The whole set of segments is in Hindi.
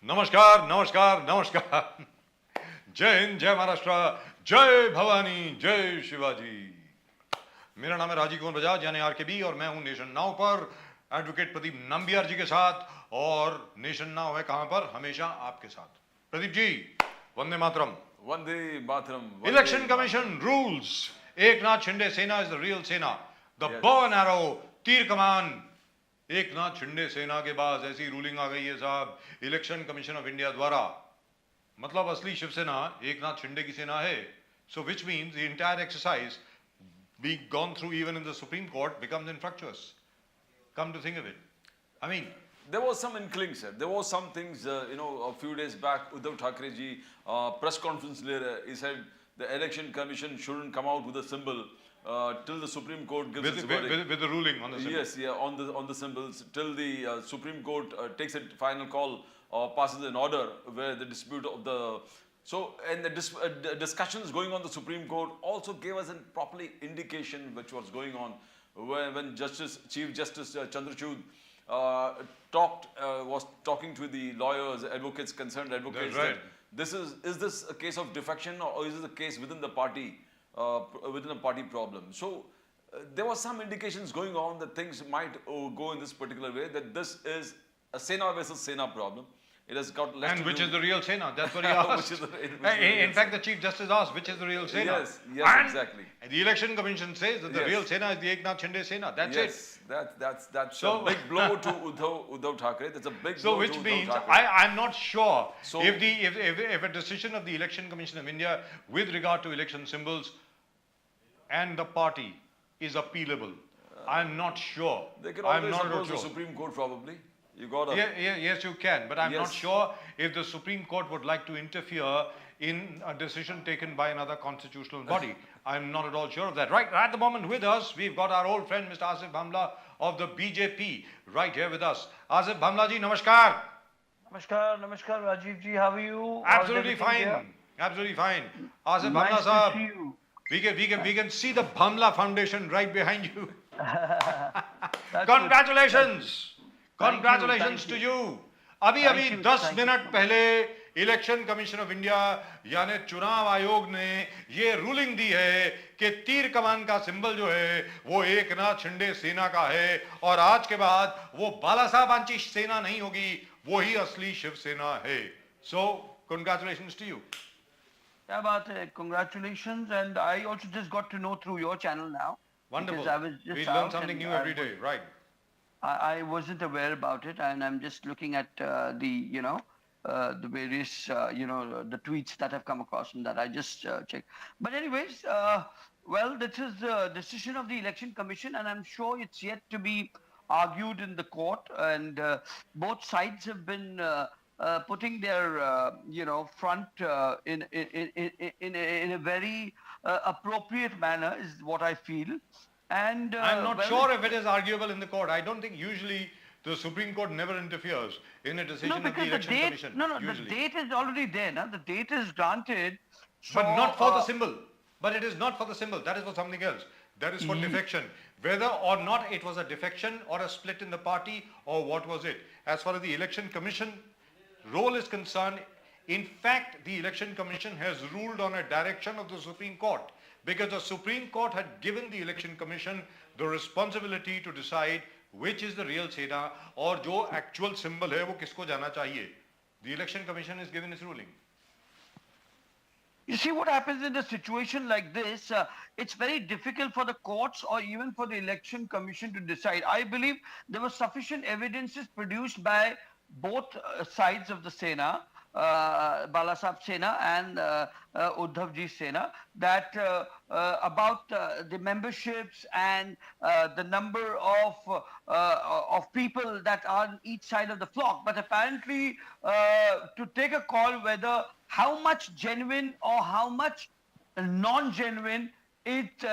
नमस्कार नमस्कार नमस्कार जय हिंद जय महाराष्ट्र जय भवानी जय शिवाजी। मेरा नाम है राजीव कुमार बजाज यानी आरकेबी और मैं हूं नेशन नाउ पर एडवोकेट प्रदीप नंबियार जी के साथ। और नेशन नाउ है कहां पर? हमेशा आपके साथ। Pradeep ji, Vande Mataram. Vande Mataram. Election commission rules, Eknath Shinde Sena is the real Sena, the bow and arrow, तीर कमान। एकनाथ शिंदे सेना के बाद ऐसी रूलिंग आ गई है साहब इलेक्शन कमीशन ऑफ इंडिया द्वारा, मतलब असली शिवसेना एकनाथ शिंदे की सेना है। So which means the entire exercise being gone through even in the Supreme Court becomes infructuous. Come to think of it, I mean, there was some inkling, sir. There was some things, a few days back, Uddhav Thackeray ji, press conference later, he said the election commission shouldn't come out with a symbol till the Supreme Court gives its verdict. With the ruling on the symbol. Yes, yeah, on the symbols, till the Supreme Court takes a final call or passes an order where the dispute of the and the discussions going on the Supreme Court also gave us a properly indication which was going on when Chief Justice Chandrachud was talking to the lawyers, advocates, concerned advocates. That's right. Is this a case of defection or is this a case within the party, within a party problem? So there was some indications going on that things might go in this particular way, that this is a Sena versus Sena problem. It has got less and to which do. is the real Sena? That's what he asked. In fact, the Chief Justice asked, which is the real Sena? Yes, and exactly. The Election Commission says that the real Sena is the Eknath Shinde Sena. That's it. Yes, that's a big blow to Uddhav Thackeray. That's a big blow to Uddhav Thackeray. So which means, I'm not sure if a decision of the Election Commission of India with regard to election symbols and the party is appealable. I'm not sure. They can always approach the Supreme Court probably. You got a... Yes, you can, but I'm not sure if the Supreme Court would like to interfere in a decision taken by another constitutional body. I'm not at all sure of that. Right at the moment with us, we've got our old friend Mr. Asif Bhamla of the BJP right here with us. Asif Bhamla ji, namaskar. Namaskar, Rajiv ji. How are you? Absolutely fine. Absolutely fine. Asif Bhamla sahab, we can see the Bhamla Foundation right behind you. Congratulations. Congratulations to you. अभी 10 मिनट पहले इलेक्शन कमीशन ऑफ इंडिया यानी चुनाव आयोग ने ये रूलिंग दी है कि तीर कमान का सिंबल जो है वो एकनाथ शिंदे सेना का है और आज के बाद वो बाला साहब आंची सेना नहीं होगी, वो ही असली शिवसेना है. So congratulations to you. क्या बात है, congratulations, and I also just got to know through your channel now. Wonderful. I was just we learn something new every day, right? I wasn't aware about it, and I'm just looking at the various the tweets that have come across and that I just checked. But anyways, well, this is the decision of the Election Commission, and I'm sure it's yet to be argued in the court, and both sides have been putting their front in a very appropriate manner is what I feel. And I'm not sure if it is arguable in the court. I don't think usually the Supreme Court never interferes in a decision of the Election Commission. The date is already there. No? The date is granted. But not for the symbol. But it is not for the symbol. That is for something else. That is for defection. Whether or not it was a defection or a split in the party or what was it. As far as the Election Commission role is concerned, in fact, the Election Commission has ruled on a direction of the Supreme Court. Because the Supreme Court had given the Election Commission the responsibility to decide which is the real Sena और जो actual symbol है वो किसको जाना चाहिए. The Election Commission is given its ruling. You see what happens in a situation like this, it's very difficult for the courts or even for the Election Commission to decide. I believe there was sufficient evidences produced by both sides of the Sena, Balasaheb Sena and Uddhav ji Sena, that about the memberships and the number of people that are on each side of the flock. But apparently, to take a call whether how much genuine or how much non-genuine it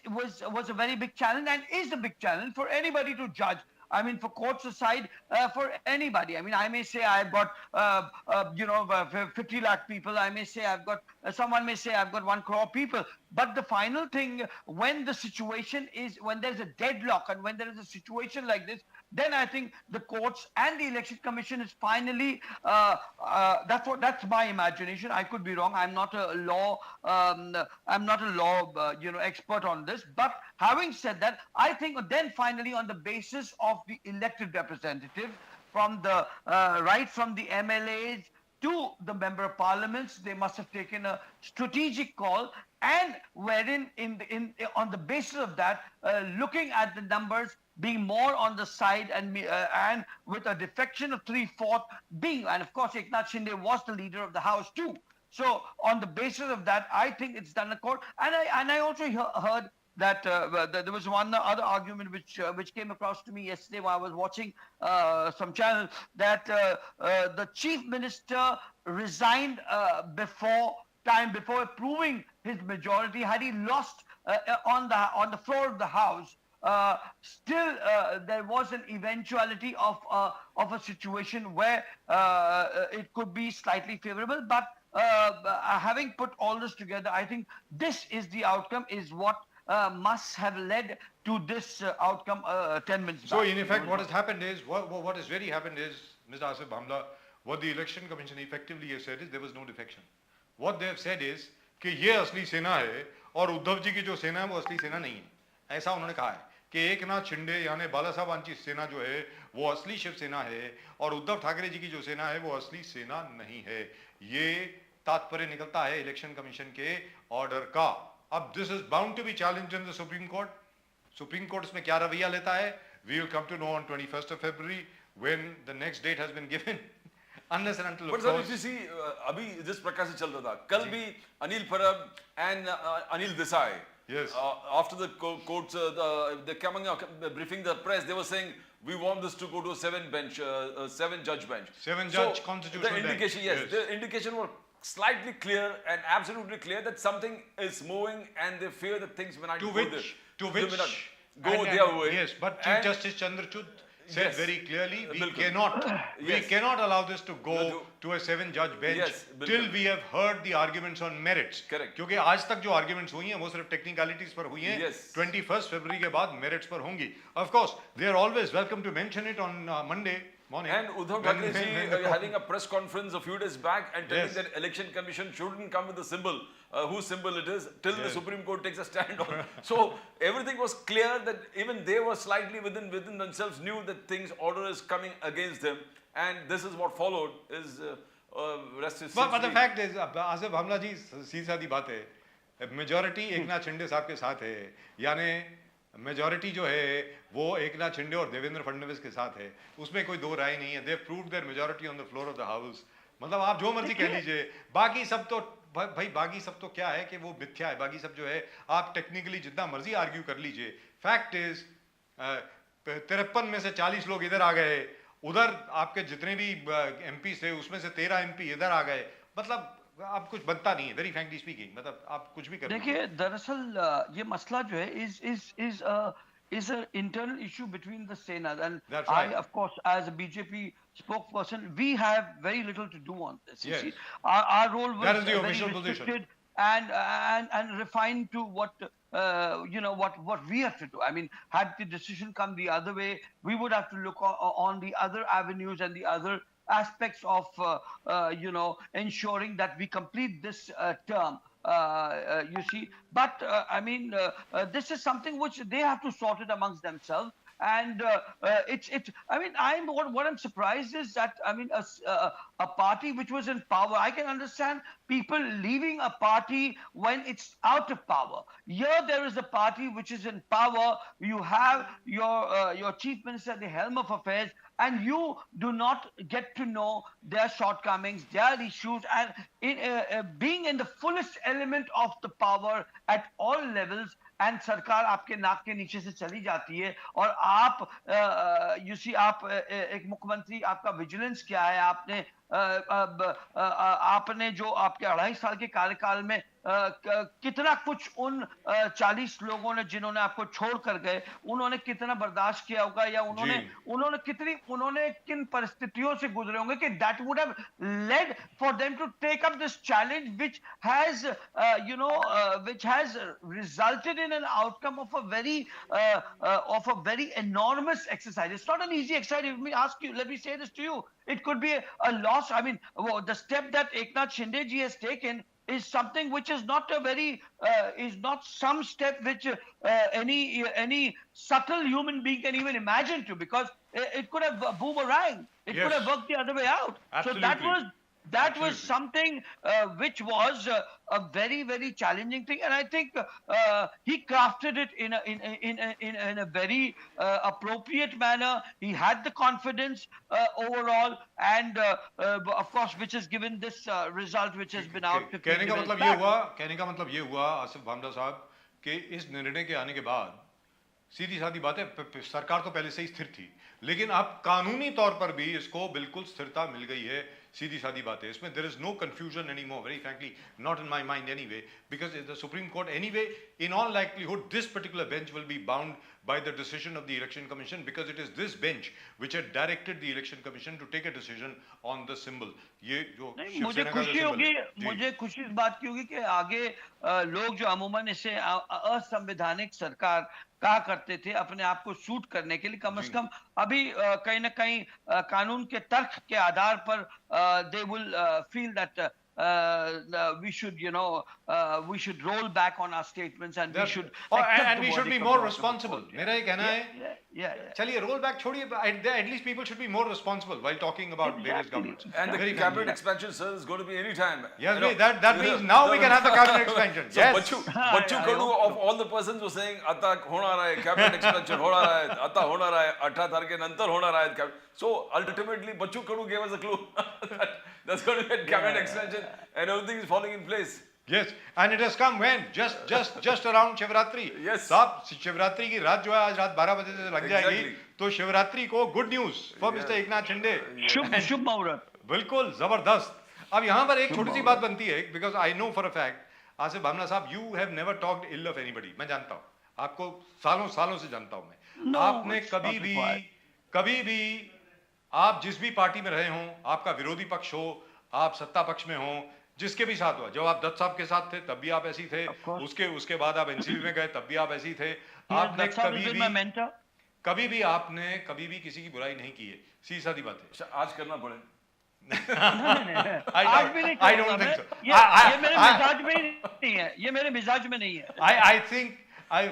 was a very big challenge, and is a big challenge for anybody to judge. I mean, for courts aside, for anybody. I mean, I may say I've got, 50 lakh people. I may say I've got, someone may say I've got 1 crore people. But the final thing, when the situation is, when there's a deadlock and when there is a situation like this, then I think the courts and the election commission is finally, that's my imagination. I could be wrong. I'm not a law, expert on this. But having said that, I think then finally on the basis of the elected representatives, from the right from the MLAs to the member of parliaments, they must have taken a strategic call, and wherein on the basis of that, looking at the numbers being more on the side, and with a defection of 3/4 being, and of course Eknath Shinde was the leader of the house too. So on the basis of that, I think it's done a court. And I also heard that there was one other argument which came across to me yesterday while I was watching some channel, that the chief minister resigned before proving his majority. Had he lost on the floor of the house, still there was an eventuality of a situation where it could be slightly favorable. But having put all this together, I think this is the outcome, is what must have led to this outcome 10 minutes back. So in effect, what has happened is, what has really happened is, Mr. Asif Bhamla, what the election commission effectively has said is there was no defection. What they have said is कि ये असली सेना है और उद्धव जी की जो सेना है वो असली सेना नहीं है, ऐसा उन्होंने कहा है कि एकनाथ शिंदे यानी बाला साहब आंची सेना जो है वो असली शिवसेना है और उद्धव ठाकरे जी की जो सेना है वो असली सेना नहीं है. ये तात्पर्य निकलता है इलेक्शन कमीशन के ऑर्डर का. अब this is bound to be challenged in the supreme court. Supreme court इसमें क्या रवैया लेता है, we will come to know on 21st of February when the next date has been given. Unless and until, but sir, if you see, अभी जिस प्रकार से चल रहा था, कल भी Anil Parab and Anil Desai, yes, after the courts, the coming briefing the press, they were saying we want this to go to a 7-judge bench. 7-judge constitutional bench. The indication, bench. yes, the indication was slightly clear and absolutely clear that something is moving, and they fear that things may not go there. To which go their way. Yes, but Chief Justice Chandrachud said very clearly, we cannot allow this to go to a 7-judge bench till we have heard the arguments on merits. Correct. क्योंकि आज तक जो arguments हुई हैं वो सिर्फ technicalities पर हुई हैं. 21st February के बाद merits पर होंगी. Of course, they are always welcome to mention it on Monday morning. And Uddhav Thackeray ji having a press conference a few days back and telling that election commission shouldn't come with a symbol, whose symbol it is, till the Supreme Court takes a stand on. So everything was clear, that even they were slightly within themselves knew that order is coming against them, and this is what followed. Rest is. But the fact is, Asif Bhamla ji, सीधी सादी बात है, majority एकनाथ शिंदे साहब के साथ है, यानी मेजॉरिटी जो है वो एकनाथ शिंदे और देवेंद्र फडणवीस के साथ है, उसमें कोई दो राय नहीं है. They proved their majority on the floor of the house. मतलब आप जो मर्जी कह लीजिए, बाकी सब तो भाई बाकी सब तो क्या है कि वो मिथ्या है. बाकी सब जो है आप टेक्निकली जितना मर्जी आर्ग्यू कर लीजिए. फैक्ट इज 53 में से 40 लोग इधर आ गए, उधर आपके जितने भी एमपी थे उसमें से 13 एमपी इधर आ गए. मतलब आप कुछ बनता नहीं है, वेरी फ्रैंकली स्पीकिंग. मतलब आप कुछ भी कर देखिए, दरअसल ये मसला जो है is an internal issue between the senas, and I, of course, as a BJP spokesperson, we have very little to do on this. Yes. You see, our role was that is the very official restricted position. and refined to what what we have to do. I mean, had the decision come the other way, we would have to look on the other avenues and the other aspects of ensuring that we complete this term. You see, but I mean, this is something which they have to sort it amongst themselves. And I mean, what I'm surprised is that, I mean, a party which was in power, I can understand people leaving a party when it's out of power. Here there is a party which is in power. You have your chief minister at the helm of affairs, and you do not get to know their shortcomings, their issues, and being in the fullest element of the power at all levels. And सरकार आपके नाक के नीचे से चली जाती है, और आप you see, आप एक मुख्यमंत्री, आपका विजिलेंस क्या है, आपने आपने जो आपके 2.5 साल के कार्यकाल में कितना कुछ उन 40 लोगों ने जिन्होंने आपको छोड़ कर गए, उन्होंने कितना बर्दाश्त किया होगा, या जी उन्होंने किन परिस्थितियों से गुजरे होंगे कि that would have led for them to take up this challenge, which has which has resulted in an outcome of a very enormous exercise. It's not an easy exercise. Let me say this to you. It could be a loss. I mean, the step that Eknath Shinde ji has taken is something which is not is not some step which any subtle human being can even imagine to, because it could have boomerang. It could have Yes. worked the other way out. Absolutely. So that was Absolutely. something which was a very challenging thing, and I think he crafted it in a very appropriate manner. He had the confidence overall, and of course, which has given this result, which has been out 15 कहने का minutes मतलब ये back. हुआ कहने का मतलब ये हुआ आसिफ भामरा साहब कि इस निर्णय के आने के बाद सीधी सादी बात है, सरकार तो पहले से ही स्थिर थी, लेकिन अब कानूनी तौर पर भी इसको बिल्कुल स्थिरता मिल गई है। सीधी सादी बात है, इसमें there is no confusion anymore, very frankly, not in my mind anyway, because the Supreme Court anyway, in all likelihood, this particular bench will be bound by the decision of the Election Commission, because it is this bench which had directed the Election Commission to take a decision on the symbol. ये जो नहीं, मुझे शिवसेना का जो खुशी symbol होगी, है, जी। मुझे खुशी इस बात की होगी कि आगे लोग जो अमूमन इसे असंवैधानिक सरकार कहा करते थे अपने आप को सूट करने के लिए, कम से कम अभी कहीं ना कहीं कानून के तर्क के आधार पर they will feel that we should roll back on our statements, and we should accept and the we should be verdict of more the responsible. court. मेरा ये कहना है, Yeah. चलिए roll back छोड़िए, at least people should be more responsible while talking about various Exactly. governments. And the Very cabinet frankly. expansion, sir, is going to be any time. Yes, You know, that means now we can have the cabinet expansion. So Yes. Bachchu I Kadu hope of all the persons were saying, "Atta hona raha hai, cabinet expansion hona raha hai, atta hona raha hai, 18 तारीख के नंतर hona raha hai." So ultimately, Bachchu Kadu gave us a clue that's going to be a cabinet expansion, and everything is falling in place. Yes, and it has come when just around Shivratri. Yes. साहब शिवरात्रि की रात जो है आज रात 12 बजे से लग जाएगी, Exactly. तो शिवरात्रि को good news for mister Eknath Shinde. शुभ मुहूर्त। बिल्कुल जबरदस्त। अब यहाँ पर एक छोटी सी बात बनती है, because I know for a fact Asif Bhamra sahab, you have never talked ill of anybody. मैं जानता हूँ आपको, सालों से जानता हूँ मैं। No, आपने it's not required. कभी भी आप जिस भी पार्टी में रहे हों, आपका विरोधी पक्ष हो, आप सत्ता पक्ष में हो, जिसके भी साथ हुआ, जब आप दत्त साहब के साथ थे तब भी आप ऐसी थे, उसके बाद आप एनसीपी में गए तब भी आप ऐसी थे। आपने कभी भी आपने कभी भी किसी की बुराई नहीं की है, सीधी सादी बात है। आज करना पड़े। I don't think so. ये मेरे मिजाज में नहीं है, ये मेरे मिजाज में नहीं है। I think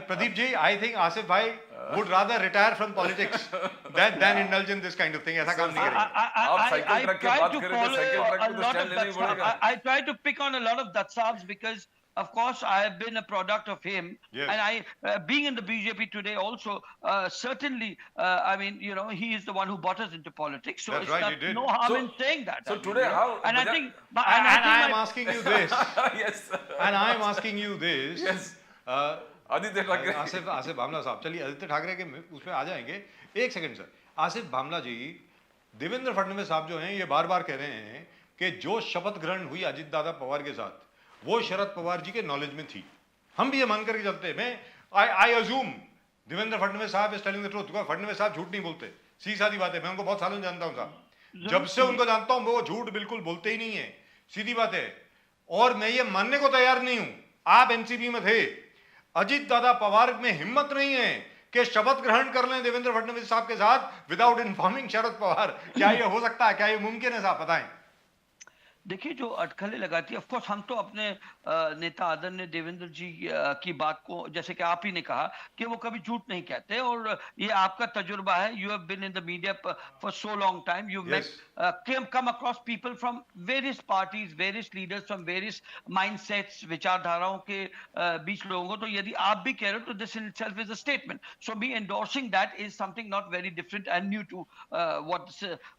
Pradeep ji, I think Asif bhai would rather retire from politics than indulge in this kind of thing. ऐसा काम नहीं करेंगे। साइकिल ट्रक की बात करें तो साइकिल ट्रक को तो स्टैंड लेना ही पड़ेगा। I try to pick on a lot of Dutt Saabs because of course I have been a product of him. Yes. And I being in the BJP today also certainly I mean, you know, he is the one who brought us into politics, so That's it's right, not, he did. no harm So- in saying that. so I mean, today you know. how- and I but think And I am asking you this, Yes. and I am asking you this. Yes. Aditya Thackeray. Asif Bhamla साहब, चलिए आदित्य ठाकरे के उसमें आ जाएंगे। एक सेकंड सर, आसिफ भामला जी, देवेंद्र फडणवीस साहब जो हैं ये बार बार कह रहे हैं कि जो शपथ ग्रहण हुई अजित दादा पवार के साथ, वो शरद पवार जी के नॉलेज में थी। हम भी ये मान करके चलते हैं। मैं आई अज्यूम देवेंद्र फडणवीस साहब is telling the truth, because Fadnavis साहब झूठ नहीं बोलते, सीधी सादी बात है। मैं उनको बहुत सालों से जानता हूँ साहब, जब से उनको जानता हूँ वो झूठ बिल्कुल बोलते ही नहीं है, सीधी बात है। और मैं ये मानने को तैयार नहीं हूं, आप एनसीपी में थे, अजित दादा पवार में हिम्मत नहीं है कि शपथ ग्रहण कर लें देवेंद्र फडणवीस साहब के साथ विदाउट इन्फॉर्मिंग शरद पवार। क्या ये हो सकता है? क्या ये मुमकिन है साहब? बताएं। देखिए, जो अटकलें लगाती है, ऑफ कोर्स हम तो अपने नेता आदरणीय देवेंद्र जी की बात को, जैसे कि आप ही ने कहा कि वो कभी झूठ नहीं कहते, और ये आपका तजुर्बा है। You have been in the media for so long time, you met come across people from various parties, various leaders from various mindsets, विचारधाराओं के बीच लोगों को। तो यदि आप भी कह रहे हो तो this in itself is a statement. So me endorsing that is something not very different and new to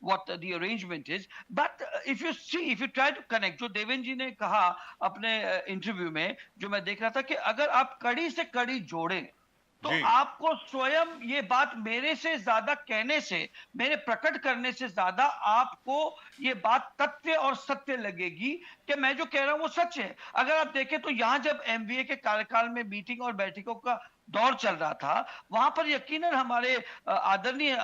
what the arrangement is. But if you see, if you try to connect, जो देवेंद्र जी ने कहा अपने इंटरव्यू में, जो मैं देख रहा था, कि अगर आप कड़ी से कड़ी जोड़ें तो जी। आपको स्वयं ये बात मेरे से ज्यादा कहने से, मेरे प्रकट करने से ज्यादा आपको ये बात तथ्य और सत्य लगेगी कि मैं जो कह रहा हूं वो सच है। अगर आप देखें तो यहां जब एमवीए के कार्यकाल में मीटिंग और बैठकों का दौर चल रहा था, वहां पर यकीनन हमारे आदरणीय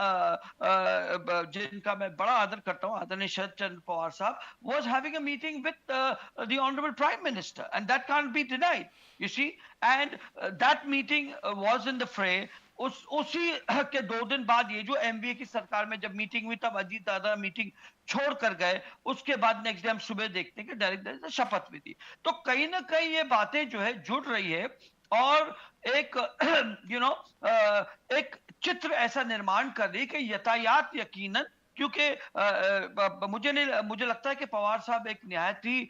जिनका मैं बड़ा आदर करता हूं, आदरणीय शरद चंद्र पवार साहब was having a meeting with the honorable prime minister, and that can't be denied, you see. And that meeting was in the fray. उसी के 2 दिन बाद ये जो एमवीए की सरकार में जब मीटिंग हुई, तब अजीत दादा मीटिंग छोड़ कर गए। उसके बाद नेक्स्ट डे हम सुबह देखते हैं कि डायरेक्ट शपथ विधि। तो कहीं ना कहीं ये बातें जो है जुड़ रही है, और एक एक चित्र ऐसा निर्माण कर रही है कि यातायात यकीनन, क्योंकि मुझे लगता है कि पवार साहब एक निहायत ही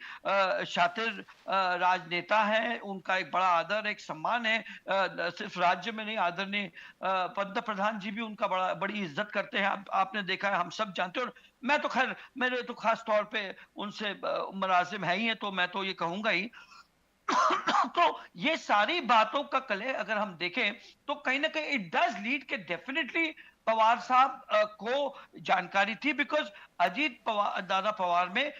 शातिर राजनेता हैं। उनका एक बड़ा आदर, एक सम्मान है, सिर्फ राज्य में नहीं, आदरणीय पंत प्रधान जी भी उनका बड़ी इज्जत करते हैं। आपने देखा है, हम सब जानते हैं। और मैं तो खैर, मेरे तो खास तौर पे उनसे मुलाजिम है ही है, तो मैं तो ये कहूंगा ही। तो ये सारी बातों का कले अगर हम देखें तो कहीं ना कहीं इट डज लीड के डेफिनेटली पवार साहब को जानकारी थी, बिकॉज अजीत पवार, दादा पवार में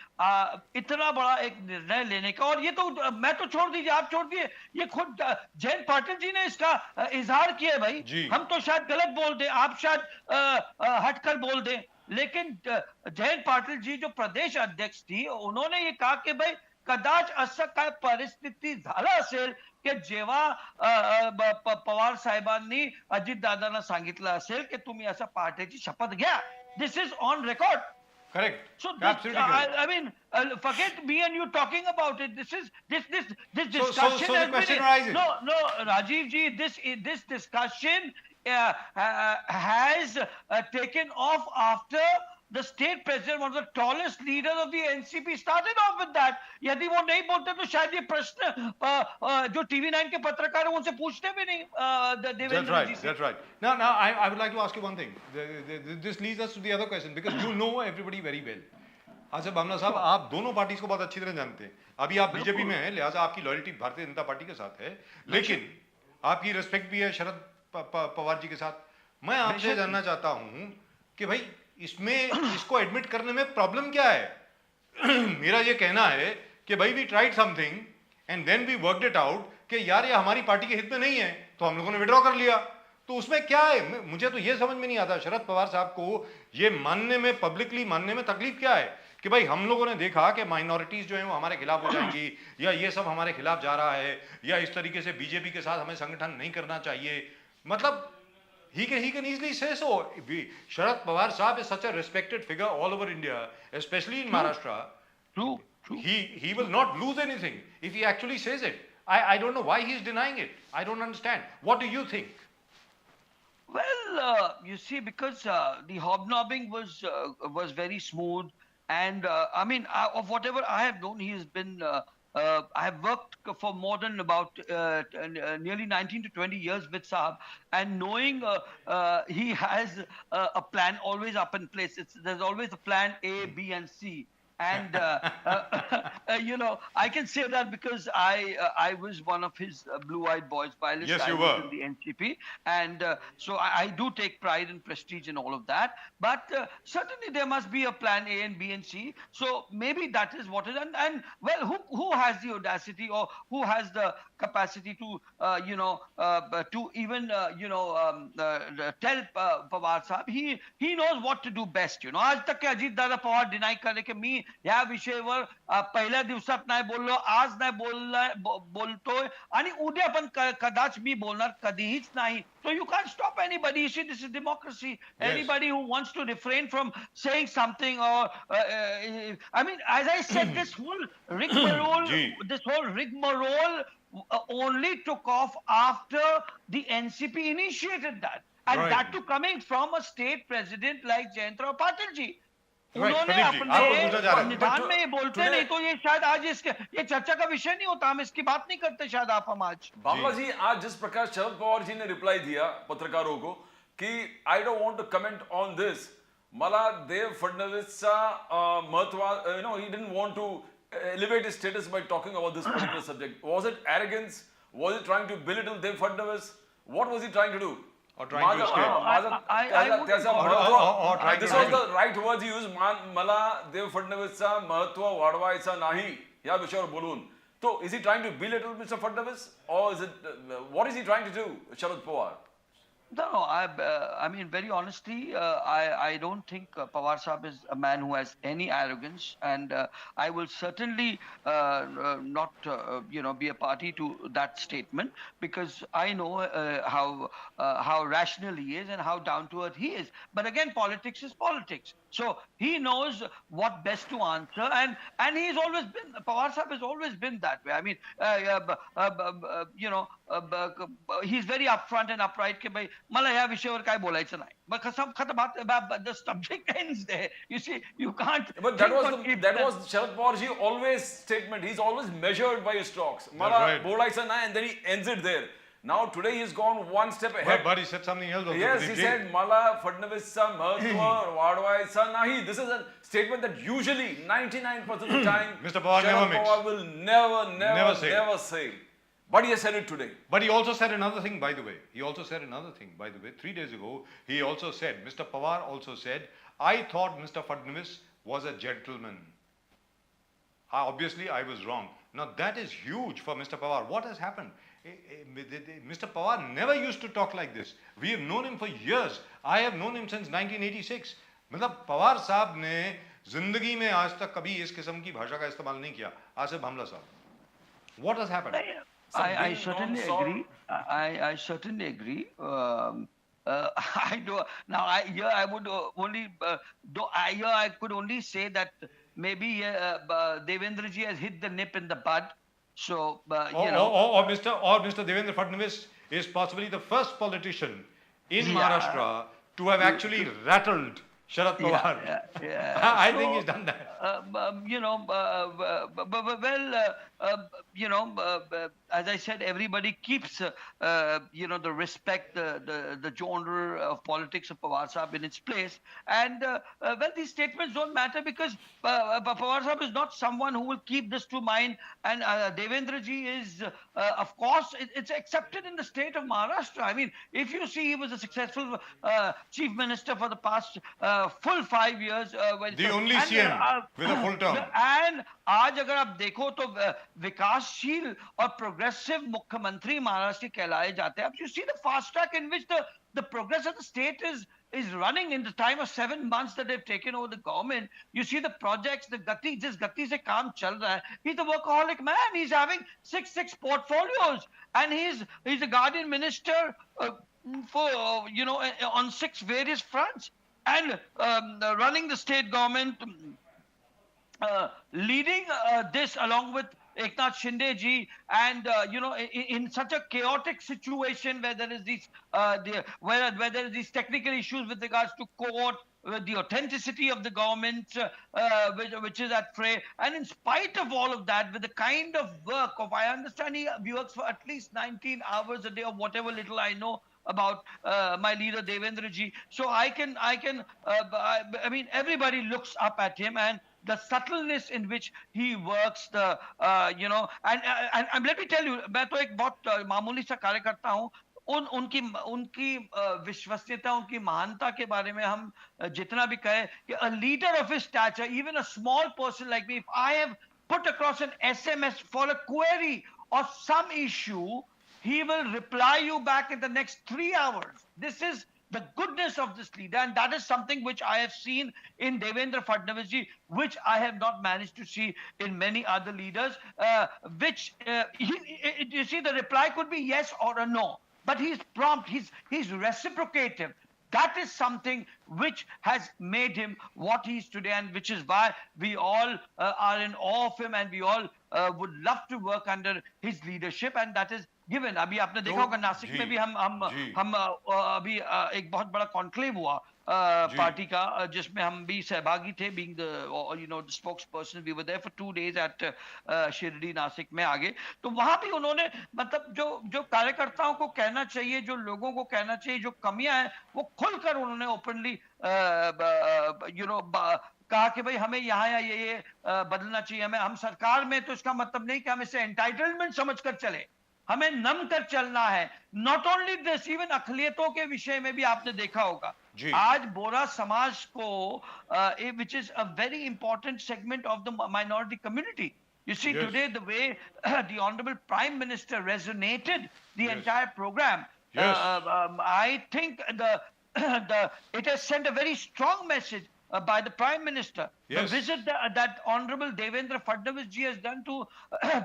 इतना बड़ा एक निर्णय लेने का। और ये तो मैं तो छोड़ दीजिए, आप छोड़ दिए, ये खुद जयंत पाटिल जी ने इसका इजहार किया है भाई। हम तो शायद गलत बोल दें, आप शायद हटकर बोल दें, लेकिन जयंत पाटिल जी जो प्रदेश अध्यक्ष थी, उन्होंने ये कहा कि भाई कदाच असं काय परिस्थिती झालं असेल की जेव्हा पवार साहेबांनी अजितदादांना सांगितलं असेल की तुम्ही असा पहाटेची शपथ घ्या. This is on record. Correct. So Absolutely correct. I mean, forget me and you talking about it. This discussion. So the question arises. No, Rajiv ji, this discussion has taken off after the state president, one of the tallest leaders of the NCP, started off with that. यदि वो नहीं बोलते तो शायद ये प्रश्न जो TV9 के पत्रकार हैं उनसे पूछते भी नहीं देवेंद्र जी से. That's right. Now I would like to ask you one thing. This leads us to the other question, because you know everybody very well. अच्छा भावना साहब, आप दोनों पार्टीज को बहुत अच्छी तरह जानते हैं. अभी आप बीजेपी में हैं, लिहाजा आपकी लॉयल्टी भारतीय जनता पार्टी के साथ है, लेकिन आपकी रिस्पेक्ट भी है शरद पवार जी के साथ. मैं आपसे जानना चाहता हूं कि भाई इसमें इसको एडमिट करने में प्रॉब्लम क्या है? मेरा ये कहना है कि भाई we tried something and then we worked it out कि यार ये हमारी पार्टी के हित में नहीं है, तो हम लोगों ने विड्रॉ कर लिया. तो उसमें क्या है? मुझे तो ये समझ में नहीं आता शरद पवार साहब को ये मानने में, पब्लिकली मानने में तकलीफ क्या है कि भाई हम लोगों ने देखा कि माइनॉरिटीज जो है वो हमारे खिलाफ हो जाएंगी, या ये सब हमारे खिलाफ जा रहा है, या इस तरीके से बीजेपी के साथ हमें संगठन नहीं करना चाहिए. मतलब he can easily say so. Sharad Pawar Sahab is such a respected figure all over India, especially in Maharashtra. True. He will not lose anything if he actually says it. I don't know why he is denying it. I don't understand. What do you think? Well, you see, because the hobnobbing was very smooth, and I mean, of whatever I have known, he has been. I have worked for more than about nearly 19 to 20 years with Saab, and knowing he has a plan always up in place. There's always a plan A, B, and C. And you know, I can say that because I was one of his blue-eyed boys. Yes, you were in the NCP, and so I do take pride and prestige in all of that. But certainly there must be a plan A and B and C. So maybe that is what it is. And well, who has the audacity or who has the capacity to to even tell Pawar Sahab he knows what to do best. You know, आज तक के अजीत दादा पवार डिनाई करे कि मी या विषयावर पहिल्या दिवसात नाही बोललो, आज नाही बोलतोय आणि उद्या पण कदाच मी बोलणार कधीच नाही. So you can't stop anybody. You see, this is democracy. Yes. Anybody who wants to refrain from saying something, or I mean, as I said, this whole rigmarole only took off after the NCP initiated that, and right. that too coming from a state president like Jayantram Patil ji. Right, उन्होंने अपने निदान में ये बोलते नहीं तो ये शायद आज ये चर्चा का विषय नहीं होता, हम इसकी बात नहीं करते शायद आप हम आज. बाबा जी, आज जिस प्रकार शरद पवार जी ने रिप्लाई दिया पत्रकारों को कि I don't want to comment on this, मला देव फडणवीसचा महत्व, you know, he didn't want to elevate his status by talking about this particular subject. Was it arrogance? Was it trying to belittle Dev Fadnavis? What was he trying to do? Or trying to escape. Or trying This to was the right words he used. मला देव फडणवीसचा महत्व वाढवायचा नाही या विषयावर बोलून. So is he trying to belittle Mr. Fadnavis, or is it what is he trying to do, Sharad Pawar? No, I mean, very honestly, I don't think Pawar Saab is a man who has any arrogance, and I will certainly not, be a party to that statement, because I know how rational he is and how down to earth he is. But again, politics is politics. So he knows what best to answer, and he's always been, Pawar Saab has always been that way. I mean, he's very upfront and upright. Ke bhai, मला या विषयावर काय बोलायचं नाही. But the subject ends there. You see, you can't. But that was Sharad Pawar's always statement. He's always measured by his talks. मला बोलायचं नाही, and then he ends it there. Now today he's gone one step ahead. But he said something else also. Yes, he said मला फडणवीसचा महत्व वाढवायचा नाही. This is a statement that usually 99% of the time Mr. Pawar never makes. Pawar will never say. But he has said it today. But he also said another thing, by the way. 3 days ago, he also said, Mr. Pawar also said, I thought Mr. Fadnavis was a gentleman. Obviously, I was wrong. Now, that is huge for Mr. Pawar. What has happened? Mr. Pawar never used to talk like this. We have known him for years. I have known him since 1986. मतलब पवार साहब ने जिंदगी में आज तक कभी इस किस्म की भाषा का इस्तेमाल नहीं किया. आसिफ हमला साहब. What has happened? I certainly agree. I certainly agree. I do now. I would only. I could only say that maybe Devendraji has hit the nip in the bud. So or Mr. Devendra Fadnavis is possibly the first politician in Maharashtra to have actually rattled Sharad Pawar. I think he's done that. As I said, everybody keeps, the respect, the genre of politics of Pawar Saab in its place. And, these statements don't matter because Pawar Saab is not someone who will keep this to mind. And Devendraji is, of course, it's accepted in the state of Maharashtra. I mean, if you see, he was a successful chief minister for the past full 5 years. The only CM with a full term. And आज अगर आप देखो तो विकासशील और प्रोग्रेसिव मुख्यमंत्री महाराष्ट्र के कहलाए जाते हैं. You see the fast track in which the progress of the state is running in the time of 7 months that they've taken over the government. You see the projects, the gati, जिस गति से काम चल रहा है. He's a workaholic man. He's having six portfolios, and he's a guardian minister for on 6 various fronts, and running the state government. Leading this along with Eknath Shinde ji, and in such a chaotic situation where there is where there is these technical issues with regards to court, the authenticity of the government, which is at fray, and in spite of all of that, with the kind of work of, I understand he works for at least 19 hours a day, or whatever little I know about my leader Devendra ji. So I mean, everybody looks up at him, and the subtleness in which he works, and let me tell you, मैं तो एक बहुत मामूली सा कार्यकर्ता हूँ. उनकी विश्वसनीयता, उनकी महानता के बारे में हम जितना भी कहें कि a leader of his stature, even a small person like me, if I have put across an SMS for a query or some issue, he will reply you back in the next 3 hours. This is the goodness of this leader, and that is something which I have seen in Devendra Fadnavis ji, which I have not managed to see in many other leaders. You see, the reply could be yes or a no, but he's prompt, he's reciprocative. That is something which has made him what he is today, and which is why we all are in awe of him, and we all would love to work under his leadership, and that is given. अभी आपने देखा होगा नासिक में भी हम अभी एक बहुत बड़ा कॉन्क्लेव हुआ पार्टी का, जिसमें हम भी सहभागी थे, being the spokesperson. We were there for 2 days at Shirdi Nashik में आगे. तो वहां भी उन्होंने मतलब जो कार्यकर्ताओं को कहना चाहिए, जो लोगों को कहना चाहिए, जो कमियां हैं, वो खुलकर उन्होंने ओपनली कहा कि भाई हमें यहाँ या ये बदलना चाहिए. हम सरकार में, तो इसका मतलब नहीं कि हम इसे एंटाइटलमेंट समझकर चले. हमें नम कर चलना है। नॉट ओनली दिस, इवन अकलियतों के विषय में भी आपने देखा होगा, जी। आज बोरा समाज को, which is a very important segment of the minority community, you see Yes. today the way the honorable prime minister resonated the Yes. entire program, Yes. I think it has sent a very strong message by the Prime Minister. Yes. The visit that Honorable Devendra Fadnavis ji has done to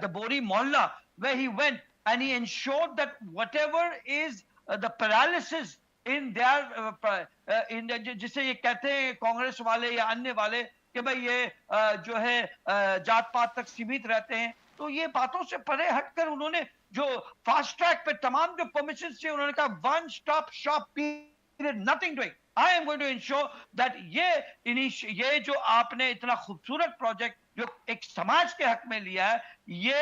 the Bori Mohalla, where he went and he ensured that whatever is the paralysis in their जिसे ये कहते हैं कांग्रेस वाले या अन्य वाले कि भाई ये जो है जात पात तक सीमित रहते हैं, तो ये बातों से परे हटकर उन्होंने जो फास्ट ट्रैक पे तमाम जो परमिशन थे उन्होंने कहा one stop shop period, nothing doing, I am going to ensure that ये जो आपने इतना खूबसूरत प्रोजेक्ट जो एक समाज के हक में लिया है, ये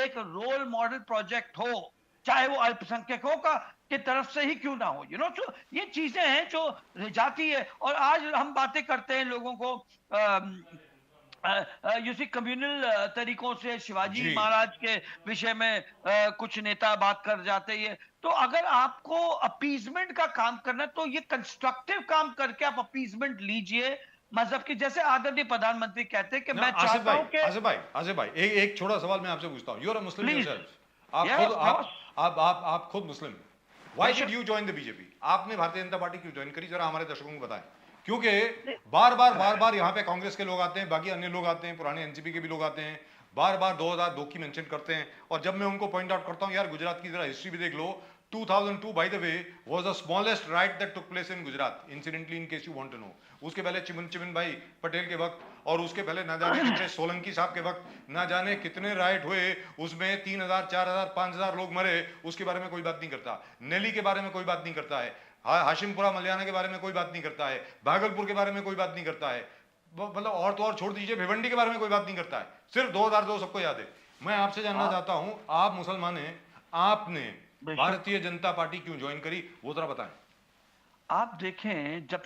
एक रोल मॉडल प्रोजेक्ट हो, चाहे वो अल्पसंख्यकों का की तरफ से ही क्यों ना हो, यू नो। तो ये चीजें हैं जो रह जाती है। और आज हम बातें करते हैं लोगों को यूसी कम्युनल तरीकों से शिवाजी महाराज के विषय में कुछ नेता बात कर जाते हैं। तो अगर आपको अपीजमेंट का काम करना तो ये कंस्ट्रक्टिव काम करके आप अपीजमेंट लीजिए मजहब की, जैसे आदरणीय प्रधानमंत्री कहते हैं कि मैं चाहता हूं कि आसिफ भाई एक छोटा सवाल मैं आपसे पूछता हूं, you are a Muslim yourself, आप खुद Muslim, why should you join the BJP? आपने भारतीय जनता पार्टी क्यों ज्वाइन करी, जरा हमारे दर्शकों को बताएं। क्योंकि बार बार यहाँ पे कांग्रेस के लोग आते हैं, बाकी अन्य लोग आते हैं, पुराने एनसीपी के भी लोग आते हैं, बार 2002 की मेंशन करते हैं, और जब मैं उनको पॉइंट आउट करता हूँ यार गुजरात की जरा हिस्ट्री भी देख लो, 2002 by the way was the smallest riot that took place in Gujarat, incidentally in case you want to know. उसके पहले चिमन भाई पटेल के वक्त, और उसके पहले ना जाने कितने सोलंकी साहब के वक्त ना जाने कितने राइट हुए, उसमें 3000 4000 5000 लोग मरे, उसके बारे में कोई बात नहीं करता। नेली के बारे में कोई बात नहीं करता है, हाशिमपुरा मलियाना के बारे में कोई बात नहीं करता है, भागलपुर के बारे में कोई बात नहीं करता है, मतलब और तो और छोड़ दीजिए, भिवंडी के बारे में कोई बात नहीं करता है, सिर्फ 2002 सबको याद है। मैं आपसे जानना चाहता हूं, आप मुसलमान हैं, आपने भारतीय जनता पार्टी क्यों ज्वाइन करी, वो जरा बताएं। आप देखें जब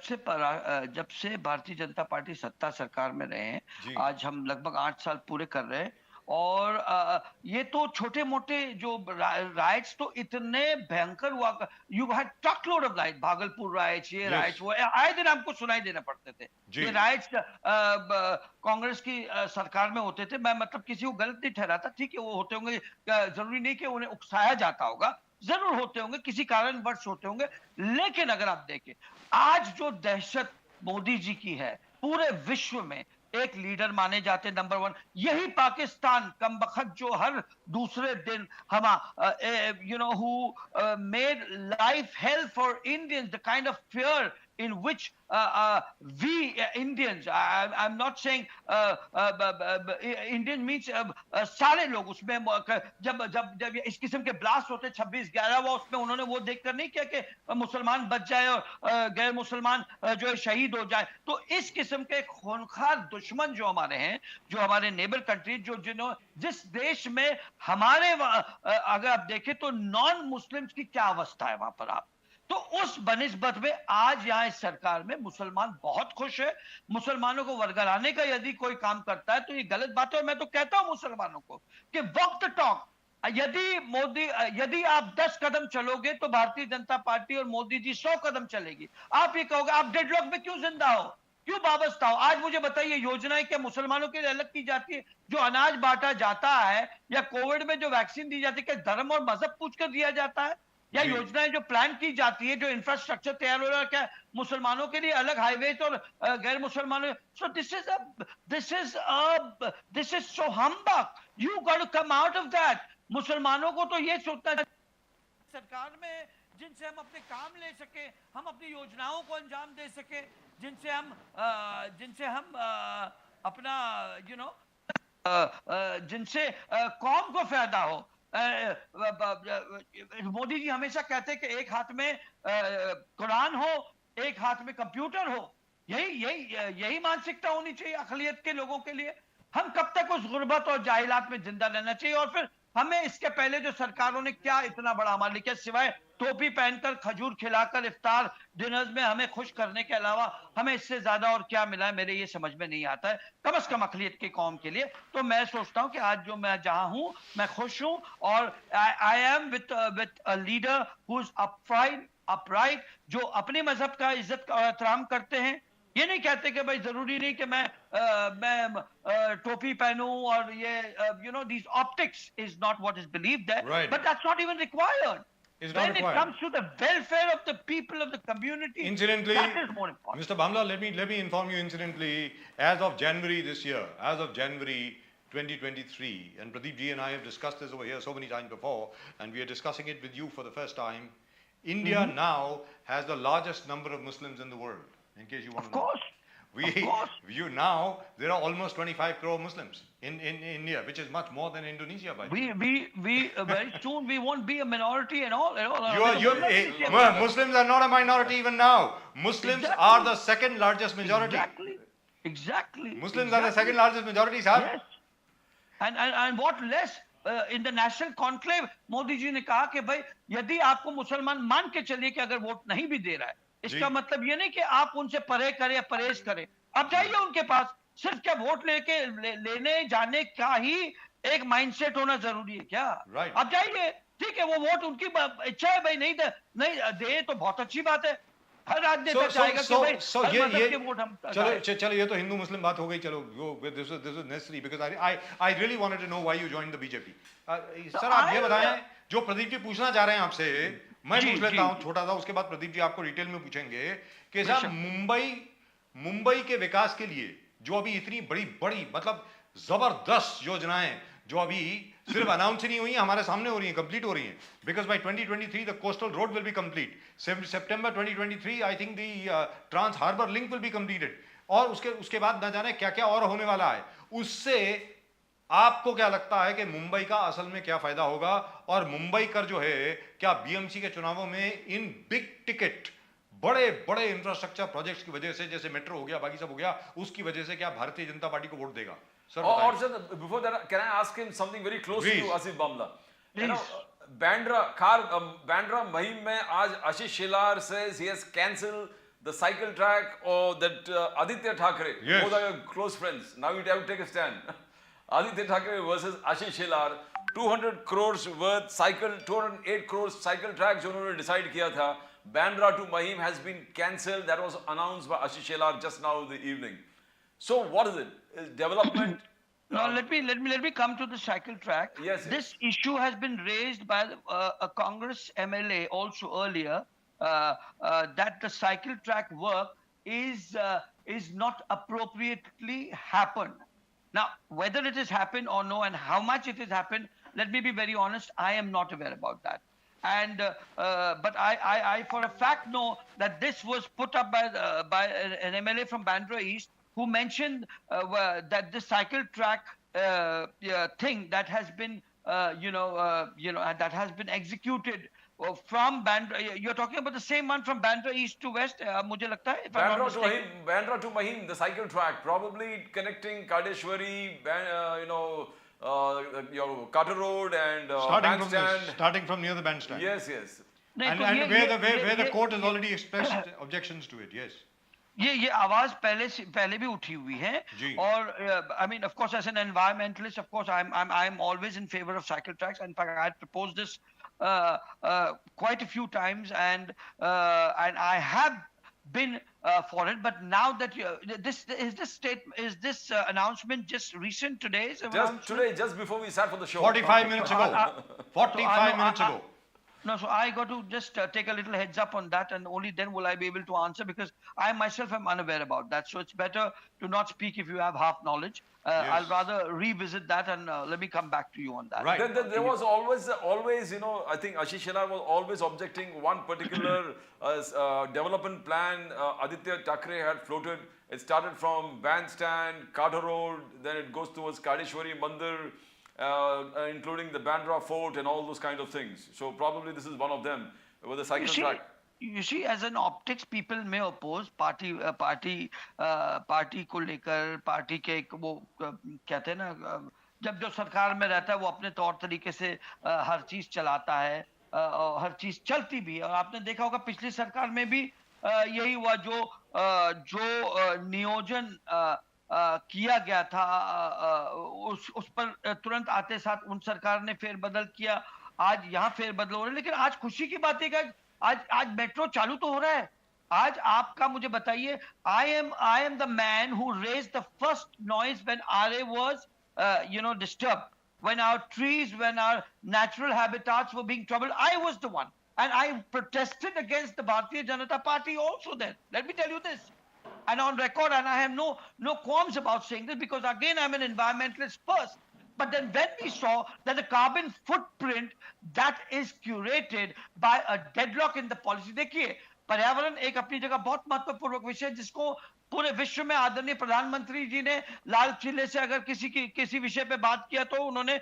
से भारतीय जनता पार्टी सत्ता सरकार में रहे हैं, आज हम लगभग 8 साल पूरे कर रहे हैं, और ये तो छोटे मोटे जो राइट्स तो इतने भयंकर हुआ, you had truckload of riots, Bhagalpur riots, ये राइट्स वो आए दिन हमको सुनाई देना पड़ते थे। ये राइट्स कांग्रेस की सरकार में होते थे, मैं मतलब किसी को गलत नहीं ठहराता, ठीक है वो होते होंगे, जरूरी नहीं कि उन्हें उकसाया जाता होगा, जरूर होते होंगे, किसी कारणवश होते होंगे, लेकिन अगर आप देखें आज जो दहशत मोदी जी की है पूरे विश्व में, एक लीडर माने जाते नंबर 1, यही पाकिस्तान कमबख्त जो हर दूसरे दिन you know who made life hell for Indians, the kind of fear in which we Indians, I'm not saying Indian means सारे लोग उसमें जब इस किस्म के ब्लास्ट होते 26/11 वो उसमें उन्होंने वो देखकर नहीं किया कि मुसलमान बच जाए और गैर मुसलमान जो है शहीद हो जाए। तो इस किस्म के खूंखार दुश्मन जो हमारे हैं, जो हमारे नेबर कंट्री, जिस देश में हमारे अगर आप देखें तो नॉन मुस्लिम्स की क्या अवस्था है वहां पर, आप तो उस बनिस्बत में आज यहाँ इस सरकार में मुसलमान बहुत खुश है। मुसलमानों को वर्गलाने का यदि कोई काम करता है तो ये गलत बात है, और मैं तो कहता हूं मुसलमानों को कि वक्त टॉक, यदि आप 10 कदम चलोगे तो भारतीय जनता पार्टी और मोदी जी 100 कदम चलेगी। आप ये कहोगे आप डेडलॉक में क्यों जिंदा हो, क्यों वाबस्ता हो? आज मुझे बताइए, योजनाएं क्या मुसलमानों के लिए अलग की जाती है? जो अनाज बांटा जाता है या कोविड में जो वैक्सीन दी जाती है, क्या धर्म और मजहब पूछकर दिया जाता है? या योजनाएं जो प्लान की जाती है, जो इंफ्रास्ट्रक्चर तैयार हो रहा है, क्या मुसलमानों के लिए अलग हाईवेज और गैर मुसलमानों? So this is so humbug, you got to come out of that. मुसलमानों को तो ये सोचना है सरकार में जिनसे हम अपने काम ले सके, हम अपनी योजनाओं को अंजाम दे सके, जिनसे हम अपना यू नो जिनसे कौम को फायदा हो। मोदी जी हमेशा कहते हैं कि एक हाथ में कुरान हो, एक हाथ में कंप्यूटर हो। यही मानसिकता होनी चाहिए अक़लियत के लोगों के लिए। हम कब तक उस गुर्बत और जाहिलात में जिंदा रहना चाहिए? और फिर हमें इसके पहले जो सरकारों ने क्या इतना बड़ा अमल लिया, सिवाय टोपी पहनकर खजूर खिलाकर इफ्तार डिनर्स में हमें खुश करने के अलावा हमें इससे ज्यादा और क्या मिला है, मेरे ये समझ में नहीं आता है, कम से कम अकलियत की कौम के लिए। तो मैं सोचता हूं कि आज जो मैं जहां हूं मैं खुश हूं, और I am with a leader who is upright, जो अपने मजहब का इज्जत और एहतराम करते हैं। ये नहीं कहते कि भाई जरूरी नहीं कि मैं टोपी पहनूं, और ये these optics is not what is believed there, Right. but that's not even required. It's not When required. it comes to the welfare of the people of the community, Incidentally, that is more important. Mr. Bamla, let me inform you incidentally, as of January this year, as of January 2023, and Pradeep ji and I have discussed this over here so many times before, and we are discussing it with you for the first time. India now has the largest number of Muslims in the world, in case you want Of to know. course. Now there are almost 25 crore Muslims in India, which is much more than Indonesia, by the way. We very soon we won't be a minority at all. Muslims are not a minority even now. Muslims Exactly. are the second largest majority. Exactly. Muslims are the second largest majority, sir. Yes. And what less in the national conclave, Modi ji ने कहा कि भाई यदि आपको मुसलमान मान के चलिए कि अगर वोट नहीं भी दे रहा है, इसका मतलब ये नहीं कि आप उनसे परे करें या परहेज करें, आप जाइए उनके पास, सिर्फ क्या वोट लेने जाने का ही एक माइंडसेट होना जरूरी है क्या? Right. आप जाइए, ठीक है, वो वोट उनकी इच्छा है, भाई नहीं दे तो बहुत अच्छी बात है। हर आदमी चाहेगा कि भाई हर मजहब के वोट हम चलो ये तो हिंदू मुस्लिम बात हो गई, चलो this is necessary because I really wanted to know why you joined the BJP. Sir आप ये बताएं, जो प्रदीप जी पूछना चाह रहे हैं आपसे, मैं पूछ लेता हूं छोटा सा, उसके बाद प्रदीप जी आपको डिटेल में पूछेंगे कि साहब मुंबई के विकास के लिए जो अभी इतनी बड़ी मतलब जबरदस्त योजनाएं जो अभी सिर्फ अनाउंस ही नहीं हुई, हमारे सामने हो रही हैं, कंप्लीट हो रही हैं, because by 2023 the coastal road will be complete, September 2023 I think the trans harbour link will be completed, और उसके बाद ना जाने क्या क्या और होने वाला है। उससे आपको क्या लगता है कि मुंबई का असल में क्या फायदा होगा, और मुंबई कर जो है क्या बीएमसी के चुनावों में इन बिग टिकट बड़े इंफ्रास्ट्रक्चर प्रोजेक्ट्स की वजह से, जैसे मेट्रो हो गया, बाकी सब हो गया, उसकी वजह से क्या भारतीय जनता पार्टी को वोट देगा? Or sir, before that, can I ask him something very close to Asif Bamla? You know, Bandra Mahim mein aaj Ashish Shelar says he has cancelled the cycle track, or that Aditya Thackeray, both are your close friends. Now you have to take a stand. Aditya Thackeray versus Ashish Shelar, 200 crores worth cycle, 208 crores cycle track जो उन्होंने decide किया था, Bandra to Mahim has been cancelled. That was announced by Ashish Shelar just now in the evening. So what is it? Is development? No, let me come to the cycle track. Yes. This issue has been raised by a Congress MLA also earlier, that the cycle track work is not appropriately happened. Now, whether it has happened or no, and how much it has happened, let me be very honest, I am not aware about that. And but I for a fact know that this was put up by an MLA from Bandra East, who mentioned that the cycle track thing that has been that has been executed from Bandra. You're talking about the same one from Bandra East to West, मुझे लगता है, if I'm not mistaken. Bandra to Mahim, the cycle track, probably connecting Kadeshwari, your Carter Road and bandstand. Starting from near the bandstand. Yes, yes. And where the court has already expressed objections to it, yes. ये आवाज पहले भी उठी हुई है, और I mean, of course, as an environmentalist, of course, I'm always in favor of cycle tracks. In fact, I had proposed this quite a few times, and I have been for it. But now that this announcement just recent today? Just today, just before we sat for the show. 45 minutes ago. 45 minutes ago. No, so I got to just take a little heads up on that, and only then will I be able to answer, because I myself am unaware about that. So it's better to not speak if you have half knowledge. Yes. I'll rather revisit that, and let me come back to you on that. Right. There was always, I think Ashish Shelar was always objecting one particular development plan Aditya Thackeray had floated. It started from Bandstand, Carter Road, then it goes towards Kadeshwari Mandir, including the Bandra Fort and all those kind of things. So probably this is one of them with the cycle track. You see, as an optics, people may oppose party को लेकर, party के वो कहते हैं ना, जब जो सरकार में रहता है वो अपने तौर तरीके से हर चीज चलाता है, और हर चीज चलती भी है। और आपने देखा होगा पिछली सरकार में भी यही हुआ, जो नियोजन किया गया था, उस पर तुरंत आते साथ उन सरकार ने फेरबदल किया। आज यहाँ फेरबदल हो रहे हैं, लेकिन आज खुशी की बात है कि आज मेट्रो चालू तो हो रहा है। आज आपका मुझे बताइए, I am the man who raised the first noise when RA was disturbed, when our trees, when our natural habitats were being troubled. I was the one, and I protested against the Bharatiya Janata Party also then. Let me tell you this, and on record, and I have no qualms about saying this, because again I'm an environmentalist first. But then when we saw that the carbon footprint that is curated by a deadlock in the policy, देखिए पर्यावरण एक अपनी जगह बहुत महत्वपूर्ण विषय है, जिसको पूरे विश्व में आदरणीय प्रधानमंत्री जी ने लाल किले से अगर किसी विषय पे बात किया तो उन्होंने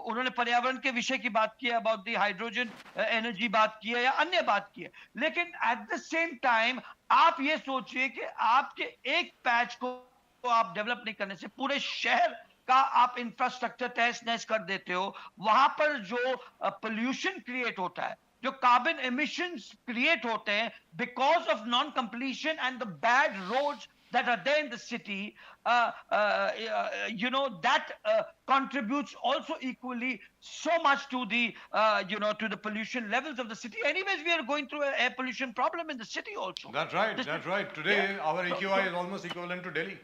उन्होंने पर्यावरण के विषय की बात की, अबाउट द हाइड्रोजन एनर्जी बात की है या अन्य बात की है। लेकिन एट द सेम टाइम आप ये सोचिए कि आपके एक पैच को आप डेवलप नहीं करने से पूरे शहर का आप इंफ्रास्ट्रक्चर तहस नहस कर देते हो। वहां पर जो पोल्यूशन क्रिएट होता है, जो कार्बन एमिशंस क्रिएट होते हैं because of non completion and the bad roads that are there in the city, that contributes also equally so much to the to the pollution levels of the city. Anyways, we are going through an air pollution problem in the city also. That's right. Today our AQI is almost equivalent to Delhi.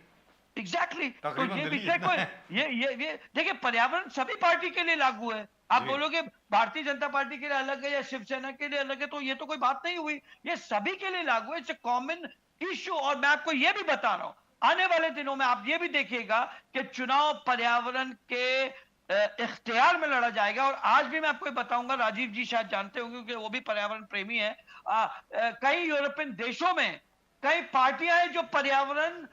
Exactly. तो ये विषय को ये देखिए, पर्यावरण सभी पार्टी के लिए लागू है। आप बोलोगे भारतीय जनता पार्टी के लिए अलग है या शिवसेना के लिए अलग है, तो ये तो कोई बात नहीं हुई, ये सभी के लिए लागू है। It's a common issue. और मैं आपको ये भी बता रहा हूं, आने वाले दिनों में आप ये भी देखिएगा कि चुनाव पर्यावरण के इख्तियार में लड़ा जाएगा। और आज भी मैं आपको ये बताऊंगा, राजीव जी शायद जानते होंगे क्योंकि वो भी पर्यावरण प्रेमी है, कई यूरोपियन देशों में कई पार्टियां हैं जो पर्यावरण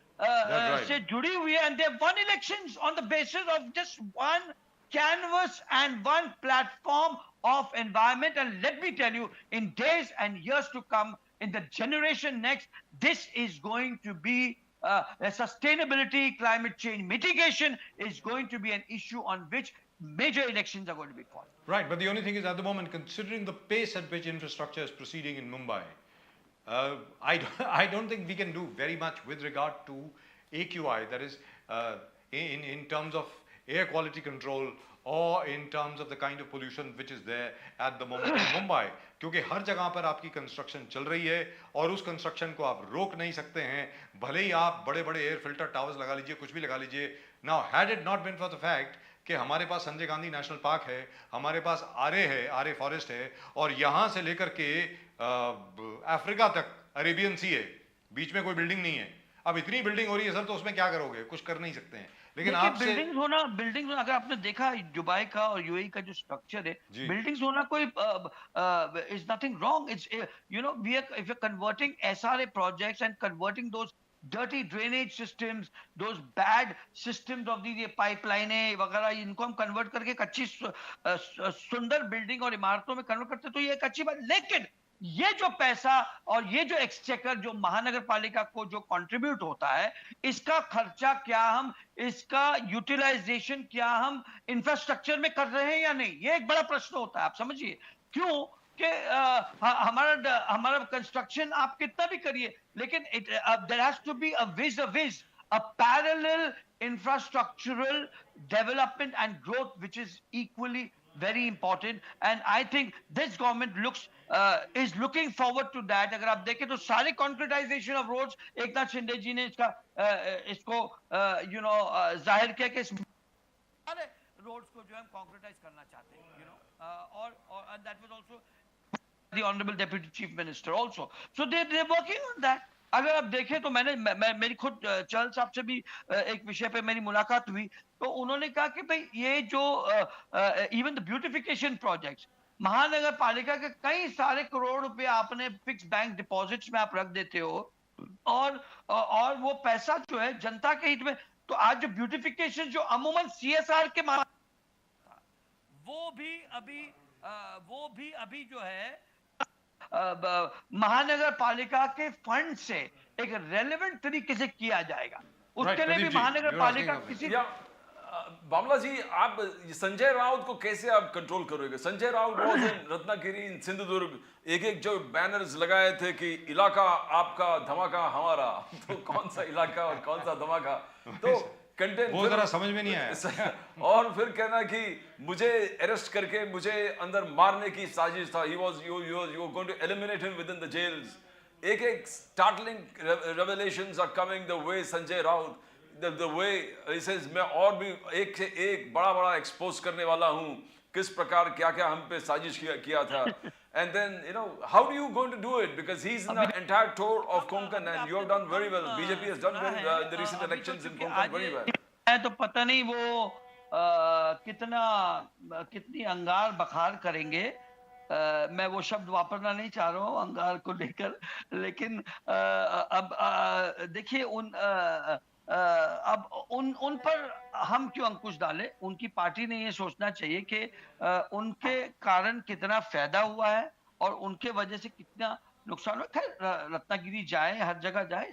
से जुड़ी हुई है, and they one elections on the basis of just one canvas and one platform of environment. And let me tell you, in days and years to come, in the generation next, this is going to be sustainability, climate change mitigation is going to be an issue on which major elections are going to be fought. Right, but the only thing is, at the moment, considering the pace at which infrastructure is proceeding in Mumbai, I don't think we can do very much with regard to AQI, that is in terms of air quality control or in terms of the kind of pollution which is there at the moment in Mumbai, क्योंकि हर जगह पर आपकी कंस्ट्रक्शन चल रही है और उस कंस्ट्रक्शन को आप रोक नहीं सकते हैं, भले ही आप बड़े बड़े एयर फिल्टर टावर्स लगा लीजिए, कुछ भी लगा लीजिए। Now had it not been for the fact कि हमारे पास संजय गांधी नेशनल पार्क है, हमारे पास आरे फॉरेस्ट है, और यहाँ से लेकर के अफ्रीका तक अरेबियन सी है, बीच में कोई बिल्डिंग नहीं है। अब इतनी बिल्डिंग हो रही है सर, तो उसमें क्या करोगे? कुछ कर नहीं सकते हैं। लेकिन आपसे बिल्डिंग्स होना अगर आपने देखा दुबई का और यूएई का जो स्ट्रक्चर है, बिल्डिंग्स होना कोई is nothing wrong. It's we are if you are converting SRA projects and converting those dirty drainage systems, those bad systems of the पाइपलाइनें वगैरह, इनको हम कन्वर्ट करके एक अच्छी सुंदर बिल्डिंग और इमारतों में कन्वर्ट करते, तो ये एक अच्छी बात। लेकिन ये जो पैसा और ये जो एक्सचेकर जो महानगर पालिका को जो कंट्रीब्यूट होता है, इसका खर्चा क्या हम, इसका यूटिलाइजेशन क्या हम इंफ्रास्ट्रक्चर में कर रहे हैं या नहीं, ये एक बड़ा प्रश्न होता है। आप समझिए क्यों कि हमारा कंस्ट्रक्शन आप कितना भी करिए, लेकिन there has to be a parallel infrastructural development and growth which is equally very important, and I think this government is looking forward to that. अगर आप देखें तो सारे concretization of roads, Eknath Shinde जी ने इसको जाहिर किया कि सारे roads को जो हम concretize करना चाहते हैं, और and that was also the honorable deputy chief minister also, so they're working on that. अगर आप देखें तो मेरी खुद चहल साहब से भी एक विषय पे मेरी मुलाकात हुई, तो उन्होंने कहा कि भाई ये जो इवन द ब्यूटिफिकेशन प्रोजेक्ट्स, महानगर पालिका के कई सारे करोड़ रुपए आपने फिक्स बैंक डिपॉजिट्स में आप रख देते हो, और वो पैसा जो है जनता के हित में, तो आज जो ब्यूटिफिकेशन जो अमूमन सीएसआर के वो भी अभी जो है महानगर पालिका के फंड से एक रेलेवेंट तरीके से किया जाएगा। उसके लिए भी Pradeep ji, महानगर you're asking पालिका something. किसी या बामला जी, आप संजय राउत को कैसे आप कंट्रोल करोगे? संजय राउत वाज इन रत्नागिरी, इन सिंधुदुर्ग, एक एक जो बैनर्स लगाए थे कि इलाका आपका, धमाका हमारा, तो कौन सा इलाका और कौन सा धमाका, तो कंटेंट वो जरा समझ में नहीं आया। और फिर कहना कि मुझे अरेस्ट करके मुझे अंदर मारने की साजिश था, you were going to eliminate him within the jails. एक एक startling revelations are coming the way Sanjay Raut, the way he says मैं और भी एक से एक बड़ा बड़ा expose करने वाला हूँ, किस प्रकार क्या क्या हम पे साजिश किया था, and then you know how do you going to do it, because he's in the entire tour of Konkan and you have done very well. BJP has done very well in the recent elections in Konkan, very well. है तो पता नहीं वो कितनी अंगार बखार करेंगे, मैं वो शब्द वापरना नहीं चाह रहा हूँ अंगार को लेकर, लेकिन अब देखिए अब उन पर हम क्यों अंकुश डालें? उनकी पार्टी ने ये सोचना चाहिए कि उनके कारण कितना फायदा हुआ है और उनके वजह से कितना नुकसान हुआ। खैर रत्नागिरी जाए, हर जगह जाए,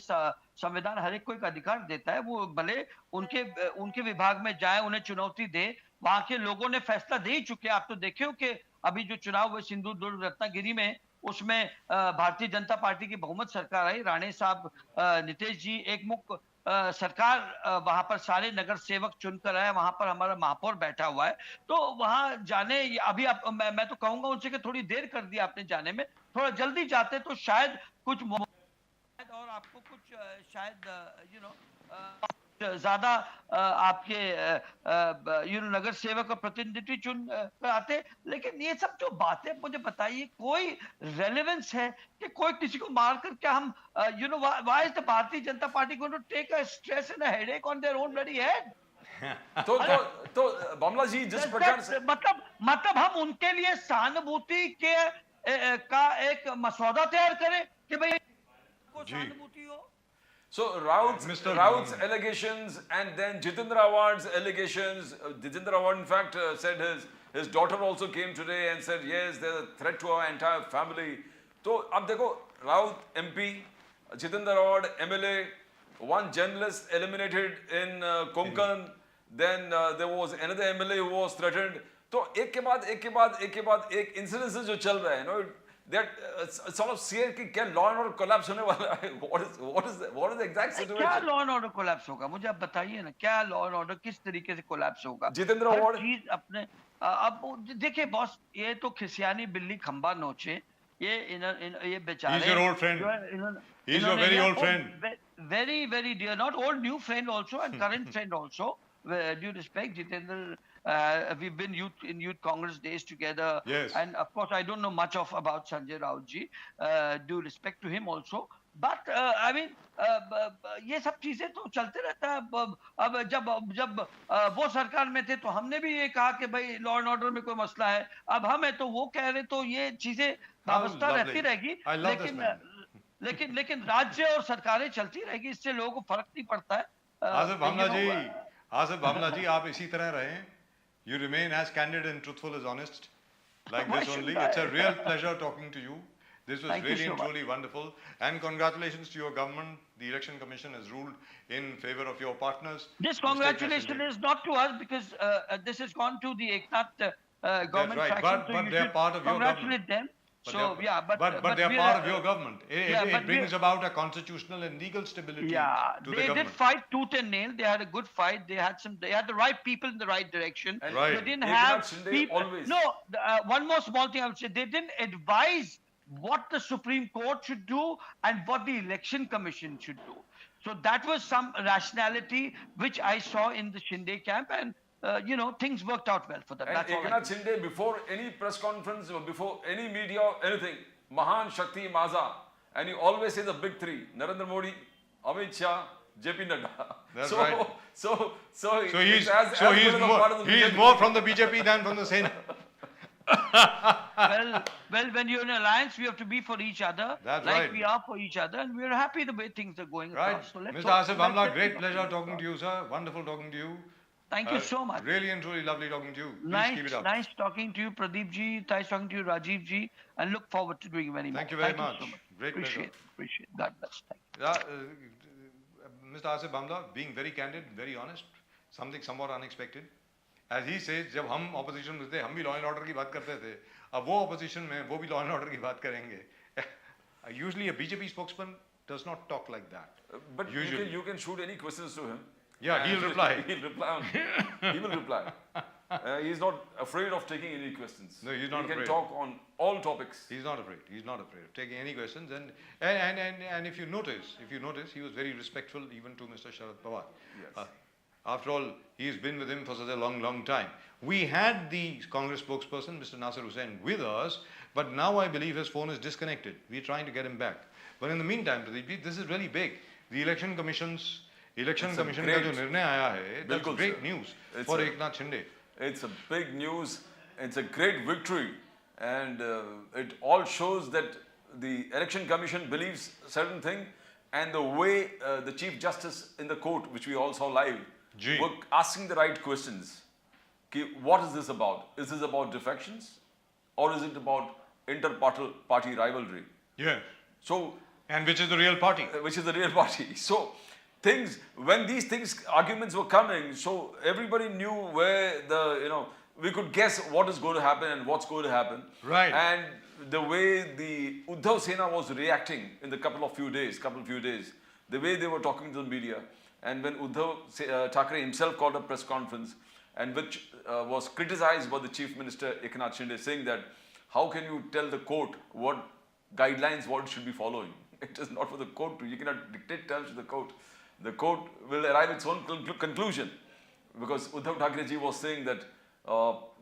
संविधान हर एक को एक अधिकार देता है, वो भले उनके विभाग में जाए, उन्हें चुनौती दे, वहां के लोगों ने फैसला दे ही चुके। आप तो देखे हो कि अभी जो चुनाव हुए सिंधुदुर्ग रत्नागिरी में, उसमें भारतीय जनता पार्टी की बहुमत सरकार आई, राणे साहब नीतीश जी एक मुख सरकार वहां पर सारे नगर सेवक चुनकर आए, वहां पर हमारा महापौर बैठा हुआ है, तो वहां जाने अभी आप मैं तो कहूंगा उनसे कि थोड़ी देर कर दी आपने जाने में, थोड़ा जल्दी जाते तो शायद कुछ और आपको कुछ शायद ज्यादा आपके नगर सेवक और प्रतिनिधि चुन कर आते। लेकिन ये सब जो बातें मुझे बताइए, कोई रेलेवेंस है कि कोई किसी को मारकर क्या हम why is the Bharatiya Janata party going to take a stress and a headache on their own bloody head? तो बामला जी जिस प्रकार से मतलब हम उनके लिए सहानुभूति का एक मसौदा तैयार करें कि भाई को सहानुभूति हो। So Raut's allegations and then Jitendra Awad's allegations. Jitendra Awad in fact said his daughter also came today and said yes, there's a threat to our entire family. So ab dekho, Raut MP, Jitendra Awad MLA, one journalist eliminated in Konkan, then there was another MLA who was threatened. तो एक के बाद एक incidences जो चल रहा है, that sort of see कि क्या law and order collapse होने वाला है? What is the exact situation? क्या law and order collapse होगा? मुझे आप बताइए ना, क्या law and order किस तरीके से collapse होगा? जितेंद्र अवार्ड चीज अपने अब देखिए बॉस, ये तो खिसियानी बिल्ली खंबा नोचे, ये बेचारे, he's your old friend, he's your very old friend, very dear, not old, new friend also and current friend also, due respect Jitendra. We've been in youth Congress days together. Yes. And of course, I don't know much about Sanjay Raut ji. Due respect to him also. But I mean, ये सब चीजें तो चलते रहता है। अब जब वो सरकार में थे तो हमने भी ये कहा कि भाई लॉ एंड ऑर्डर में कोई मसला है। अब हम है तो वो कह रहे, तो ये चीजें वाबस्ता रहती रहेगी। लेकिन राज्य और सरकारें चलती रहेगी, इससे लोगों को फर्क नहीं पड़ता है। आसिफ भावना जी, आप इसी तरह रहें। You remain as candid and truthful as honest, like this only. It's a real pleasure talking to you. This was really and truly wonderful. And congratulations to your government. The Election Commission has ruled in favor of your partners. This congratulation is not to us, because this has gone to the Eknath government faction. But they are part of your government. Congratulate them. But they are part of your government. It brings about a constitutional and legal stability to the government. They did fight tooth and nail. They had a good fight. They had the right people in the right direction. Right. They didn't have people. No, one more small thing I would say. They didn't advise what the Supreme Court should do and what the Election Commission should do. So that was some rationality which I saw in the Shinde camp, and things worked out well for them. And Eknath Shinde, before any press conference or before any media or anything, Mahan Shakti Maza, and he always says the big three: Narendra Modi, Amit Shah, JP Nadda. That's right. So he's more from the BJP than from the Sena. Well, when you're in an alliance, we have to be for each other. That's like right. we are for each other, and we're happy the way things are going. Right. Across. So Mr. Asif Bhamla, great pleasure talking to you, sir. Wonderful talking to you. Thank you so much. Really and truly lovely talking to you. Please keep it up. Nice talking to you, Pradeep ji. Nice talking to you, Rajiv ji. And look forward to doing many more. Thank you very much. So much. Great pleasure. Appreciate. God bless. Thank you. Mr. Asif Bamla, being very candid, very honest, something somewhat unexpected. As he says, जब हम opposition में थे, हम भी law and order की बात करते थे. अब वो opposition में, वो भी law and order की बात करेंगे. Usually a BJP spokesman does not talk like that. But usually you can shoot any questions to him. Yeah, he'll reply. He'll reply. He will reply. He's not afraid of taking any questions. No, he's not afraid. He afraid. can talk on all topics. He's not afraid. He's not afraid of taking any questions. And if you notice, he was very respectful even to Mr. Sharad Pawar. Yes. After all, he's been with him for such a long time. We had the Congress spokesperson, Mr. Nasir Hussain, with us, but now I believe his phone is disconnected. We're trying to get him back. But in the meantime, Pradeep, this is really big. The election commission का जो निर्णय आया है, that's great news for Eknath Shinde. It's a big news. It's a great victory, and it all shows that the election commission believes certain thing, and the way the Chief Justice in the court, which we all saw live, were asking the right questions. What is this about? Is this about defections, or is it about inter-party rivalry? Yeah. So, and which is the real party? Which is the real party? So, when these arguments were coming, so everybody knew where we could guess what is going to happen and what's going to happen. Right. And the way the Uddhav Sena was reacting in the couple of few days, the way they were talking to the media, and when Uddhav Thackeray himself called a press conference, and which was criticized by the Chief Minister Eknath Shinde, saying that how can you tell the court what guidelines what should be following? It is not for the court to, you cannot dictate terms to the court. The court will arrive at its own conclusion, because Uddhav Thackeray ji was saying that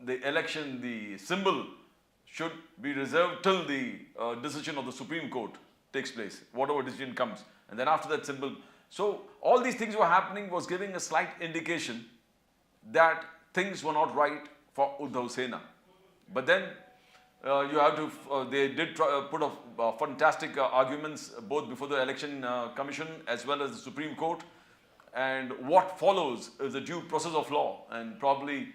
the election, the symbol should be reserved till the decision of the Supreme Court takes place, whatever decision comes, and then after that symbol. So all these things were happening, was giving a slight indication that things were not right for Uddhav Sena. But then you have to, they did put up fantastic arguments both before the election commission as well as the Supreme Court, and what follows is the due process of law, and probably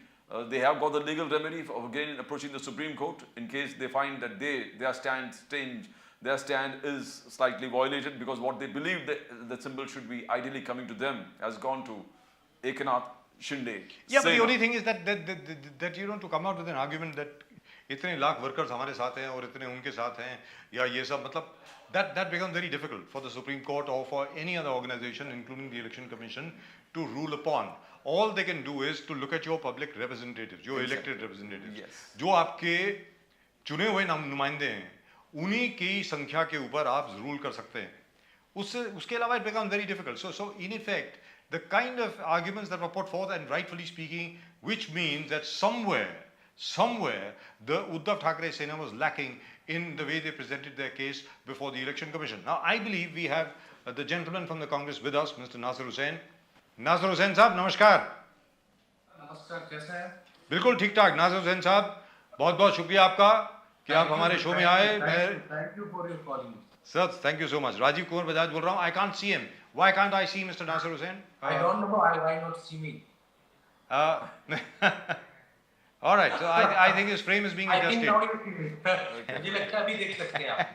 they have got the legal remedy of again approaching the Supreme Court in case they find that their stand is slightly violated, because what they believe that the symbol should be ideally coming to them has gone to Eknath Shinde. Yeah, but the only thing is that to come out with an argument that इतने लाख workers हमारे साथ हैं और इतने उनके साथ हैं या ये सब, मतलब that becomes very difficult for the Supreme Court or for any other organization, including the Election Commission, to rule upon. All they can do is to look at your public representatives, your elected representatives, जो आपके चुने हुए नुमाइंदे हैं, उन्हीं की संख्या के ऊपर आप रूल कर सकते हैं. उसके अलावा it becomes very difficult. So in effect, the kind of arguments that were put forth, and rightfully speaking, which means that somewhere the Uddhav Thackeray Sena was lacking in the way they presented their case before the Election Commission. Now I believe we have the gentleman from the Congress with us, Mr. Nasir Hussain. Nasir Hussain साहब नमस्कार. नमस्कार, कैसे हैं? बिल्कुल ठीक ठाक. नासिर हुसैन साहब, बहुत शुक्रिया आपका कि आप हमारे शो में आए. Thank you for your calling. Sir, thank you so much. Rajiv Kumar Bajaj बोल रहा हूँ. I can't see him. Why can't I see Mr. Nasir Hussain? I don't know why not see me. All right, so I think his frame is being I think adjusted. now you see me. मुझे लगता है अभी देख सकते हैं आप.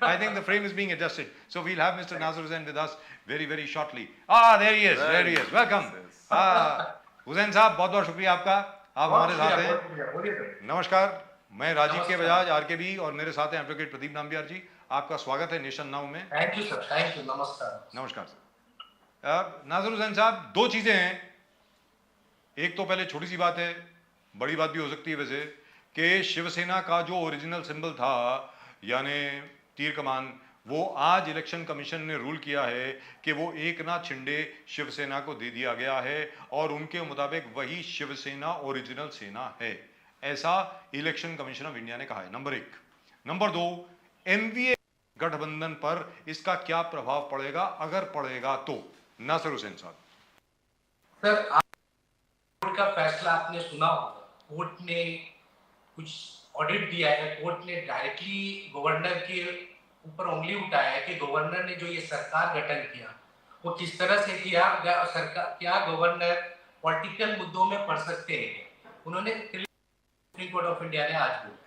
I think the frame is being adjusted. So we'll have Mr. Nasir Hussain with us very shortly. There he is. Welcome. Hussain साहब, बहुत शुक्रिया आपका. आप हमारे साथ हैं. नमस्कार, मैं राजीव के बजाज आरकेबी और मेरे साथ हैं एडवोकेट प्रदीप नाम्बियार जी. आपका स्वागत है नेशन नाउ में. Thank you sir. Thank you. नमस्कार. नमस्कार सर. नासिर हुसैन साहब, दो चीजें हैं. एक तो पहले छोटी सी बात है, बड़ी बात भी हो सकती है वैसे, कि शिवसेना का जो ओरिजिनल सिंबल था यानी तीर कमान, वो आज इलेक्शन कमीशन ने रूल किया है कि वो एकनाथ शिंदे शिवसेना को दे दिया गया है और उनके मुताबिक वही शिवसेना ओरिजिनल सेना है, ऐसा इलेक्शन कमीशन ऑफ इंडिया ने कहा है. नंबर 1. नंबर 2, एमवीए गठबंधन पर इसका क्या प्रभाव पड़ेगा, अगर पड़ेगा तो? नासिर हुसैन साहब. सर, कोर्ट का फैसला आपने सुना होगा. कोर्ट ने कुछ ऑडिट दिया है. कोर्ट ने डायरेक्टली गवर्नर के ऊपर उंगली उठाया है कि गवर्नर ने जो ये सरकार गठन किया वो किस तरह से किया. सरकार क्या गवर्नर पॉलिटिकल मुद्दों में पड़ सकते हैं, उन्होंने सुप्रीम कोर्ट ऑफ इंडिया ने आज बोला.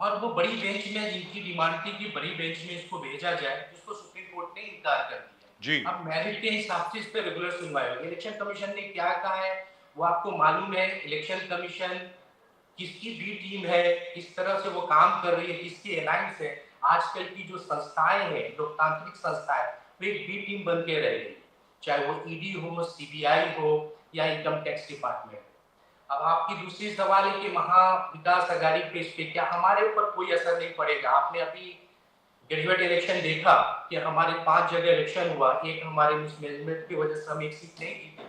और वो बड़ी बेंच में जिनकी डिमांड थी कि बड़ी बेंच में इसको भेजा जाए, जिसको सुप्रीम कोर्ट ने इनकार कर दिया. जी अब मेरिट के हिसाब से इस पे रेगुलर सुनवाई होगी। इलेक्शन कमीशन ने क्या कहा है वो आपको मालूम है। इलेक्शन कमीशन किसकी बी टीम है, किस तरह से वो काम कर रही है, किसकी अलायंस है। आजकल की जो संस्थाएं हैं, लोकतांत्रिक संस्थाएं, वो एक बी टीम बन के रह गई, चाहे वो ईडी हो, सीबीआई हो या इनकम टैक्स डिपार्टमेंट। अब आपकी दूसरी सवाल है कि महा विकास अघाड़ी पे इस पे क्या हमारे ऊपर कोई असर नहीं पड़ेगा। आपने अभी ग्रेजुएट इलेक्शन देखा कि हमारे 5 जगह इलेक्शन हुआ, एक हमारे मिसमैनेजमेंट की वजह से हम एक सीट नहीं जीते,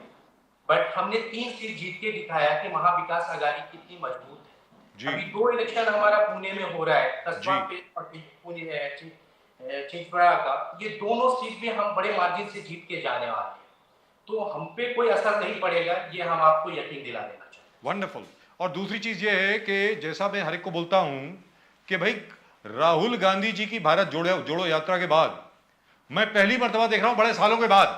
बट हमने 3 सीट जीत के दिखाया कि महा विकास अघाड़ी कितनी मजबूत है। जी अभी 2 इलेक्शन हमारा पुणे में हो रहा है, कस्बा जी पे और पुणे चिंचवड़ा का, ये दोनों सीट भी हम बड़े मार्जिन से जीत के जाने वाले हैं, तो हम पे कोई असर नहीं पड़ेगा, ये हम आपको यकीन दिला देना चाहते हैं। वंडरफुल। और दूसरी चीज ये है कि जैसा मैं हर एक को बोलता हूं कि भाई राहुल गांधी जी की भारत जोड़ो यात्रा के बाद मैं पहली मर्तबा देख रहा हूं बड़े सालों के बाद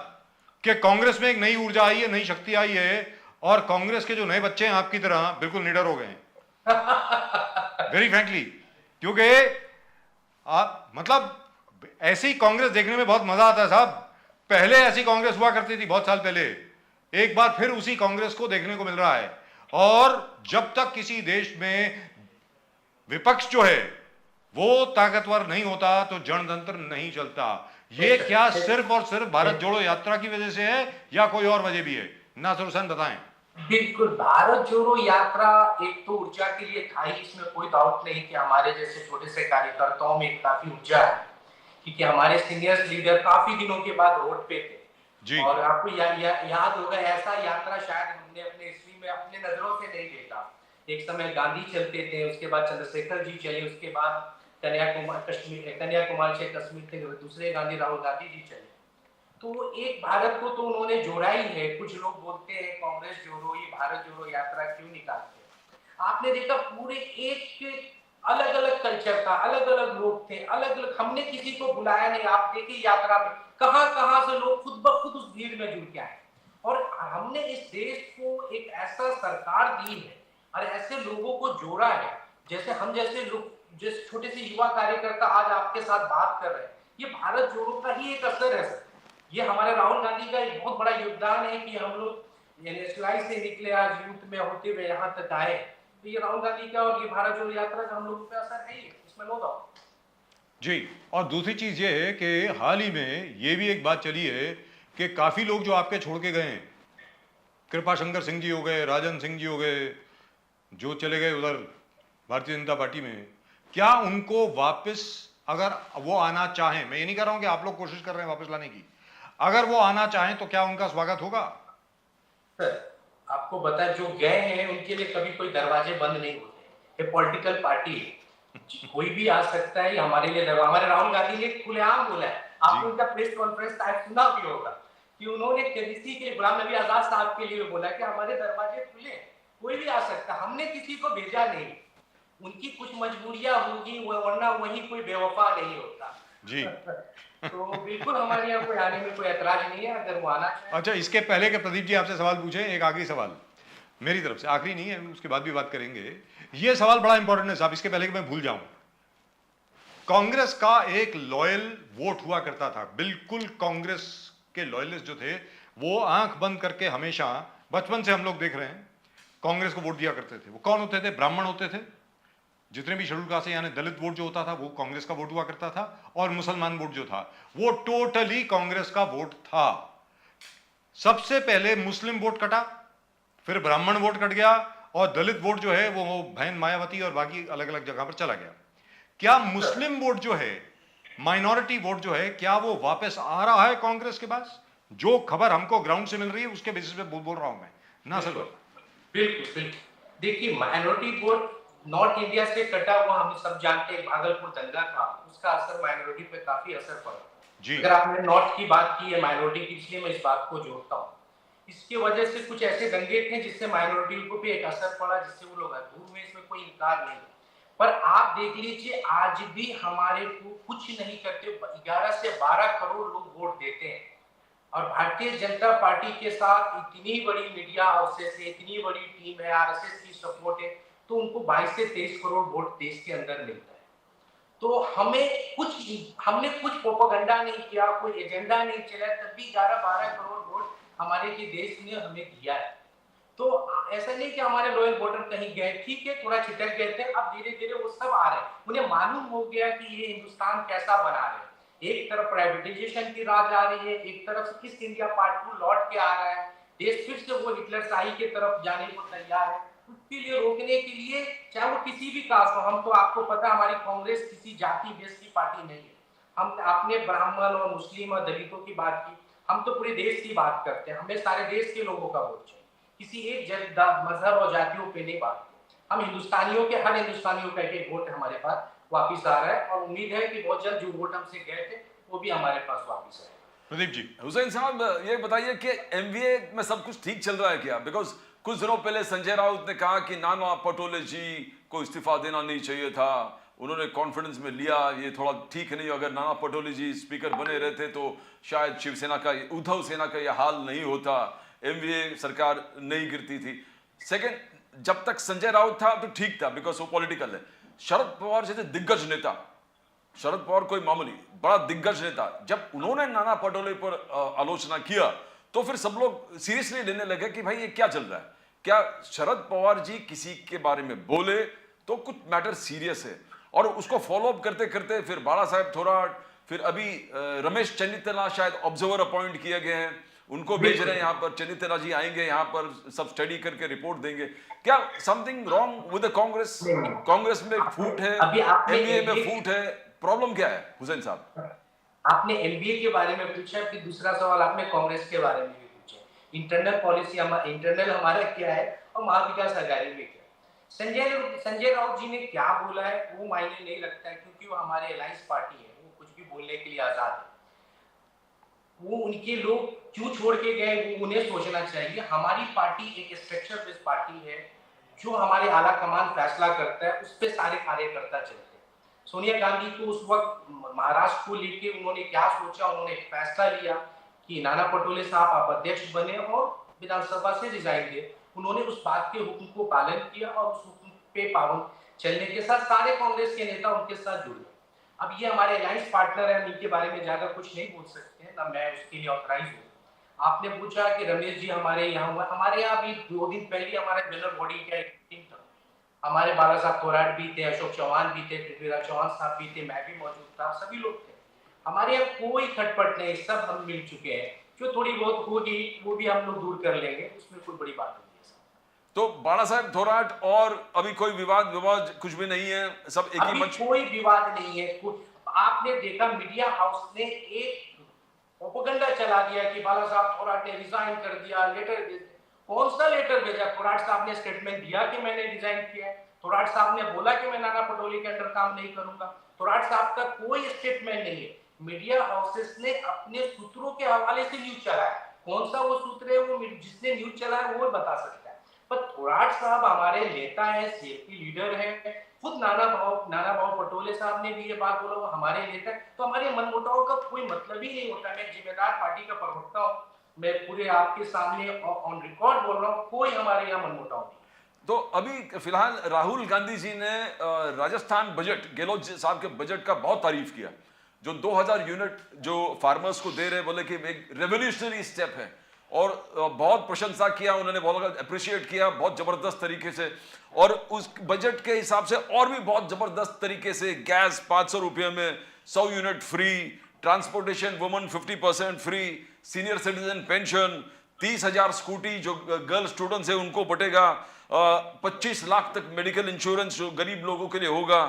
कि कांग्रेस में एक नई ऊर्जा आई है, नई शक्ति आई है, और कांग्रेस के जो नए बच्चे हैं आपकी तरह बिल्कुल निडर हो गए हैं। वेरी फ्रैंकली, क्योंकि आप मतलब ऐसी कांग्रेस देखने में बहुत मजा आता है साहब। पहले ऐसी कांग्रेस हुआ करती थी बहुत साल पहले, एक बार फिर उसी कांग्रेस को देखने को मिल रहा है। और जब तक किसी देश में विपक्ष जो है वो ताकतवर नहीं होता तो जनतंत्र नहीं चलता। ये क्या सिर्फ और सिर्फ भारत जोड़ो यात्रा की वजह से है या कोई और वजह भी है? नासिर हुसैन बताएं। बिल्कुल, भारत जोड़ो यात्रा एक तो ऊर्जा के लिए था ही, इसमें कोई डाउट नहीं कि हमारे जैसे छोटे से कार्यकर्ताओं में काफी ऊर्जा है, क्योंकि हमारे सीनियर लीडर काफी दिनों के बाद रोड पे थे जी और आपको याद होगा ऐसा यात्रा शायद हमने अपने हिस्ट्री में अपने नजरों से नहीं देखा। एक समय गांधी चलते थे, उसके बाद चंद्रशेखर जी चले, उसके बाद कन्याकुमारी से कश्मीर थे दूसरे गांधी, राहुल गांधी जी चले। तो एक भारत को तो उन्होंने जोड़ा ही है। कुछ लोग बोलते हैं कांग्रेस जोड़ो, ये भारत जोड़ो यात्रा क्यों निकालते हैं। आपने देखा पूरे एक अलग अलग कल्चर का अलग अलग लोग थे, अलग अलग, हमने किसी को बुलाया नहीं। आप देखिए यात्रा में कहां कहां से लोग खुद ब खुद उस भीड़ में जुड़ के आए, और हमने इस देश को एक ऐसा सरकार दी है और ऐसे लोगों को जोड़ा है। जैसे हम जैसे लोग, जिस छोटे से युवा कार्यकर्ता आज आपके साथ बात कर रहे हैं, ये भारत जोड़ो का ही एक असर है सर। ये हमारे राहुल गांधी का एक बहुत बड़ा योगदान है कि हम लोग एनएसयूआई से निकले, आज यूथ में होते हुए यहाँ तक आए। तो ये राहुल गांधी का और ये भारत जोड़ो यात्रा का हम लोगों पे असर है ही, इसमें नो डाउट। जी। और दूसरी चीज ये है कि हाल ही में ये भी एक बात चली है कि काफी लोग जो आपके छोड़ के गए हैं, कृपाशंकर सिंह जी हो गए, राजन सिंह जी हो गए, जो चले गए उधर भारतीय जनता पार्टी में, क्या उनको वापस अगर वो आना चाहें, मैं ये नहीं कह रहा हूं कि आप लोग कोशिश कर रहे हैं वापस लाने की, अगर वो आना चाहें तो क्या उनका स्वागत होगा? सर आपको बता, जो गए हैं उनके लिए कभी कोई दरवाजे बंद नहीं होते। ये पॉलिटिकल पार्टी है, कोई भी आ सकता है। हमारे लिए हमारे राहुल गांधी ने खुलेआम बोला है, आपने उनका प्रेस कॉन्फ्रेंस टाइप सुना भी होगा कि उन्होंने किसी के गुलाम नबी आजाद साहब के लिए बोला कि हमारे दरवाजे खुले, कोई भी आ सकता, हमने किसी को भेजा नहीं। उनकी कुछ मजबूरियां होगी, वरना वही कोई बेवफा नहीं होता जी। तो बिल्कुल हमारे यहाँ कोई आने में कोई ऐतराज नहीं है, अगर वो आना चाहे। अच्छा, इसके पहले के प्रदीप जी आपसे सवाल पूछे, एक आखिरी सवाल मेरी तरफ से, आखिरी नहीं है, उसके बाद भी बात करेंगे। ये सवाल बड़ा इंपॉर्टेंट है साहब, इसके पहले कि मैं भूल जाऊं। कांग्रेस का एक लॉयल वोट हुआ करता था, बिल्कुल कांग्रेस के लॉयलिस्ट जो थे वो आंख बंद करके हमेशा, बचपन से हम लोग देख रहे हैं, कांग्रेस को वोट दिया करते थे। वो कौन होते थे? ब्राह्मण होते थे, जितने भी शेड्यूल कास्ट यानी दलित वोट जो होता था वो कांग्रेस का वोट हुआ करता था, और मुसलमान वोट जो था वो टोटली कांग्रेस का वोट था। सबसे पहले मुस्लिम वोट कटा, फिर ब्राह्मण वोट कट गया, और दलित वोट जो है वो बहन मायावती और बाकी अलग अलग जगह पर चला गया। क्या मुस्लिम वोट जो है, माइनॉरिटी वोट जो है, क्या वो वापस आ रहा है कांग्रेस के पास? जो खबर हमको ग्राउंड से मिल रही है उसके बेसिस पे बोल रहा हूं मैं। नासिर भाई। बिल्कुल बिल्कुल, देखिए माइनॉरिटी वोट नॉर्थ इंडिया से कटा हुआ हम सब जानते हैं, भागलपुर दंगा था, उसका असर माइनॉरिटी पे काफी असर पड़ा जी। अगर आपने नॉर्थ की बात की है माइनॉरिटी की, इसलिए मैं इस बात को जोड़ता हूँ। इसकी वजह से कुछ ऐसे दंगे थे जिससे माइनॉरिटी को भी एक असर पड़ा, जिससे वो लोग दूर हुए, इसमें कोई इनकार नहीं। पर आप देख लीजिए आज भी हमारे को कुछ नहीं करते, 11 से 12 करोड़ लोग वोट देते हैं, और भारतीय जनता पार्टी के साथ इतनी बड़ी मीडिया हाउसेस है, इतनी बड़ी टीम है, आरएसएस की सपोर्ट है, तो उनको 22 से 23 करोड़ वोट देश के अंदर मिलता है। तो हमने कुछ प्रोपेगेंडा नहीं किया, कोई एजेंडा नहीं चला, तब भी 11-12 करोड़ वोट हमारे के देश ने हमें दिया है। तो ऐसा नहीं कि हमारे लॉयल वोटर कहीं गए, ठीक है थोड़ा छिटक गए थे, अब धीरे धीरे वो सब आ रहे हैं, उन्हें मालूम हो गया कि ये हिंदुस्तान कैसा बना रहे हैं। एक तरफ प्राइवेटाइजेशन की राह जा रही है, एक तरफ ईस्ट इंडिया पार्ट 2 लौट के आ रहा है, देश फिर से वो हिटलरशाही की तरफ जाने को तैयार है। उसके लिए रोकने के लिए, चाहे वो किसी भी कास्ट हो, हम तो आपको पता है हमारी कांग्रेस किसी जाति बेस की पार्टी नहीं है। हम आपने ब्राह्मण और मुस्लिम और दलितों की बात की, हम तो पूरे देश की बात करते हैं, हमें सारे देश के लोगों का वोट चाहिए, किसी एक मजहब और जातियों पे नहीं बात करते। हम हिंदुस्तानियों के, हर हिंदुस्तानियों का एक वोट हमारे पास वापिस आ रहा है, और उम्मीद है कि बहुत जल्द जो वोट हमसे गए थे वो भी हमारे पास वापिस आएगा। प्रदीप जी, हुसैन साहब ये बताइए कि एमवीए में सब कुछ ठीक चल रहा है क्या? बिकॉज कुछ दिनों पहले संजय राउत ने कहा कि नाना पटोले जी को इस्तीफा देना नहीं चाहिए था, उन्होंने कॉन्फिडेंस में लिया, ये थोड़ा ठीक नहीं, अगर नाना पटोले जी स्पीकर बने रहते तो शायद शिवसेना का, उद्धव सेना का यह हाल नहीं होता, एमवीए सरकार नहीं गिरती थी। सेकंड, जब तक संजय राउत था तो ठीक था बिकॉज वो पॉलिटिकल है। शरद पवार जैसे दिग्गज नेता, शरद पवार कोई मामूली बड़ा दिग्गज नेता, जब उन्होंने नाना पटोले पर आलोचना किया तो फिर सब लोग सीरियसली लेने लगे कि भाई ये क्या चल रहा है, क्या शरद पवार जी किसी के बारे में बोले तो कुछ मैटर सीरियस है। और उसको फॉलो अप करते करते फिर बाला साहेब थोराट, फिर अभी रमेश चन्नीतला शायद ऑब्जर्वर अपॉइंट किए गए हैं, उनको भेज रहे हैं यहाँ पर, चन्नीतला जी आएंगे यहाँ पर, सब स्टडी करके रिपोर्ट देंगे। क्या something wrong with the Congress? Congress में फूट है, एमवीए में फूट है, प्रॉब्लम क्या है हुसैन साहब? आपने एमबीए के बारे में पूछा, फिर दूसरा सवाल आपने कांग्रेस के बारे में भी पूछा। इंटरनल पॉलिसी इंटरनल हमारा क्या है और महाविकास अघाड़ी में क्या है। संजय राउत जी ने क्या बोला है वो मायने नहीं रखता है, क्योंकि वो हमारे अलायंस पार्टी है, वो कुछ भी बोलने के लिए आजाद है। वो उनके लोग क्यों छोड़ के गए वो उन्हें सोचना चाहिए। हमारी पार्टी एक स्ट्रक्चर बेस्ड पार्टी है, जो हमारे आला कमान फैसला करता है उस पर सारे कार्यकर्ता चलते हैं। सोनिया गांधी को उस वक्त महाराष्ट्र को लेके उन्होंने क्या सोचा, उन्होंने एक फैसला लिया कि नाना पटोले साहब आप अध्यक्ष बने और विधानसभा से रिजाइन दे। उन्होंने उस बात के हुक्म को पालन किया और उस हुक्म पे पाबंद चलने के साथ सारे कांग्रेस के नेता उनके साथ जुड़े। अब ये हमारे अलायंस पार्टनर है, उनके बारे में ज्यादा कुछ नहीं बोल सकते हैं, ना मैं उसके लिए ऑथराइज हूँ। आपने पूछा कि रमेश जी हमारे यहाँ हुआ, हमारे यहाँ अभी 2 दिन पहले हमारा जनरल बॉडी का एक मीटिंग था, हमारे बाला साहब थोराट भी थे, अशोक चौहान भी थे, पृथ्वीराज चौहान साहब भी थे, मैं भी मौजूद था, सभी लोग थे। हमारे यहाँ कोई खटपट नहीं, सब हम मिल चुके हैं, जो थोड़ी बहुत होगी वो भी हम लोग दूर कर लेंगे, उसमें कोई बड़ी बात नहीं है। तो बाला साहब थोराट और अभी कोई विवाद कुछ भी नहीं है, सब एक ही मंच? कोई विवाद नहीं है। आपने देखा मीडिया हाउस ने एक प्रोपेगेंडा चला दिया कि बाला साहब थोराट ने रिजाइन कर दिया, लेटर भेज। कौन सा लेटर भेजा? थोराट साहब ने स्टेटमेंट दिया कि मैंने रिजाइन किया है, थोराट साहब ने बोला कि मैं नाना पटोले के अंडर काम नहीं करूंगा, थोराट साहब का कोई स्टेटमेंट नहीं है। मीडिया हाउसेस ने अपने सूत्रों के हवाले से न्यूज चलाया, कौन सा वो सूत्र है वो जिसने न्यूज चलाया वो बता सकता है। पर थोराट साहब हमारे नेता है, सीएपी लीडर है, खुद नाना भाव पटोले साहब ने भी ये बात बोला, वो हमारे नेता है, तो हमारे मनमुटाव का कोई मतलब ही नहीं होता। मैं जिम्मेदार पार्टी का प्रवक्ता हूँ, मैं पूरे आपके सामने ऑन रिकॉर्ड बोल रहा हूँ, कोई हमारे यहाँ मनमुटाव नहीं। तो अभी फिलहाल राहुल गांधी जी ने राजस्थान बजट, गहलोत साहब के बजट का बहुत तारीफ किया, जो 2000 यूनिट जो फार्मर्स को दे रहे, बोले कि एक रेवोल्यूशनरी स्टेप है, और बहुत प्रशंसा किया उन्होंने, बहुत अप्रिशिएट किया बहुत जबरदस्त तरीके से। और उस बजट के हिसाब से और भी बहुत जबरदस्त तरीके से गैस 500 रुपये में 100 unit free, transportation woman 50% free, senior citizen pension, 30,000 scooty जो गर्ल स्टूडेंट्स है उनको बटेगा, 25 लाख तक मेडिकल इंश्योरेंस जो गरीब लोगों के लिए होगा,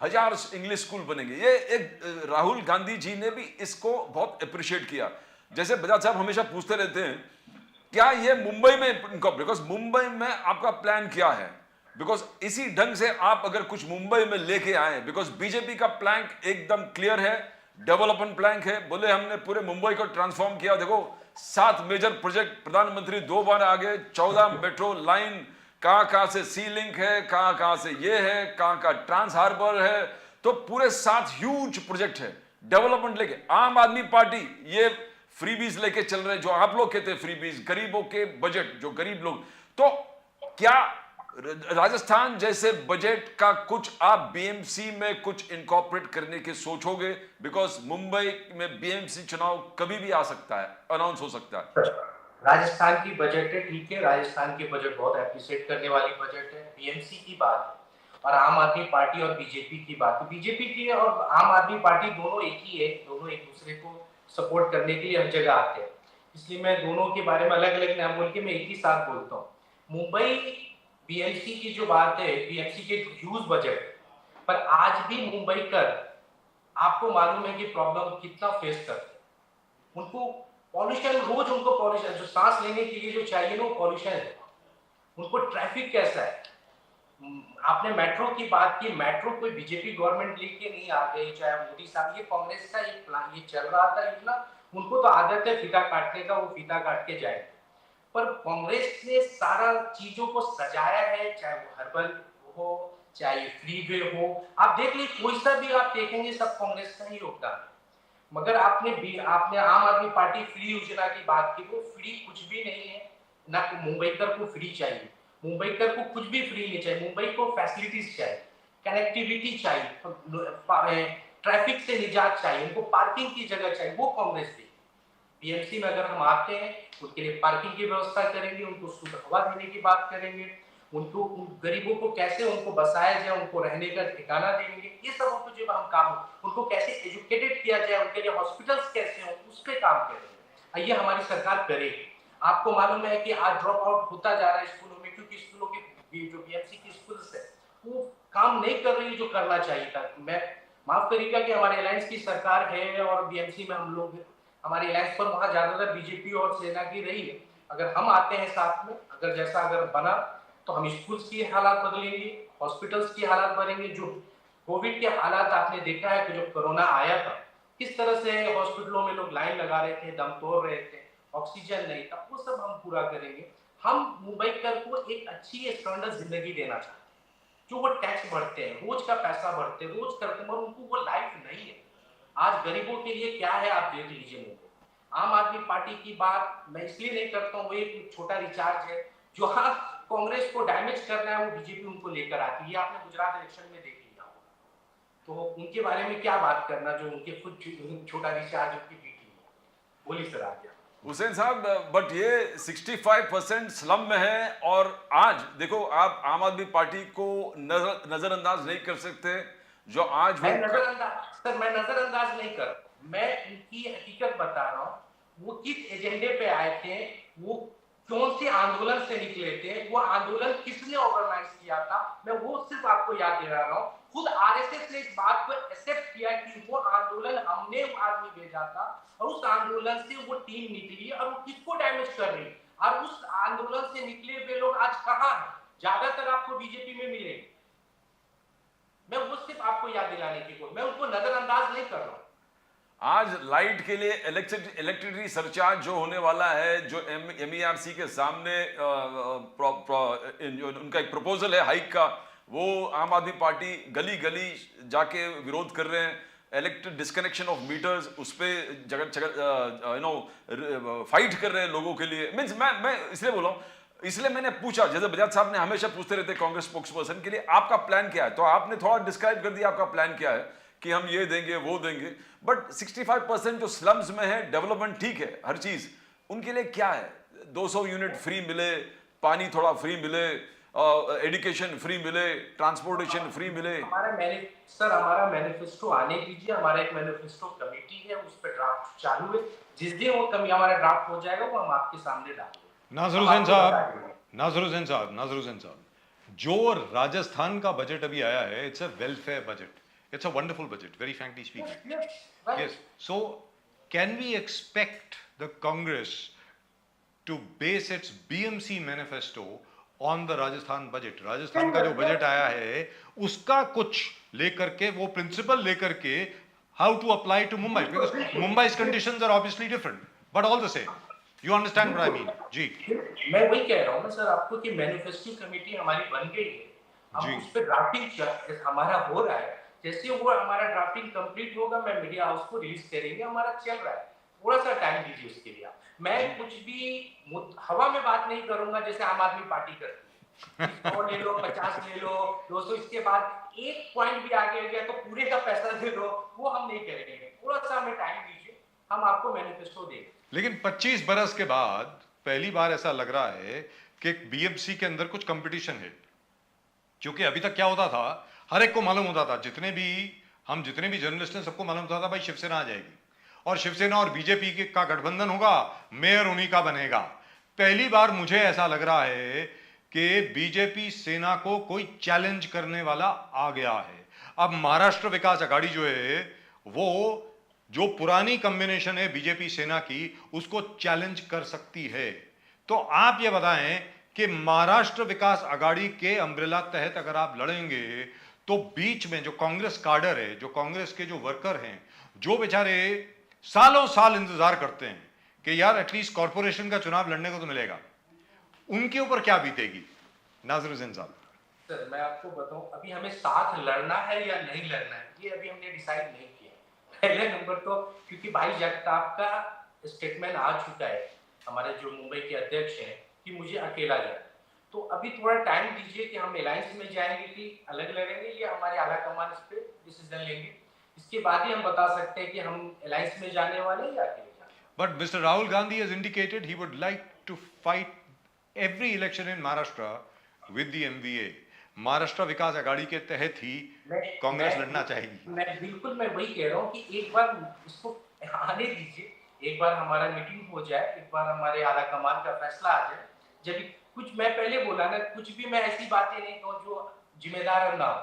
1000 इंग्लिश स्कूल बनेंगे। ये एक राहुल गांधी जी ने भी इसको बहुत अप्रिशिएट किया। जैसे बजाज साहब हमेशा पूछते रहते हैं क्या ये मुंबई में इनका, बिकॉज मुंबई में आपका प्लान क्या है, बिकॉज इसी ढंग से आप अगर कुछ मुंबई में लेके आए, बिकॉज बीजेपी का प्लान एकदम क्लियर है, डेवलपमेंट प्लान है, बोले हमने पूरे मुंबई को ट्रांसफॉर्म किया। देखो 7 मेजर प्रोजेक्ट, प्रधानमंत्री 2 बार आ गए, 14 मेट्रो लाइन, कहां से सी लिंक है, कहां से ये है, कहां का ट्रांस हार्बर है, तो पूरे 7 ह्यूज प्रोजेक्ट है डेवलपमेंट लेके। आम आदमी पार्टी ये फ्रीबीज लेके चल रहे, जो आप लोग कहते हैं फ्रीबीज, गरीबों के बजट, जो गरीब लोग, तो क्या राजस्थान जैसे बजट का कुछ आप बीएमसी में कुछ इनकॉर्पोरेट करने की सोचोगे? बिकॉज मुंबई में बीएमसी चुनाव कभी भी आ सकता है, अनाउंस हो सकता है। राजस्थान की बजट है, ठीक है, राजस्थान की बजट बहुत एप्रिशिएट करने वाली बजट है। बीएमसी की बात है और आम आदमी पार्टी और बीजेपी की बात है। बीजेपी की और आम आदमी पार्टी दोनों एक ही है, दोनों एक दूसरे को सपोर्ट करने के लिए हर जगह आते हैं, इसलिए मैं दोनों के बारे में अलग अलग नाम बोल के मैं एक ही साथ बोलता हूँ। मुंबई बीएमसी की जो बात है, बीएमसी के ह्यूज बजट, पर आज भी मुंबई कर आपको मालूम है कि प्रॉब्लम कितना फेस करते हैं। उनको पॉल्यूशन, रोज उनको पॉल्यूशन, जो सांस लेने के लिए जो चाहिए ना, वो पॉल्यूशन है। उनको ट्रैफिक कैसा है, आपने मेट्रो की बात की, मेट्रो कोई बीजेपी गवर्नमेंट लेके नहीं आ गई, चाहे मोदी साहब, ये कांग्रेस का एक प्लान, ये चल रहा था योजना। उनको तो आदत है फीता काटने का, वो फीता काट के जाए। पर कांग्रेस ने सारा चीजों को सजाया है, चाहे वो हर्बल हो, चाहे फ्री वे हो, आप देख लीजिए, कोई सा भी आप देखेंगे सब कांग्रेस का ही योगदान है। मगर आपने आम आदमी पार्टी फ्री योजना की बात की, वो फ्री कुछ भी नहीं है ना। मुंबईकर को फ्री चाहिए, मुंबईकर को कुछ भी फ्री नहीं चाहिए। मुंबई को फैसिलिटीज चाहिए, कनेक्टिविटी चाहिए, ट्रैफिक से निजात चाहिए, उनको पार्किंग की जगह चाहिए, वो कांग्रेस दी। बीएमसी में अगर हम आते हैं, उनके लिए पार्किंग की व्यवस्था करेंगे, उनको शुद्ध हवा देने की बात करेंगे, उनको गरीबों को कैसे उनको बसाया जाए, उनको रहने का ठिकाना देंगे, ये सब उनको जो हम काम, उनको कैसे एजुकेटेड किया जाए, उनके लिए हॉस्पिटल्स कैसे हो, उस पर काम करेंगे। ये हमारी सरकार करेगी। आपको मालूम है कि आज ड्रॉप आउट होता जा रहा है स्कूलों में, क्योंकि स्कूलों की जो बीएमसी की स्कूल्स है वो काम नहीं कर रही जो करना चाहिए था। मैं माफ करिएगा कि हमारे अलायंस की सरकार है और बीएमसी में हम लोग, हमारी अलायंस पर वहां ज्यादातर बीजेपी और सेना की रही है। अगर हम आते हैं साथ में, अगर जैसा अगर बना, तो हम स्कूल्स की हालात बदलेंगे, हॉस्पिटल्स की हालात बनेंगे। जो कोविड के हालात आपने देखा है कि जो कोरोना आया था, किस तरह से हॉस्पिटलों में लोग लाइन लगा रहे थे, दम तोड़ रहे थे, ऑक्सीजन नहीं था, वो सब हम पूरा करेंगे। हम मुंबईकर को एक अच्छी स्टैंडर्ड जिंदगी देना चाहते हैं। जो वो टैक्स भरते हैं, रोज का पैसा भरते हैं, रोज करते हैं, मगर उनको वो लाइफ नहीं है। आज गरीबों के लिए क्या है आप देख लीजिए। मुझे आम आदमी पार्टी की बात मैं इसलिए नहीं करता हूँ, वो एक छोटा रिचार्ज है जो हाँ कांग्रेस को डैमेज करना है, वो बीजेपी उनको लेकर आती है। आपने गुजरात इलेक्शन में देख लिया होगा, तो उनके बारे में क्या बात करना, जो उनके खुद छोटा रिचार्ज उनकी बेटी है। बोलिए सर आगे। हुसैन साहब, बट ये 65% स्लम में है, और आज देखो आप आम आदमी पार्टी को नजरअंदाज नहीं कर सकते। जो आज मैं नजरअंदाज नहीं कर, मैं इनकी हकीकत बता रहा हूँ। वो किस एजेंडे पे आए थे, वो कौन से आंदोलन से निकले थे, वो आंदोलन किसने ऑर्गेनाइज किया था, मैं वो सिर्फ आपको याद दिला रहा हूँ। खुद आरएसएस ने इस बात को एक्सेप्ट किया कि वो आंदोलन हमने आदमी भेजा था, और उस आंदोलन से वो टीम निकली और वो किसको डैमेज कर रही, और उस आंदोलन से निकले हुए लोग आज कहाँ हैं? ज्यादातर आपको बीजेपी में मिलेंगे। मैं वो सिर्फ आपको याद दिलाने की कोशिश, मैं उनको नजरअंदाज नहीं कर रहा हूँ। आज लाइट के लिए इलेक्ट्रिसिटी सरचार्ज जो होने वाला है, जो MERC के सामने उनका एक प्रपोजल है हाइक का, वो आम आदमी पार्टी गली गली जाके विरोध कर रहे हैं। इलेक्ट्रिक डिस्कनेक्शन ऑफ मीटर्स, उस पर फाइट कर रहे हैं लोगों के लिए। मीन्स मैं इसलिए बोला हूँ, इसलिए मैंने पूछा, जैसे बजाज साहब ने हमेशा पूछते रहते कांग्रेस स्पोक्स पर्सन के लिए आपका प्लान क्या है, तो आपने थोड़ा डिस्क्राइब कर दिया आपका प्लान क्या है कि हम ये देंगे वो देंगे। बट 65% जो स्लम्स में है, डेवलपमेंट ठीक है हर चीज, उनके लिए क्या है? 200 यूनिट फ्री मिले, पानी थोड़ा फ्री मिले, एजुकेशन फ्री मिले, ट्रांसपोर्टेशन फ्री मिले। हमारा मैनिफेस्टो आने दीजिए, हमारा एक मैनिफेस्टो कमेटी है, उस पर ड्राफ्ट चालू है। जिस दिन वो हमारा ड्राफ्ट हो जाएगा, वो हम आपके सामने डालेंगे। नाज़र हुसैन साहब, जो राजस्थान का बजट अभी आया है, it's a welfare budget, it's a wonderful budget, very frankly speaking. Yes, right. Yes. So, can we expect the Congress to base its BMC manifesto on the Rajasthan budget? Rajasthan का जो बजट आया है, उसका कुछ लेकर के, वो प्रिंसिपल लेकर के, how to apply to Mumbai, because Mumbai's conditions are obviously different, but all the same. You understand what I mean? जी. मैं वही कह रहा हूँ ना सर आपको कि मैनिफेस्टो कमेटी हमारी बन गई है, हम उस पर ड्राफ्टिंग हमारा हो रहा है। जैसे वो हमारा ड्राफ्टिंग कंप्लीट होगा, मैं मीडिया हाउस को रिलीज करेंगे, हमारा चल रहा है, थोड़ा सा टाइम दीजिए उसके लिए। मैं कुछ भी हवा में बात नहीं करूंगा जैसे आम आदमी पार्टी करती है। 100 ले लो, 50 ले लो, 200, इसके बाद एक पॉइंट भी आगे गया तो पूरे का पैसा दे दो, वो हम नहीं करेंगे। थोड़ा सा हमें टाइम दीजिए, हम आपको मैनिफेस्टो देंगे। लेकिन 25 बरस के बाद पहली बार ऐसा लग रहा है कि बीएमसी के अंदर कुछ कंपटीशन है। क्योंकि अभी तक क्या होता था, हर एक को मालूम होता था, जितने भी जर्नलिस्ट हैं सबको मालूम होता था भाई शिवसेना आ जाएगी और शिवसेना और बीजेपी का गठबंधन होगा, मेयर उन्हीं का बनेगा। पहली बार मुझे ऐसा लग रहा है कि बीजेपी सेना को कोई चैलेंज करने वाला आ गया है। अब महाराष्ट्र विकास अघाड़ी जो है वो जो पुरानी कॉम्बिनेशन है बीजेपी सेना की उसको चैलेंज कर सकती है। तो आप ये बताएं कि महाराष्ट्र विकास अघाड़ी के अम्ब्रेला तहत अगर आप लड़ेंगे तो बीच में जो कांग्रेस काडर है, जो कांग्रेस के जो वर्कर हैं, जो बेचारे सालों साल इंतजार करते हैं कि यार एटलीस्ट कॉर्पोरेशन का चुनाव लड़ने को तो मिलेगा, उनके ऊपर क्या बीतेगी? नाज़िर हुसैन साहब। सर मैं आपको बताऊं, अभी हमें साथ लड़ना है या नहीं लड़ना है ये अभी हमने डिसाइड नहीं किया। पहले नंबर तो क्योंकि भाई जगताप का स्टेटमेंट आ चुका है, हमारे जो मुंबई के अध्यक्ष हैं, कि मुझे अकेला जाना, तो अभी थोड़ा टाइम दीजिए कि हम अलायंस में जाएंगे कि अलग लड़ेंगे, ये हमारे आला कमान इस पे डिसीजन लेंगे। इसके बाद ही हम बता सकते हैं कि हम अलायंस में जाने वाले हैं या अकेले जाने। But Mr. Rahul Gandhi has indicated he would like to fight every election in Maharashtra with the MVA. Maharashtra Vikas Aghadi के तहत ही कांग्रेस लड़ना चाहेगी। मैं वही कह रहा हूँ कि एक बार इसको आने दीजिए, एक बार हमारा मीटिंग हो जाए, एक बार हमारे आला कमान का फैसला आ जाए। जब कुछ मैं पहले बोला ना, कुछ भी मैं ऐसी बातें नहीं कहूँ जो जिम्मेदार ना हो,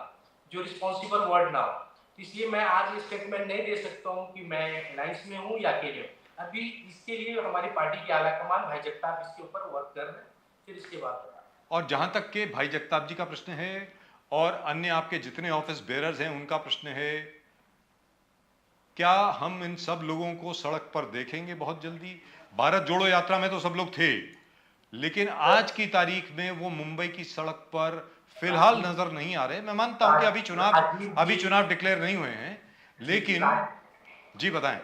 जो रिस्पॉन्सिबल वर्ड ना हो, इसलिए मैं आज स्टेटमेंट नहीं दे सकता हूँ कि मैं अलायंस में हूँ या अकेले हूँ। अभी इसके लिए हमारी पार्टी के आला कमान भाई जगताप इसके ऊपर वर्क कर रहे हैं, फिर इसके बाद। और जहां तक के भाई जगताप जी का प्रश्न है और अन्य आपके जितने ऑफिस बेरर्स हैं उनका प्रश्न है, क्या हम इन सब लोगों को सड़क पर देखेंगे बहुत जल्दी? भारत जोड़ो यात्रा में तो सब लोग थे, लेकिन आज की तारीख में वो मुंबई की सड़क पर फिलहाल नजर नहीं आ रहे। मैं मानता हूं कि अभी चुनाव डिक्लेयर नहीं हुए हैं, लेकिन जी बताएं।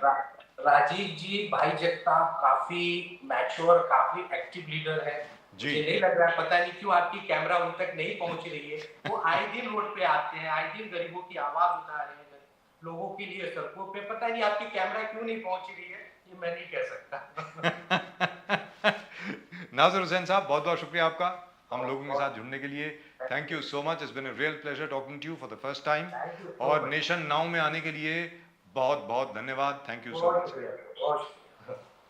राजीव जी, भाई जगताप काफी मैच्योर, काफी एक्टिव लीडर है। मुझे नहीं लग रहा है, पता नहीं क्यों आपकी कैमरा उन तक नहीं पहुंच रही है। वो आए दिन रोड पे आते हैं, आए दिन गरीबों की आवाज उठा रहे हैं, लोगों के लिए सड़कों पे। पता नहीं आपकी कैमरा क्यों नहीं पहुंच रही है, ये मैं नहीं कह सकता। नाज़िर हुसैन साहब, बहुत बहुत शुक्रिया आपका हम लोगों के साथ जुड़ने के लिए। Thank you so much, it's been a real pleasure talking to you for the first time. और नेशन नाउ में आने के लिए बहुत बहुत धन्यवाद। Thank you so much.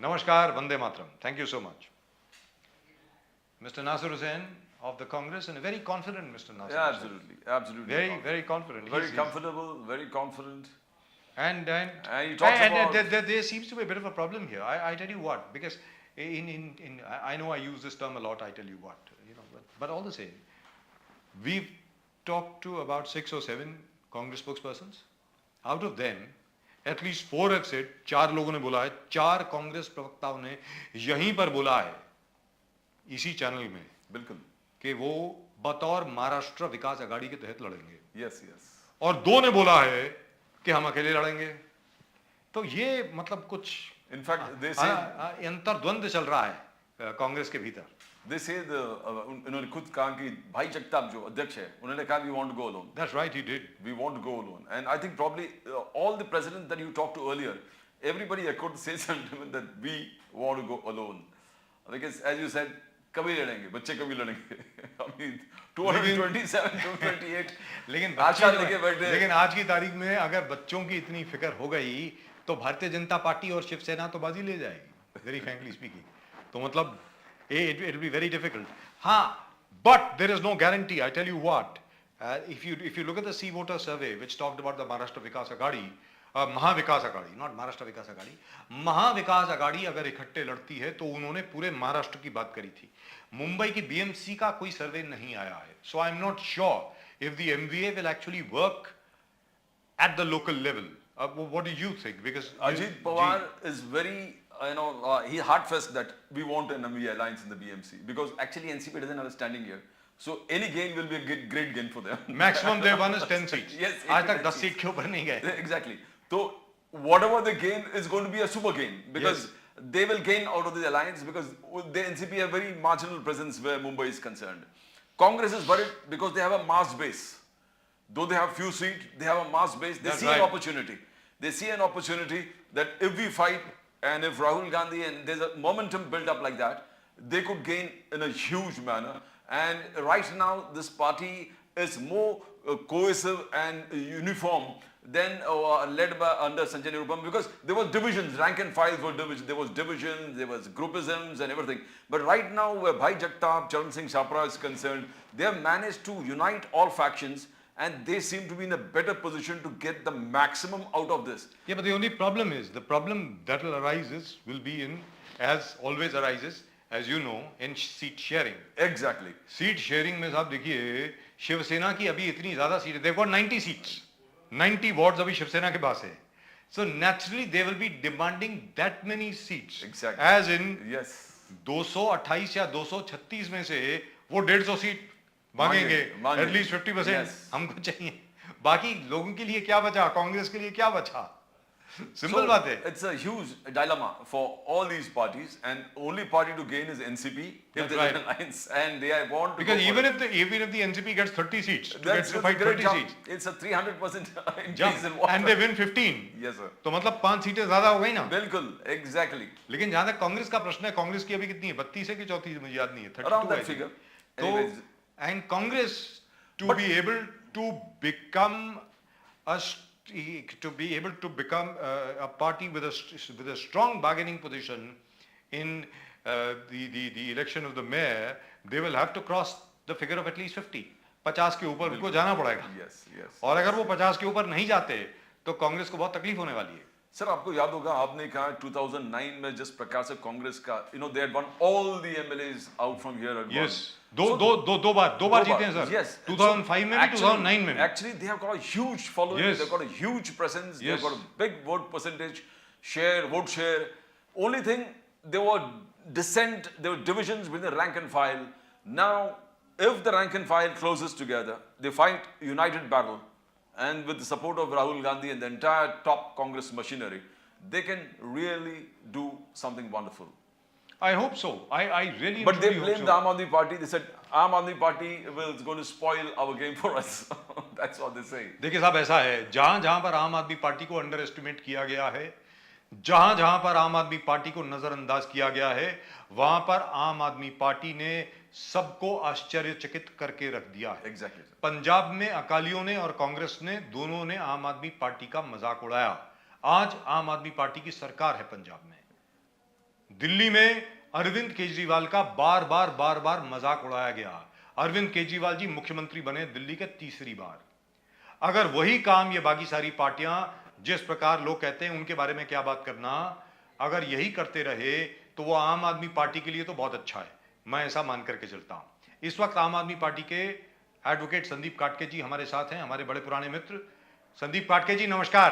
नमस्कार, Vande Mataram. Thank you so much. Mr. Nasir Hussain of the Congress, and a very confident Mr. Nasir. Yeah, Hussain. absolutely. Very confident. Very comfortable, very confident. And he talks about there seems to be a bit of a problem here. I tell you what, because I know I use this term a lot. I tell you what, but all the same, we've talked to about 6 or 7 Congress spokespersons. Out of them, at least 4 have said, 4 लोगों ने बोला है, 4 कांग्रेस प्रवक्ताओं ने यहीं पर बोला है इसी चैनल में, बिल्कुल, कि वो बतौर महाराष्ट्र विकास अघाड़ी के तहत लड़ेंगे। Yes yes. और 2 ने बोला है कि हम अकेले लड़ेंगे। तो ये मतलब कुछ इनफैक्ट दे से अंतर्द्वंद चल रहा है कांग्रेस के भीतर। दे से उन्होंने खुद कहा कि भाई जगताप जो अध्यक्ष है, उन्होंने कहा we want to go alone. That's right, he did. We want to go alone, and I think probably all the president that you talk to earlier, everybody echoed the same sentiment that we want to go alone, because as you said, कभी लड़ेंगे बच्चे, कभी लड़ेंगे। I mean 227 228 लेकिन आज की तारीख में अगर बच्चों की इतनी फिक्र हो गई तो भारतीय जनता पार्टी और शिवसेना तो बाजी ले जाएगी, वेरी फ्रैंकली स्पीकिंग। तो मतलब it will be very difficult. हाँ, but there is no guarantee. I tell you what, if you look at the sea voter survey which talked about the Maharashtra Vikas Aghadi, Mahavikas Aghadi, not Maharashtra Vikas Aghadi, Mahavikas Aghadi अगर इकट्ठे लड़ती है तो उन्होंने पूरे महाराष्ट्र की बात करी थी। मुंबई की बीएमसी का कोई सर्वे नहीं आया है, so I am not sure if the MVA will actually work at the local level. What do you think? Because Ajit Pawar is very he hard-fast that we want an MVA alliance in the BMC, because actually NCP doesn't have a standing here, so any gain will be a great gain for them. Maximum they won is 10 seats. Yes, आज तक 10 सीट के ऊपर नहीं गए। Exactly. So whatever they gain is going to be a super gain, because they will gain out of the alliance, because the NCP have very marginal presence where Mumbai is concerned. Congress is worried because they have a mass base. Though they have few seats, they have a mass base. They That's see right. an opportunity. They see an opportunity that if we fight and if Rahul Gandhi and there's a momentum built up like that, they could gain in a huge manner. And right now, this party is more cohesive and uniform than led by under Sanjay Nirupam, because there was divisions, rank and files were divisions, there was divisions, there was groupisms and everything. But right now, where Bhai Jagtap, Charan Singh Chapra is concerned, they have managed to unite all factions, and they seem to be in a better position to get the maximum out of this. Yeah, but the only problem is, the problem that will arise will be in, as always arises, as you know, in seat sharing. Exactly. Seat sharing में साहब देखिए, शिवसेना की अभी इतनी ज्यादा सीटें, they've got 90 seats, 90 wards अभी शिवसेना के पास है. So naturally they will be demanding that many seats. Exactly. As in Yes. 228 या 236 में से वो 150 सीट मांगेंगे, मांगेंगे. at least 50% Yes. हमको चाहिए. बाकी लोगों के लिए क्या बचा, कांग्रेस के लिए क्या बचा? सिंपल बात है. It's a huge dilemma for all these parties, and only party to gain is NCP if That's there's right. an alliance, and they want to Because go for even it. if the NCP gets 30 seats, to That's get to a fight great 30 jump. seats, It's a 300% increase jump, in water. and they win 15. Yes, sir. तो मतलब 5 सीटें ज्यादा हो गई ना. बिल्कुल, exactly. लेकिन जहां तक कांग्रेस का प्रश्न है, कांग्रेस की अभी कितनी है, 32 है कि 34, मुझे याद नहीं है, 32 Around that है. figure. तो Anyways. and Congress to But- be able to become a a party with a strong bargaining position in the election of the mayor, they will have to cross the figure of at least 50. 50 के ऊपर उनको जाना पड़ेगा. Yes, yes. और अगर वो 50 के ऊपर नहीं जाते तो कांग्रेस को बहुत तकलीफ होने वाली है. सर, आपको याद होगा, आपने कहा 2009 में जिस प्रकार से कांग्रेस का, they had won all the MLAs out from here at Yes. once. दो बार जीते हैं सर. Yes. 2005 में भी, 2009 में भी. Actually, they have got a huge following. Yes. They've got a huge presence. Yes. They've got a big vote percentage, vote share. Only thing, there were dissent, there were divisions within the rank and file. Now, if the rank and file closes together, they fight united battle, and with the support of Rahul Gandhi and the entire top Congress machinery, they can really do something wonderful. I hope so. I really. But they truly hope blamed so. the Aam Aadmi Party. They said, Aam Aadmi Party is going to spoil our game for us. That's what they say. देखिए साहब, ऐसा है, जहां जहां पर आम आदमी पार्टी को अंडर एस्टिमेट किया गया है, जहां जहां पर आम आदमी पार्टी को नजरअंदाज किया गया है, वहां पर आम आदमी पार्टी ने सबको आश्चर्यचकित करके रख दिया है. Exactly. Sir. पंजाब में अकालियों ने और कांग्रेस ने, दोनों ने आम आदमी पार्टी का मजाक उड़ाया. आज आम आदमी पार्टी की सरकार है पंजाब में. दिल्ली में अरविंद केजरीवाल का बार बार मजाक उड़ाया गया. अरविंद केजरीवाल जी मुख्यमंत्री बने दिल्ली के तीसरी बार. अगर वही काम ये बाकी सारी पार्टियां, जिस प्रकार लोग कहते हैं उनके बारे में क्या बात करना, अगर यही करते रहे तो वो आम आदमी पार्टी के लिए तो बहुत अच्छा है. मैं ऐसा मान करके चलता हूं. इस वक्त आम आदमी पार्टी के एडवोकेट संदीप काटके जी हमारे साथ हैं, हमारे बड़े पुराने मित्र. संदीप काटके जी, नमस्कार.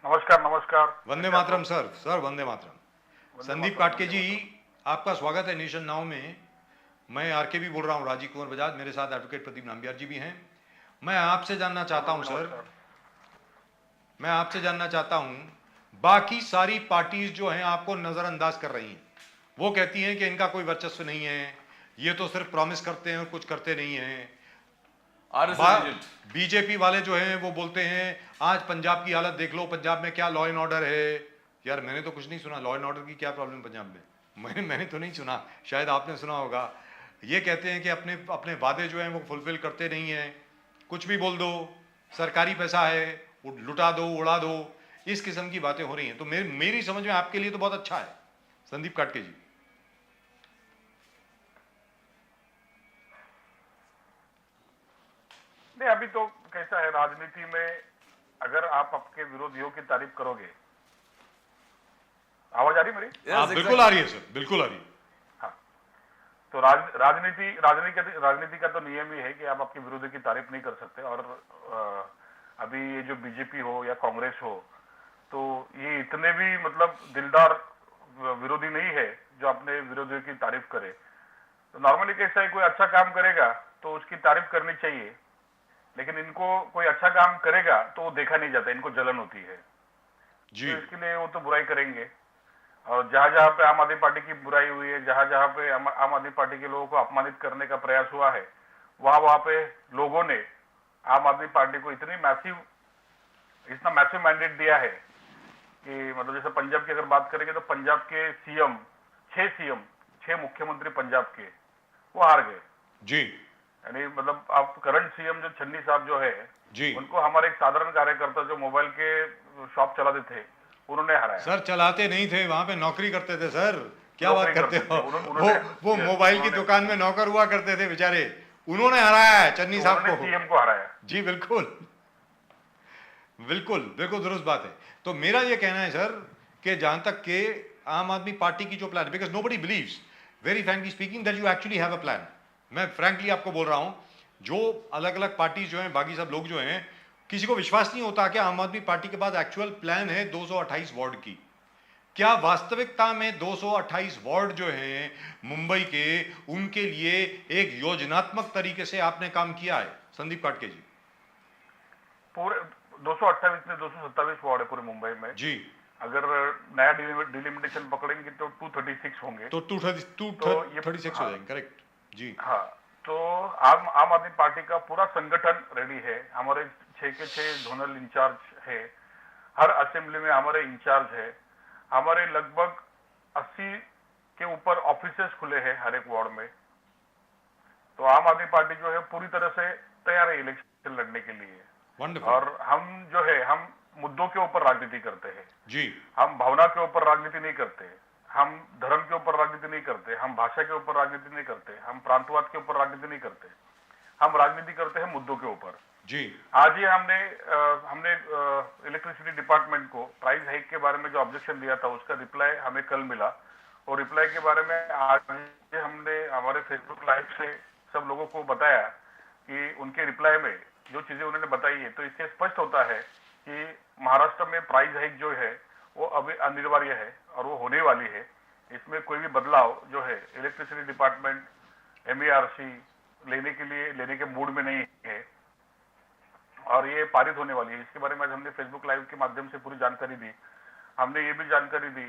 नमस्कार. वंदे मातरम सर. वंदे मातरम. संदीप काटके जी, आपका स्वागत है नेशन नाउ में. मैं आरके भी बोल रहा हूं, राजीव कुमार बजाज. मेरे साथ एडवोकेट प्रदीप नाम्बियार जी भी हैं. मैं आपसे जानना चाहता हूं सर, मैं आपसे जानना चाहता हूं, बाकी सारी पार्टीज जो हैं आपको नजरअंदाज कर रही हैं. वो कहती हैं कि इनका कोई वर्चस्व नहीं है, ये तो सिर्फ प्रॉमिस करते हैं और कुछ करते नहीं हैं. बीजेपी वाले जो हैं वो बोलते हैं आज पंजाब की हालत देख लो, पंजाब में क्या लॉ एंड ऑर्डर है. यार मैंने तो कुछ नहीं सुना, लॉ एंड ऑर्डर की क्या प्रॉब्लम पंजाब में. मैंने तो नहीं सुना, शायद आपने सुना होगा. ये कहते हैं कि अपने वादे जो हैं वो फुलफिल करते नहीं हैं. कुछ भी बोल दो, सरकारी पैसा है, लुटा दो, उड़ा दो, इस किस्म की बातें हो रही हैं. तो मेरी समझ में आपके लिए तो बहुत अच्छा है संदीप काटके जी. नहीं, अभी तो कैसा है राजनीति में, अगर आप आपके विरोधियों की तारीफ करोगे. आवाज आ रही मेरी? Yes, बिल्कुल आ रही है सर, बिल्कुल आ रही है. हाँ. तो राजनीति का तो नियम ही है कि आप आपके विरोधी की तारीफ नहीं कर सकते. और अभी ये जो बीजेपी हो या कांग्रेस हो, तो ये इतने भी मतलब दिलदार विरोधी नहीं है जो अपने विरोधियों की तारीफ करे. तो नॉर्मली कैसा है, कोई अच्छा काम करेगा तो उसकी तारीफ करनी चाहिए, लेकिन इनको कोई अच्छा काम करेगा तो वो देखा नहीं जाता, इनको जलन होती है. जी. तो इसके लिए वो तो बुराई करेंगे. और जहां जहां पे आम आदमी पार्टी की बुराई हुई है, जहां जहां पे आम आदमी पार्टी के लोगों को अपमानित करने का प्रयास हुआ है, वहां वहां पे लोगों ने आम आदमी पार्टी को इतना मैसिव मैंडेट दिया है कि मतलब जैसे पंजाब की अगर बात करेंगे तो पंजाब के सीएम 6 मुख्यमंत्री पंजाब के वो हार गए जी। यानी मतलब आप करंट सीएम जो छन्नी साहब जो है जी उनको हमारे एक साधारण कार्यकर्ता जो मोबाइल के शॉप चलाते थे उन्होंने हराया। सर चलाते नहीं थे, वहां पे नौकरी करते थे सर, क्या बात करते हो? वो yes, मोबाइल की दुकान में नौकर हुआ करते थे बेचारे, उन्होंने हराया है चन्नी साहब को, सीएम को हराया। जी बिल्कुल बिल्कुल बिल्कुल दुरुस्त बात है। तो मेरा ये कहना है सर कि जहां तक के आम आदमी पार्टी की जो plan, because nobody believes very frankly speaking that you actually have a plan. मैं फ्रैंकली आपको बोल रहा हूं, जो अलग अलग पार्टी जो हैं, बाकी सब लोग जो हैं, किसी को विश्वास नहीं होता कि आम आदमी पार्टी के पास एक्चुअल प्लान है 228 वार्ड की। क्या वास्तविकता में 228 वार्ड जो हैं मुंबई के, उनके लिए एक योजनात्मक तरीके से आपने काम किया है संदीप काटके जी? पूरे 228 में 227 वार्ड है पूरे मुंबई में जी। अगर नया डिलिमिटेशन पकड़ेंगे तो 236 होंगे, तो 236 हो जाएंगे, करेक्ट जी। हाँ, तो आम आदमी पार्टी का पूरा संगठन रेडी है। हमारे 6 के 6 जोनल इंचार्ज है, हर असेंबली में हमारे इंचार्ज है, हमारे लगभग 80 के ऊपर ऑफिसेस खुले हैं हर एक वार्ड में। तो आम आदमी पार्टी जो है पूरी तरह से तैयार है इलेक्शन लड़ने के लिए। वंडरफुल। और हम जो है हम मुद्दों के ऊपर राजनीति करते हैं जी। हम भावना के ऊपर राजनीति नहीं करते, हम धर्म के ऊपर राजनीति नहीं करते, हम भाषा के ऊपर राजनीति नहीं करते, हम प्रांतवाद के ऊपर राजनीति नहीं करते, हम राजनीति करते हैं मुद्दों के ऊपर जी। आज ही हमने इलेक्ट्रिसिटी डिपार्टमेंट को प्राइस हाइक के बारे में जो ऑब्जेक्शन दिया था उसका रिप्लाई हमें कल मिला, और रिप्लाई के बारे में आज हमने हमारे फेसबुक लाइव से सब लोगों को बताया कि उनके रिप्लाई में जो चीजें उन्होंने बताई है, तो इससे स्पष्ट होता है कि महाराष्ट्र में प्राइस हाइक जो है वो अभी अनिवार्य है और वो होने वाली है। इसमें कोई भी बदलाव जो है इलेक्ट्रिसिटी डिपार्टमेंट MERC लेने के मूड में नहीं है, और ये पारित होने वाली है। इसके बारे में आज हमने फेसबुक लाइव के माध्यम से पूरी जानकारी दी। हमने ये भी जानकारी दी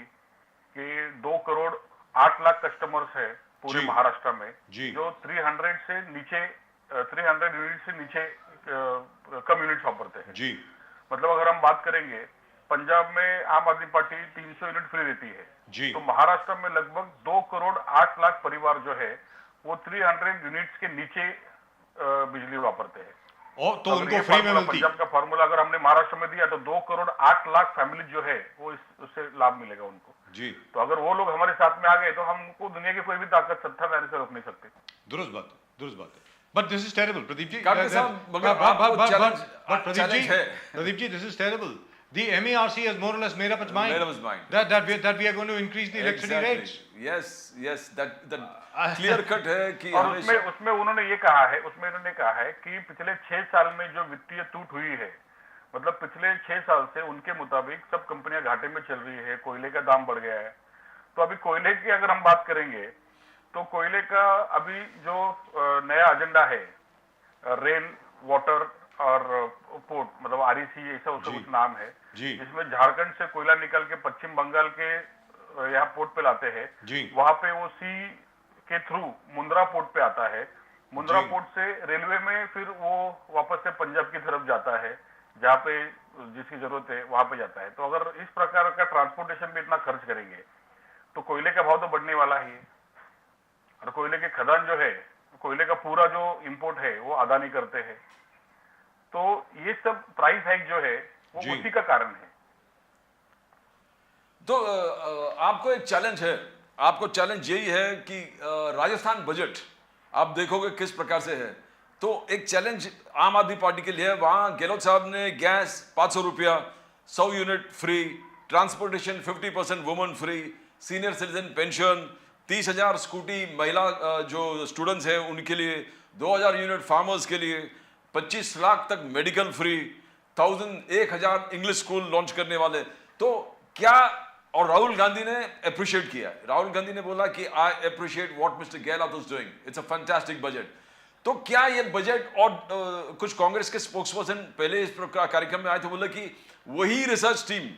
कि 2 करोड़ 8 लाख कस्टमर्स है पूरे महाराष्ट्र में जो 300 यूनिट से नीचे कम यूनिट वापरते हैं जी। मतलब अगर हम बात करेंगे पंजाब में आम आदमी पार्टी 300 यूनिट फ्री देती है जी, तो महाराष्ट्र में लगभग 2 करोड़ 8 लाख परिवार जो है वो 300 यूनिट्स के नीचे बिजली वापरते हैं, और तो उनको फ्री में मिलती। पंजाब का फॉर्मूला अगर हमने महाराष्ट्र में दिया तो 2 करोड़ 8 लाख फैमिली जो है वो उससे लाभ मिलेगा उनको जी। तो अगर वो लोग हमारे साथ में आ गए तो हमको दुनिया की कोई भी ताकत सत्ताधारी से रोक नहीं सकते। दुरुस्त बात है। But this is terrible, Pradeep ji. Pradeep ji, this is terrible. The MERC has more or less made up its mind. That we are going to increase the electricity rates. Yes, that clear cut है कि और उसमें उन्होंने कहा है कि पिछले 6 साल में जो वित्तीय टूट हुई है, मतलब पिछले 6 साल से उनके मुताबिक सब कंपनियां घाटे में चल रही है, कोयले का दाम बढ़ गया है। तो अभी कोयले की अगर हम बात करेंगे तो कोयले का अभी जो नया एजेंडा है, रेल, वाटर और पोर्ट, मतलब REC ऐसा उसका कुछ नाम है, जिसमें झारखंड से कोयला निकल के पश्चिम बंगाल के यहाँ पोर्ट पे लाते हैं, वहां पे वो सी के थ्रू मुंद्रा पोर्ट पे आता है, मुंद्रा पोर्ट से रेलवे में फिर वो वापस से पंजाब की तरफ जाता है, जहाँ पे जिसकी जरूरत है वहां पे जाता है। तो अगर इस प्रकार का ट्रांसपोर्टेशन में इतना खर्च करेंगे तो कोयले का भाव तो बढ़ने वाला ही है, और कोयले के खदान जो है, कोयले का पूरा जो इंपोर्ट है वो अदानी करते हैं। तो ये सब प्राइस हाइक जो है वो उसी का कारण है। तो आपको एक चैलेंज है, आपको चैलेंज यही है कि राजस्थान बजट आप देखोगे किस प्रकार से है। तो एक चैलेंज आम आदमी पार्टी के लिए है, वहां गहलोत साहब ने गैस 500 रुपया, 100 unit free, transportation 50% women free, senior citizen pension, 30,000 scooty महिला जो स्टूडेंट्स हैं उनके लिए, 2,000 यूनिट फार्मर्स के लिए, 25 लाख तक medical free, 1,000 English school launch करने वाले। तो क्या, और राहुल गांधी ने अप्रिशिएट किया, राहुल गांधी ने बोला कि I appreciate what mister Gehlot is doing, it's a fantastic budget. तो क्या ये बजट, और कुछ कांग्रेस के स्पोक्सपर्सन पहले इस कार्यक्रम में आए थे, बोला कि वही रिसर्च टीम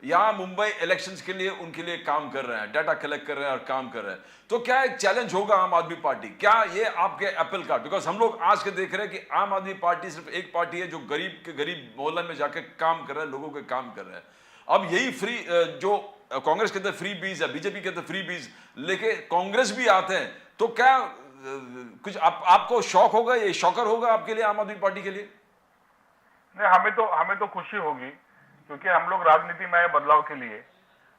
यहाँ मुंबई इलेक्शंस के लिए उनके लिए काम कर रहे हैं, डाटा कलेक्ट कर रहे हैं और काम कर रहे हैं, तो क्या एक चैलेंज होगा आम आदमी पार्टी, क्या ये आपके एप्पल का, बिकॉज हम लोग आज के देख रहे हैं कि आम आदमी पार्टी सिर्फ एक पार्टी है जो गरीब के गरीब मोहल्ले में जाके काम कर रहा है, लोगों के काम कर रहे हैं। अब यही फ्री जो कांग्रेस के अंदर फ्री बीज है, बीजेपी के अंदर फ्री बीज लेके कांग्रेस भी आते हैं, तो क्या कुछ आपको शौक होगा, ये शॉकर होगा आपके लिए, आम आदमी पार्टी के लिए? नहीं, हमें तो खुशी होगी, क्योंकि हम लोग राजनीति में आए बदलाव के लिए।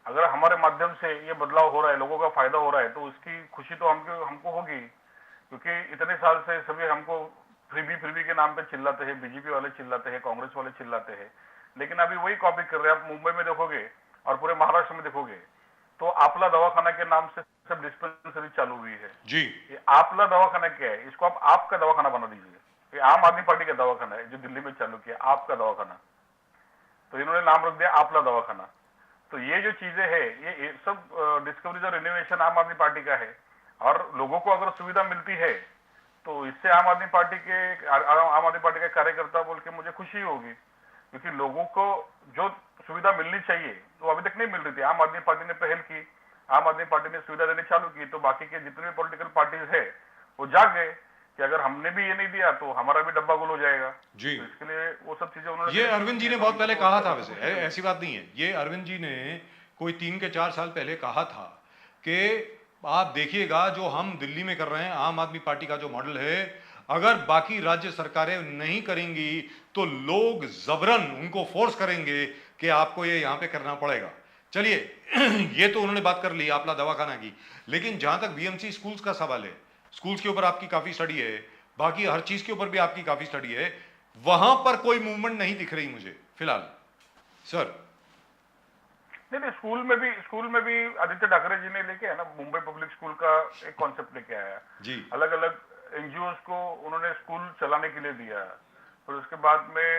अगर हमारे माध्यम से ये बदलाव हो रहा है, लोगों का फायदा हो रहा है, तो उसकी खुशी तो हमको होगी, क्योंकि इतने साल से सभी हमको फ्रीबी के नाम पे चिल्लाते हैं, बीजेपी वाले चिल्लाते हैं, कांग्रेस वाले चिल्लाते हैं, लेकिन अभी वही कॉपी कर रहे हैं। आप मुंबई में देखोगे और पूरे महाराष्ट्र में देखोगे तो आपला दवाखाना के नाम से सब डिस्पेंसरी चालू हुई है जी। ये आपला दवाखाना क्या है? इसको आप आपका दवाखाना बना दीजिए। ये आम आदमी पार्टी का दवाखाना है जो दिल्ली में चालू किया, आपका दवाखाना, तो इन्होंने नाम रख दिया आपला दवाखाना। तो ये जो चीजें है ये सब डिस्कवरीज और इनोवेशन आम आदमी पार्टी का है, और लोगों को अगर सुविधा मिलती है तो इससे आम आदमी पार्टी के कार्यकर्ता बोल के मुझे खुशी होगी, क्योंकि लोगों को जो सुविधा मिलनी चाहिए तो अभी तक नहीं मिल रही थी। आम आदमी पार्टी ने पहल की, आम आदमी पार्टी ने सुविधा देनी चालू की, तो बाकी के जितने भी पॉलिटिकल पार्टीज है वो जाग गए कि अगर हमने भी ये नहीं दिया तो हमारा भी डब्बा गुल हो जाएगा जी। तो इसके लिए वो सब चीजें उन्होंने, ये अरविंद जी ने बहुत पहले कहा था, वैसे ऐसी बात नहीं है, ये अरविंद जी ने कोई 3 के 4 साल पहले कहा था कि आप देखिएगा जो हम दिल्ली में कर रहे हैं, आम आदमी पार्टी का जो मॉडल है, अगर बाकी राज्य सरकारें नहीं करेंगी तो लोग जबरन उनको फोर्स करेंगे कि आपको ये यहाँ पे करना पड़ेगा। चलिए ये तो उन्होंने बात कर ली आपला दवाखाना की, लेकिन जहां तक बीएमसी स्कूल्स का सवाल है, स्कूल्स के ऊपर आपकी काफी स्टडी है, बाकी हर चीज के ऊपर भी आपकी काफी स्टडी है, वहां पर कोई मूवमेंट नहीं दिख रही मुझे फिलहाल सर। नहीं, स्कूल में भी आदित्य ठाकरे जी ने लेके है ना, मुंबई पब्लिक स्कूल का एक कॉन्सेप्ट लेके आया जी। अलग अलग एनजीओस को उन्होंने स्कूल चलाने के लिए दिया, फिर उसके बाद में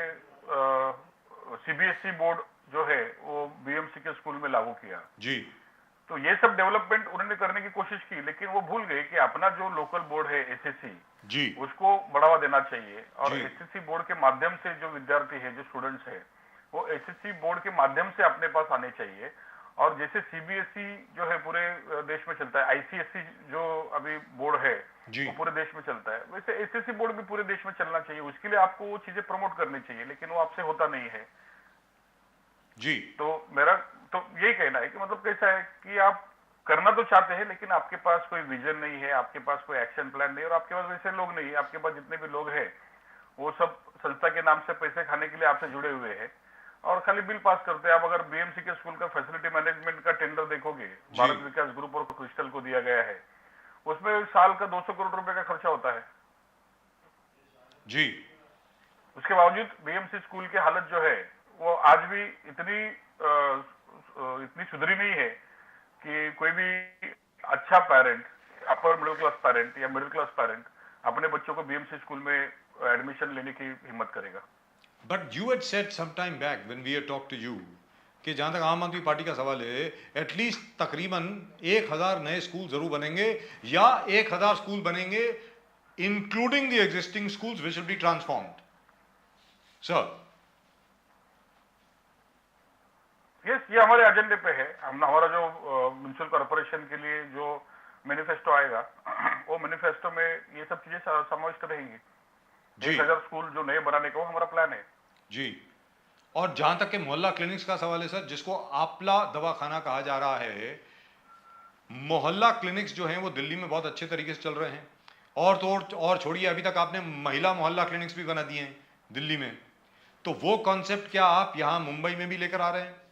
सीबीएसई बोर्ड जो है वो बीएमसी के स्कूल में लागू किया जी। तो ये सब डेवलपमेंट उन्होंने करने की कोशिश की, लेकिन वो भूल गए कि अपना जो लोकल बोर्ड है एसएससी जी, उसको बढ़ावा देना चाहिए, और जी। एसएससी बोर्ड के माध्यम से जो विद्यार्थी है, जो स्टूडेंट्स है, वो एसएससी बोर्ड के माध्यम से अपने पास आने चाहिए। और जैसे सीबीएसई जो है पूरे देश में चलता है, आईसीएसई जो अभी बोर्ड है जी। वो पूरे देश में चलता है, वैसे एसएससी बोर्ड भी पूरे देश में चलना चाहिए। उसके लिए आपको वो चीजें प्रमोट करनी चाहिए, लेकिन वो आपसे होता नहीं है जी। तो मेरा तो यही कहना है कि मतलब कैसा है कि आप करना तो चाहते हैं, लेकिन आपके पास कोई विजन नहीं है, आपके पास कोई एक्शन प्लान नहीं है, और आपके पास वैसे लोग नहीं है। आपके पास जितने भी लोग हैं वो सब संस्था के नाम से पैसे खाने के लिए आपसे जुड़े हुए हैं और खाली बिल पास करते हैं। आप अगर बीएमसी के स्कूल का फैसिलिटी मैनेजमेंट का टेंडर देखोगे, भारत विकास ग्रुप और क्रिस्टल को दिया गया है, उसमें साल का 200 करोड़ रुपए का खर्चा होता है जी। उसके बावजूद बीएमसी स्कूल की हालत जो है वो आज भी इतनी सुधरी नहीं है कि कोई भी अच्छा parent, upper middle class parent या मिडिल क्लास पेरेंट अपने बच्चों को बीएमसी स्कूल में एडमिशन लेने की हिम्मत करेगा। But you had said some time back when we had talked to you कि जहां तक आम आदमी पार्टी का सवाल है, एटलीस्ट तकरीबन 1000 नए स्कूल जरूर बनेंगे, या 1000 स्कूल बनेंगे including the existing schools which will be transformed. Sir yes, ये हमारे एजेंडे पे है। हमारा जो म्युनिसिपल कॉर्पोरेशन के लिए जो मैनिफेस्टो आएगा, वो मैनिफेस्टो में ये सब चीजें समाविष्ट रहेंगी। 1000 स्कूल जो नए बनाने का वो हमारा प्लान है जी। और जहां तक के मोहल्ला क्लिनिक्स का सवाल है सर, जिसको आपला दवाखाना कहा जा रहा है, मोहल्ला क्लिनिक्स जो हैं वो दिल्ली में बहुत अच्छे तरीके से चल रहे हैं, और छोड़िए अभी तक आपने महिला मोहल्ला क्लिनिक्स भी बना दिए हैं दिल्ली में, तो वो कॉन्सेप्ट क्या आप यहां मुंबई में भी लेकर आ रहे हैं?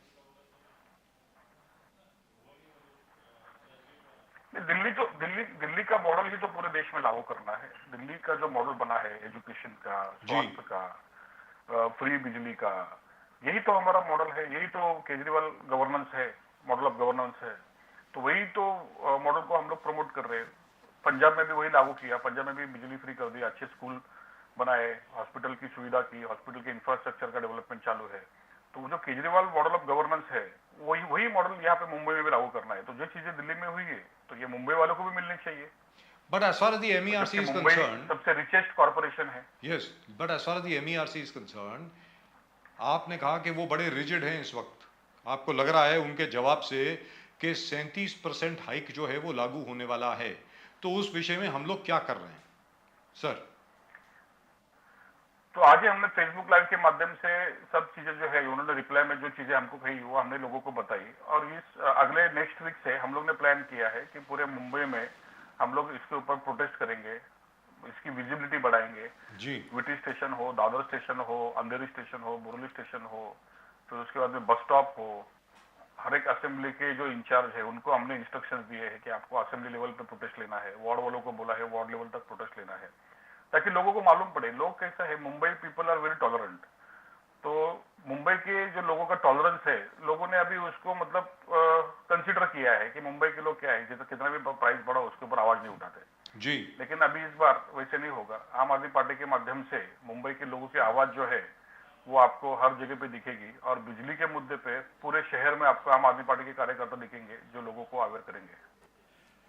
दिल्ली का मॉडल ही तो पूरे देश में लागू करना है। दिल्ली का जो मॉडल बना है एजुकेशन का, स्वास्थ्य का, फ्री बिजली का, यही तो हमारा मॉडल है, यही तो केजरीवाल गवर्नेंस है, मॉडल ऑफ गवर्नेंस है। तो वही तो मॉडल को हम लोग प्रमोट कर रहे हैं। पंजाब में भी वही लागू किया, पंजाब में भी बिजली फ्री कर दिया, अच्छे स्कूल बनाए, हॉस्पिटल की सुविधा की, हॉस्पिटल के इंफ्रास्ट्रक्चर का डेवलपमेंट चालू है। तो जो केजरीवाल मॉडल ऑफ गवर्नेंस है वही मॉडल यहाँ पे मुंबई में भी लागू करना है। तो जो चीजें दिल्ली में हुई है तो ये मुंबई वालों को भी मिलनी चाहिए। But as far as the MERC is concerned, सबसे रिचेस्ट कॉर्पोरेशन है। yes, but as far as the MERC is concerned, आपने कहा कि वो बड़े रिजिड हैं इस वक्त, आपको लग रहा है उनके जवाब से कि 37% हाइक जो है वो लागू होने वाला है, तो उस विषय में हम लोग क्या कर रहे हैं सर? तो आज ही हमने फेसबुक लाइव के माध्यम से सब चीजें जो है उन्होंने रिप्लाई में जो चीजें हमको कही वो हमने लोगों को बताई, और इस अगले नेक्स्ट वीक से हम लोग ने प्लान किया है कि पूरे मुंबई में हम लोग इसके ऊपर प्रोटेस्ट करेंगे, इसकी विजिबिलिटी बढ़ाएंगे जी। विटी स्टेशन हो, दादर स्टेशन हो, अंधेरी स्टेशन हो, बोरली स्टेशन हो, फिर उसके बाद में बस स्टॉप हो, हर एक असेंबली के जो इंचार्ज है उनको हमने इंस्ट्रक्शंस दिए हैं कि आपको असेंबली लेवल पे प्रोटेस्ट लेना है, वार्ड वालों को बोला है वार्ड लेवल तक प्रोटेस्ट लेना है, ताकि लोगों को मालूम पड़े। लोग कैसा है, Mumbai people are very tolerant, तो मुंबई के जो लोगों का टॉलरेंस है, लोगों ने अभी उसको मतलब कंसिडर किया है कि मुंबई के लोग क्या है, जितना कितना भी प्राइस बढ़ा उसके ऊपर आवाज नहीं उठाते जी। लेकिन अभी इस बार वैसे नहीं होगा। आम आदमी पार्टी के माध्यम से मुंबई के लोगों की आवाज जो है वो आपको हर जगह पे दिखेगी, और बिजली के मुद्दे पे पूरे शहर में आपको आम आदमी पार्टी के कार्यकर्ता दिखेंगे जो लोगों को अवेयर करेंगे।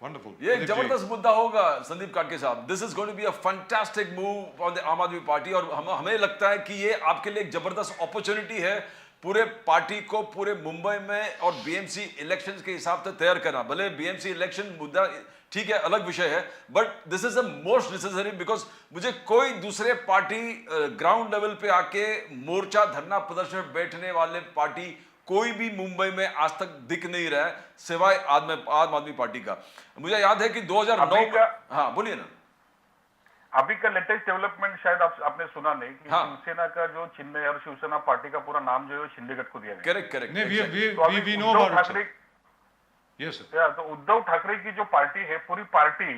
वंडरफुल। ये एक जबरदस्त मुद्दा होगा संदीप काटके साहब। This is going to be a fantastic move on the Aam Aadmi party, और हमें लगता है कि ये आपके लिए एक जबरदस्त अपॉर्चुनिटी है पूरे पार्टी को पूरे मुंबई में और बीएमसी इलेक्शंस के हिसाब से तैयार करना। भले बीएमसी इलेक्शन मुद्दा ठीक है, अलग विषय है, but this is the most necessary, because मुझे कोई दूसरे पार्टी ग्राउंड लेवल पे आके मोर्चा धरना प्रदर्शन में बैठने वाले पार्टी कोई भी मुंबई में आज तक दिख नहीं रहा है सिवाय आम आदमी पार्टी का। मुझे याद है कि 2009 का, हाँ बोलिए ना। अभी का लेटेस्ट डेवलपमेंट शायद आपने सुना नहीं कि हाँ। शिवसेना का जो चिन्ह है और शिवसेना पार्टी का पूरा नाम जो है शिंदेगढ़ को दिया गया। Correct correct. We know about it. Yes sir. तो उद्धव ठाकरे की जो पार्टी है, पूरी पार्टी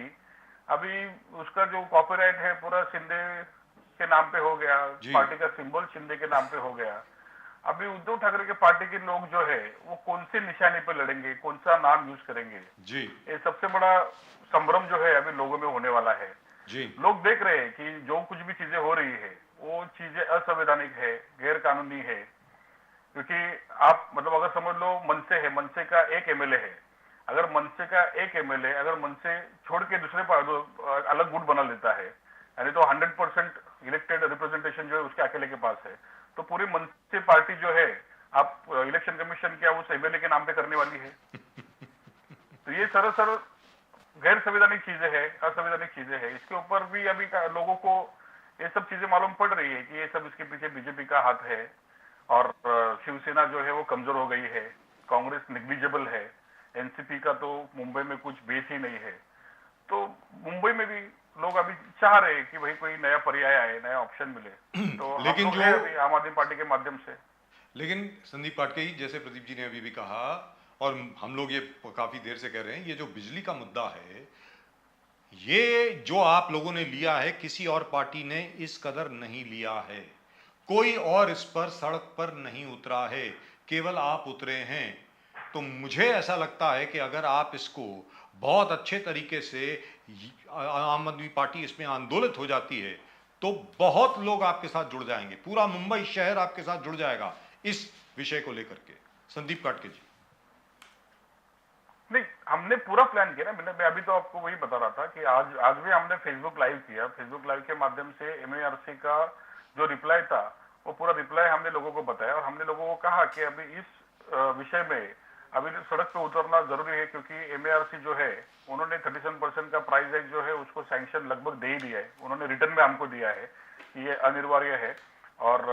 अभी उसका जो कॉपीराइट है पूरा शिंदे के नाम पे हो गया, पार्टी का सिंबल शिंदे के नाम पे हो गया। अभी उद्धव ठाकरे के पार्टी के लोग जो है वो कौन से निशाने पे लड़ेंगे, कौन सा नाम यूज करेंगे जी, ये सबसे बड़ा संभ्रम जो है अभी लोगों में होने वाला है जी। लोग देख रहे हैं कि जो कुछ भी चीजें हो रही है वो चीजें असंवैधानिक है, गैर कानूनी है, क्योंकि आप मतलब अगर समझ लो मनसे का एक एमएलए है, अगर मनसे का एक एमएलए अगर मनसे छोड़ के दूसरे अलग गुट बना लेता है, यानी तो 100% इलेक्टेड रिप्रेजेंटेशन जो है उसके अकेले के पास है, तो पूरी मनसे पार्टी जो है आप इलेक्शन कमीशन क्या उस एमएलए के नाम पे करने वाली है। तो ये सरासर गैर संवैधानिक चीजें है, असंवैधानिक चीजें है। इसके ऊपर भी अभी लोगों को ये सब चीजें मालूम पड़ रही है कि ये सब इसके पीछे बीजेपी का हाथ है, और शिवसेना जो है वो कमजोर हो गई है, कांग्रेस नेग्लिजिबल है, एनसीपी का तो मुंबई में कुछ बेस ही नहीं है। तो मुंबई में भी लोग अभी चाह रहे हैं कि भाई कोई नया पर्याय आए, नया ऑप्शन मिले, तो लेकिन जो अभी आम आदमी पार्टी के माध्यम से। लेकिन संदीप पाटके जी, जैसे प्रदीप जी ने अभी भी कहा और हम लोग ये काफी देर से कह रहे हैं, ये जो बिजली का मुद्दा है, ये जो आप लोगों ने लिया है किसी और पार्टी ने इस कदर नहीं लिया है, कोई और इस पर सड़क पर नहीं उतरा है, केवल आप उतरे हैं। तो मुझे ऐसा लगता है कि अगर आप इसको बहुत अच्छे तरीके से आम आदमी पार्टी इसमें आंदोलित हो जाती है तो बहुत लोग आपके साथ जुड़ जाएंगे, पूरा मुंबई शहर आपके साथ जुड़ जाएगा इस विषय को लेकर के। संदीप काटके जी। नहीं, हमने पूरा प्लान किया ना, मैं अभी तो आपको वही बता रहा था कि आज भी हमने फेसबुक लाइव किया, फेसबुक लाइव के माध्यम से एमएआरसी का जो रिप्लाई था वो पूरा रिप्लाई हमने लोगों को बताया, और हमने लोगों को कहा कि अभी इस विषय में अभी सड़क पे उतरना जरूरी है, क्योंकि एमएआरसी जो है उन्होंने 37% का प्राइस हाइक जो है उसको सैंक्शन लगभग दे ही दिया है, उन्होंने रिटर्न में हमको दिया है कि ये अनिवार्य है, और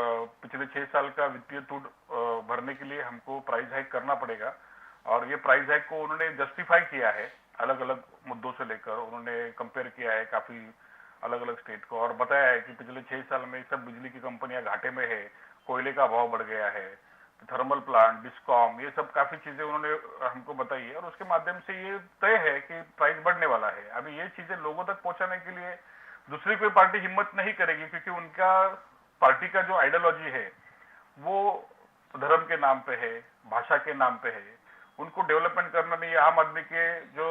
पिछले 6 साल का वित्तीय टूट भरने के लिए हमको प्राइस हाइक करना पड़ेगा। और ये प्राइस हाइक को उन्होंने जस्टिफाई किया है अलग अलग मुद्दों से लेकर, उन्होंने कंपेयर किया है काफी अलग अलग स्टेट को, और बताया है कि पिछले 6 साल में सब बिजली की कंपनियां घाटे में है, कोयले का भाव बढ़ गया है, थर्मल प्लांट, डिस्कॉम, ये सब काफी चीजें उन्होंने हमको बताई है, और उसके माध्यम से ये तय है कि प्राइस बढ़ने वाला है। अभी ये चीजें लोगों तक पहुंचाने के लिए दूसरी कोई पार्टी हिम्मत नहीं करेगी, क्योंकि उनका पार्टी का जो आइडियोलॉजी है वो धर्म के नाम पे है, भाषा के नाम पे है, उनको डेवलपमेंट करना नहीं है। आम आदमी के जो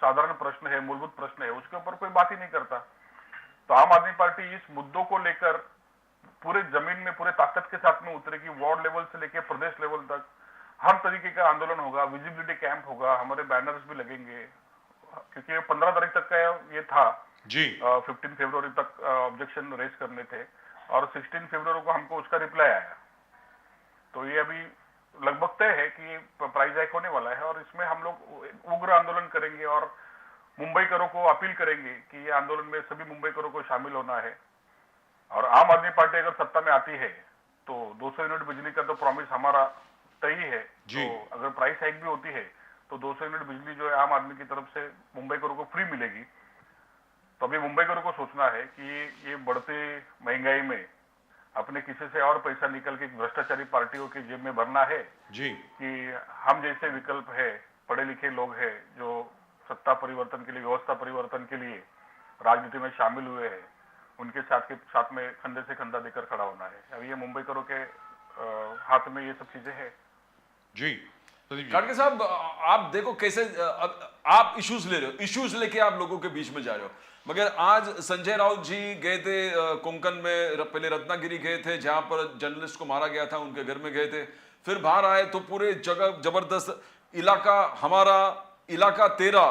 साधारण प्रश्न है, मूलभूत प्रश्न है, उसके ऊपर कोई बात ही नहीं करता। तो आम आदमी पार्टी इस मुद्दों को लेकर पूरे जमीन में पूरे ताकत के साथ में उतरेगी, वार्ड लेवल से लेकर प्रदेश लेवल तक हर तरीके का आंदोलन होगा, विजिबिलिटी कैंप होगा, हमारे बैनर्स भी लगेंगे, क्योंकि 15 तारीख तक का ये था जी, 15 फरवरी तक ऑब्जेक्शन रेज करने थे, और 16 फरवरी को हमको उसका रिप्लाई आया। तो ये अभी लगभग तय है कि प्राइस हाइक होने वाला है और इसमें हम लोग उग्र आंदोलन करेंगे और मुंबई करों को अपील करेंगे कि ये आंदोलन में सभी मुंबई करों को शामिल होना है। और आम आदमी पार्टी अगर सत्ता में आती है तो 200 यूनिट बिजली का तो प्रॉमिस हमारा तय ही है। तो अगर प्राइस हाइक भी होती है तो 200 यूनिट बिजली जो है आम आदमी की तरफ से मुंबई करों को फ्री मिलेगी। तो अभी मुंबई करों को सोचना है कि ये बढ़ते महंगाई में अपने किसी से और पैसा निकल के भ्रष्टाचारी पार्टियों की जेब में भरना है जी कि हम जैसे विकल्प है, पढ़े लिखे लोग हैं जो सत्ता परिवर्तन के लिए, व्यवस्था परिवर्तन के लिए राजनीति में शामिल हुए हैं, उनके साथ में कंधे से कंधा देकर खड़ा होना है। अब ये मुंबई करों के हाथ में ये सब चीजें हैं। जी प्रदीप जी। खाड़के साहब, आप देखो कैसे आप इश्यूज ले रहे हो, इश्यूज लेके आप लोगों के बीच में जा रहे हो, मगर आज संजय राउत जी गए थे कोंकण में, पहले रत्नागिरी गए थे जहां पर जर्नलिस्ट को मारा गया था, उनके घर में गए थे, फिर बाहर आए तो पूरे जगह जबरदस्त इलाका हमारा, इलाका तेरा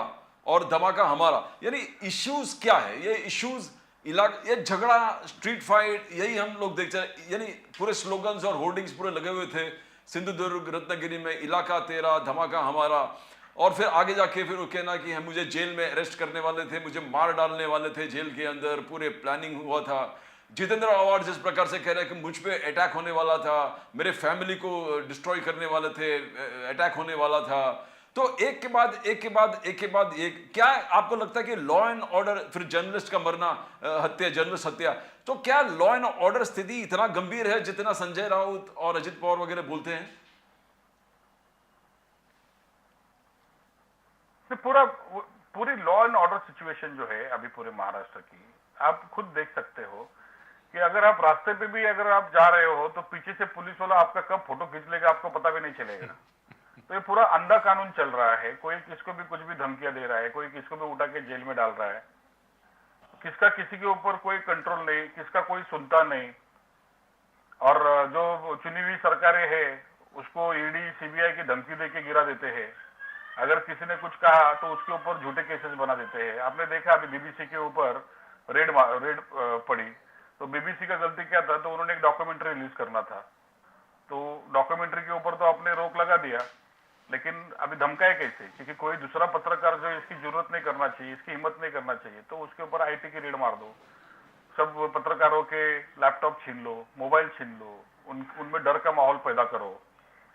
और धमाका हमारा। यानी इश्यूज क्या है ये? इश्यूज ये झगड़ा, स्ट्रीट फाइट, यही हम लोग देखते हैं। यानी पूरे स्लोगन्स और होर्डिंग्स पूरे लगे हुए थे सिंधुदुर्ग रत्नागिरी में, इलाका तेरा धमाका हमारा, और फिर आगे जाके फिर वो कहना कि हम मुझे जेल में अरेस्ट करने वाले थे, मुझे मार डालने वाले थे जेल के अंदर, पूरे प्लानिंग हुआ था। जितेंद्र आवाड जिस प्रकार से कह रहे हैं कि मुझ पे अटैक होने वाला था, मेरे फैमिली को डिस्ट्रॉय करने वाले थे, अटैक होने वाला था। तो एक के बाद एक, क्या आपको लगता है कि लॉ एंड ऑर्डर, फिर जर्नलिस्ट का मरना, हत्या, जर्नलिस्ट हत्या, तो क्या लॉ एंड ऑर्डर स्थिति इतना गंभीर है जितना संजय राउत और अजित पवार वगैरह बोलते हैं? पूरी लॉ एंड ऑर्डर सिचुएशन जो है अभी पूरे महाराष्ट्र की, आप खुद देख सकते हो कि अगर आप रास्ते पे भी अगर आप जा रहे हो तो पीछे से पुलिस वाला आपका कब फोटो खींच लेगा आपको पता भी नहीं चलेगा। तो ये पूरा अंधा कानून चल रहा है, कोई किसको भी कुछ भी धमकियां दे रहा है, कोई किसको भी उठा के जेल में डाल रहा है, किसका किसी के ऊपर कोई कंट्रोल नहीं, किसका कोई सुनता नहीं। और जो चुनी हुई सरकारें हैं उसको ईडी सीबीआई की धमकी देके गिरा देते हैं। अगर किसी ने कुछ कहा तो उसके ऊपर झूठे केसेस बना देते हैं। आपने देखा अभी बीबीसी के ऊपर रेड पड़ी, तो बीबीसी का गलती क्या था, तो उन्होंने एक डॉक्यूमेंट्री रिलीज करना था, तो डॉक्यूमेंट्री के ऊपर तो आपने रोक लगा दिया, लेकिन अभी धमकाए कैसे? क्योंकि कोई दूसरा पत्रकार जो इसकी जरूरत नहीं करना चाहिए, इसकी हिम्मत नहीं करना चाहिए, तो उसके ऊपर आईटी की रेड मार दो, सब पत्रकारों के लैपटॉप छीन लो, मोबाइल छीन लो, उनमें डर का माहौल पैदा करो।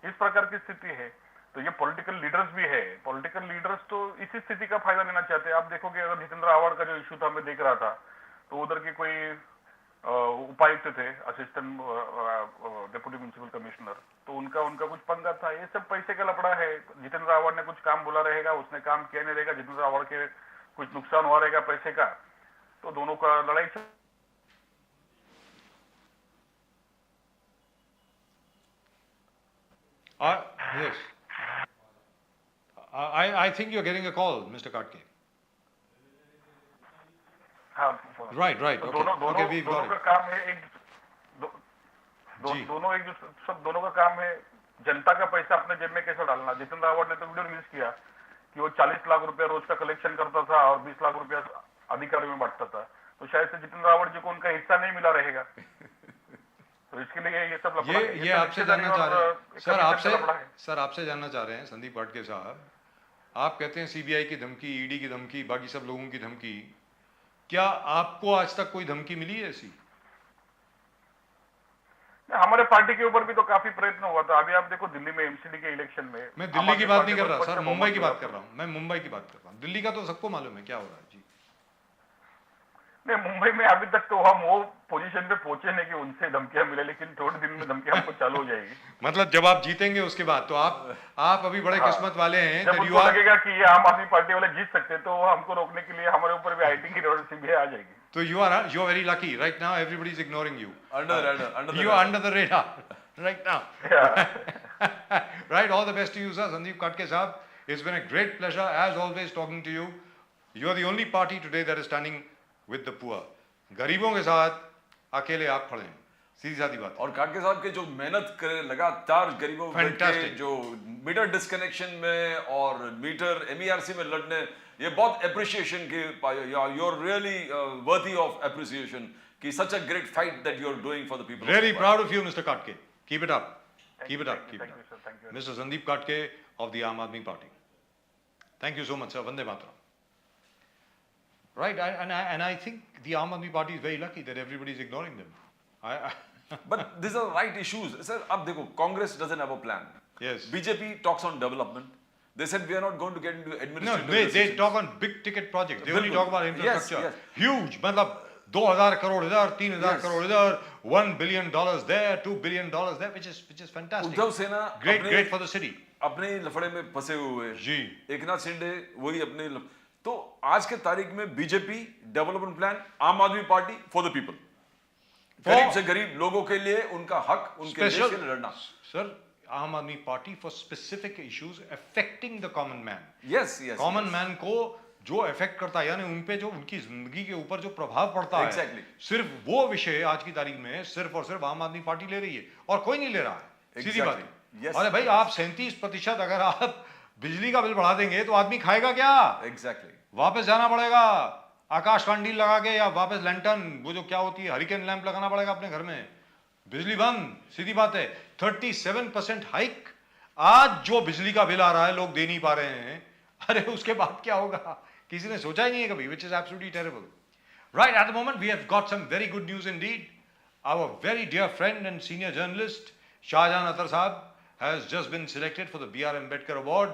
इस प्रकार की स्थिति है। तो ये पॉलिटिकल लीडर्स भी है, पॉलिटिकल लीडर्स तो इसी स्थिति का फायदा लेना चाहते हैं। आप देखोगे अगर जितेंद्र आवाड का जो इश्यू था, मैं देख रहा था, तो उधर के कोई उपायुक्त थे, असिस्टेंट डेप्यूटी म्युनिसिपल कमिश्नर, तो उनका कुछ पंगा था। ये सब पैसे का लफड़ा है। जितेंद्र आवाड ने कुछ काम बोला रहेगा, उसने काम किया नहीं रहेगा, जितेंद्र आवाड के कुछ नुकसान हुआ रहेगा पैसे का, तो दोनों का लड़ाई चल। Yes. I think you're getting a call, Mr. Katke. हाँ, Right. तो Okay. दोनों we've दोनों got का it. काम है दोनों एक सब दोनों का काम है जनता का पैसा अपने जेब में कैसे डालना। जितेंद्र आवाड ने तो वीडियो रिलीज किया कि वो 40 लाख रुपया रोज का कलेक्शन करता था और 20 लाख रुपया अधिकारियों में बांटता था, तो शायद से जितेंद्र आवाड जी को उनका हिस्सा नहीं मिला रहेगा। तो इसके लिए ये सब लफड़ा है। ये आपसे जानना चाह रहे हैं सर, आपसे जानना चाह रहे हैं संदीप पाटके साहब, आप कहते हैं सीबीआई की धमकी, ईडी की धमकी, बाकी सब लोगों की धमकी, क्या आपको आज तक कोई धमकी मिली है ऐसी? हमारे पार्टी के ऊपर भी तो काफी प्रयत्न हुआ था। अभी आप देखो दिल्ली में एमसीडी के इलेक्शन में, मैं दिल्ली की बात नहीं कर रहा सर, मुंबई की बात कर रहा हूँ, मैं मुंबई की बात कर रहा हूँ। दिल्ली का तो सबको मालूम है क्या हो रहा है। जी नहीं, मुंबई में अभी तक तो हम वो पोजीशन पे पहुंचे नहीं कि उनसे धमकियां मिले, लेकिन थोड़े दिन में धमकियां हमको चालू हो जाएगी। मतलब जब आप जीतेंगे उसके बाद तो आप अभी बड़े किस्मत वाले हैं। जब उनको लगेगा कि ये आम आदमी पार्टी वाले जीत सकते हैं, तो हमको रोकने के लिए हमारे ऊपर भी आईटी की रेड सीबीआई आ जाएगी। So you are very lucky right now. Everybody is ignoring you. Under the radar. You are under the radar right now. Yeah. Right. All the best to you, sir. Sandeep Katke sahab, it's been a great pleasure as always talking to you. You are the only party today that is standing with the poor. गरीबों के साथ अकेले आप खड़े हैं, सीधी सादी बात। और काटके साहब के जो मेहनत करे लगातार गरीबों के, जो मीटर डिस्कनेक्शन में और मीटर MERC में लड़ने, ये बहुत अप्रिसिएशन के, you are really worthy of appreciation कि such a great fight that you are doing for the people. Really proud of you, Mr. Katke. Keep it up. Keep it up. Thank you, sir. Thank you. Mr. Sandeep Katke of the Aam Aadmi Party. Thank you so much, sir. Vande Mataram. Right, and I think the Aam Aadmi Party is very lucky that everybody is ignoring them. But these are the right issues. Sir, ab dekho, Congress doesn't have a plan. Yes. BJP talks on development. They said we are not going to get into No, administrative they decisions. talk on big ticket projects. They only Bilkul. talk about Yes, infrastructure. yes. Huge, matlab 2,000 crore idhar, 3,000 Yes. crore idhar, $1 billion there, $2 billion there, which is fantastic. Uddhav सेना Great for the city. अपने लफड़े में फंसे हुए जी. एक नाथ शिंदे वही अपने तो आज के तारीख में बीजेपी डेवलपमेंट प्लान आम Aadmi party for the people गरीब से गरीब लोगों के लिए उनका हक उनके देश के लिए लड़ना Sir, Aam Aadmi Party for specific issues affecting the common man. Yes yes common man को जो अफेक्ट करता है यानी उन पे जो उनकी जिंदगी के ऊपर जो प्रभाव पड़ता Exactly. है सिर्फ वो विषय आज की तारीख में सिर्फ और सिर्फ आम आदमी पार्टी ले रही है और कोई नहीं ले रहा है सीधी बात है Yes. अरे भाई आप 37% अगर आप बिजली का बिल बढ़ा देंगे तो आदमी खाएगा क्या एग्जैक्टली वापस जाना पड़ेगा आकाश कंडील लगा के या वापस लैंटर्न वो जो क्या होती है हरिकेन लैंप लगाना पड़ेगा अपने घर में बिजली बंद सीधी बात है 37% हाइक आज जो बिजली का बिल आ रहा है लोग दे नहीं पा रहे हैं अरे उसके बाद क्या होगा किसी ने सोचा ही नहीं है कभी which is absolutely terrible. Right, at the moment we have got some very good news indeed. Our very dear friend and senior journalist Shahjahan Attar Saab has just been selected for the B.R. Ambedkar Award.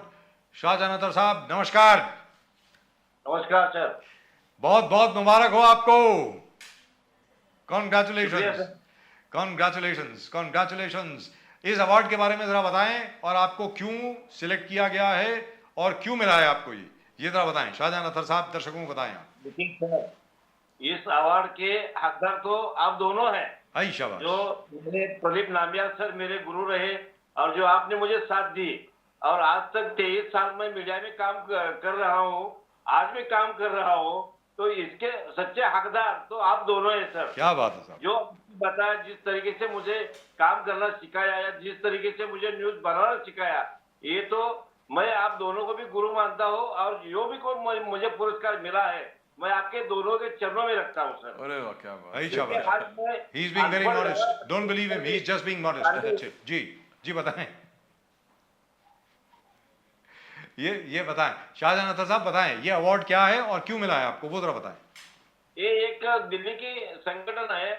Shahjahan Attar Saab, नमस्कार. नमस्कार सर. बहुत बहुत मुबारक हो आपको. Congratulations. Congratulations. Congratulations. इस अवार्ड के बारे में जरा बताएं और आपको क्यों सिलेक्ट किया गया है और क्यों मिला है आपको ये जरा बताएं. शाहजहां अतर साहब दर्शकों को बताएं आप. लेकिन सर इस अवार्ड के हकदार तो आप दोनों हैं. आई शाबाश. जो मेरे प्रदीप नामियार सर मेरे गुरु रहे और जो आपने मुझे साथ दी और आज तक 23 साल में मीडिया में काम कर रहा हूँ आज भी काम कर रहा हूँ तो इसके सच्चे हकदार तो आप दोनों हैं सर. क्या बात है साहब. जो बताया जिस तरीके से मुझे काम करना सिखाया या जिस तरीके से मुझे न्यूज बनाना सिखाया ये तो मैं आप दोनों को भी गुरु मानता हूँ और जो भी कोई मुझे पुरस्कार मिला है मैं आपके दोनों के चरणों में रखता हूँ सर. अरे वाह क्या बात आई शाबाश. He is being very modest. Don't believe him. He is just being modest. That's it. जी बताएं. ये बताएं. शाहजहां अतर साहब बताएं ये अवार्ड क्या है और क्यों मिला है आपको वो जरा बताएं. ये एक दिल्ली की संगठन है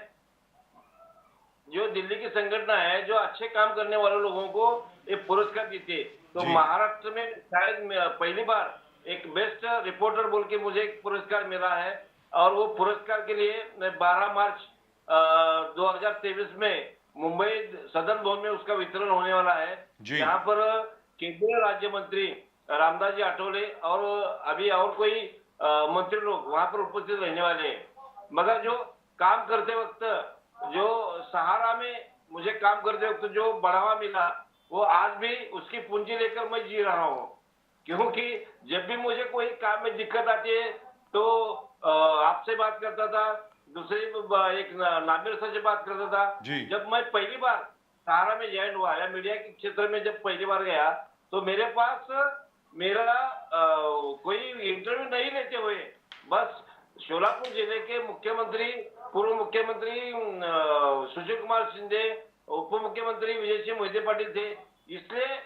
जो दिल्ली की संगठन है जो अच्छे काम करने वाले लोगों को एक पुरस्कार देती है. तो महाराष्ट्र में शायद पहली बार एक बेस्ट रिपोर्टर बोल के मुझे एक पुरस्कार मिला है और वो पुरस्कार के लिए 12 मार्च 2023 में मुंबई सदन भवन में उसका वितरण होने वाला है. यहाँ पर केंद्रीय राज्य मंत्री रामदास जी आठवले और अभी और कोई मंत्री लोग वहां पर उपस्थित रहने वाले हैं. मगर जो काम करते वक्त जो सहारा में मुझे काम करते वक्त जो बढ़ावा मिला वो आज भी उसकी पूंजी लेकर मैं जी रहा हूँ क्योंकि जब भी मुझे कोई काम में दिक्कत आती है तो आपसे बात करता था दूसरे एक नामिर सर से बात करता था. जब मैं पहली बार सहारा में ज्वाइन हुआ या मीडिया के क्षेत्र में जब पहली बार गया तो मेरे पास मेरा कोई इंटरव्यू नहीं लेते हुए बस सोलापुर जिले के मुख्यमंत्री पूर्व मुख्यमंत्री सुशील कुमार शिंदे उप मुख्यमंत्री विजय सिंह मोहिते पाटिल थे इसलिए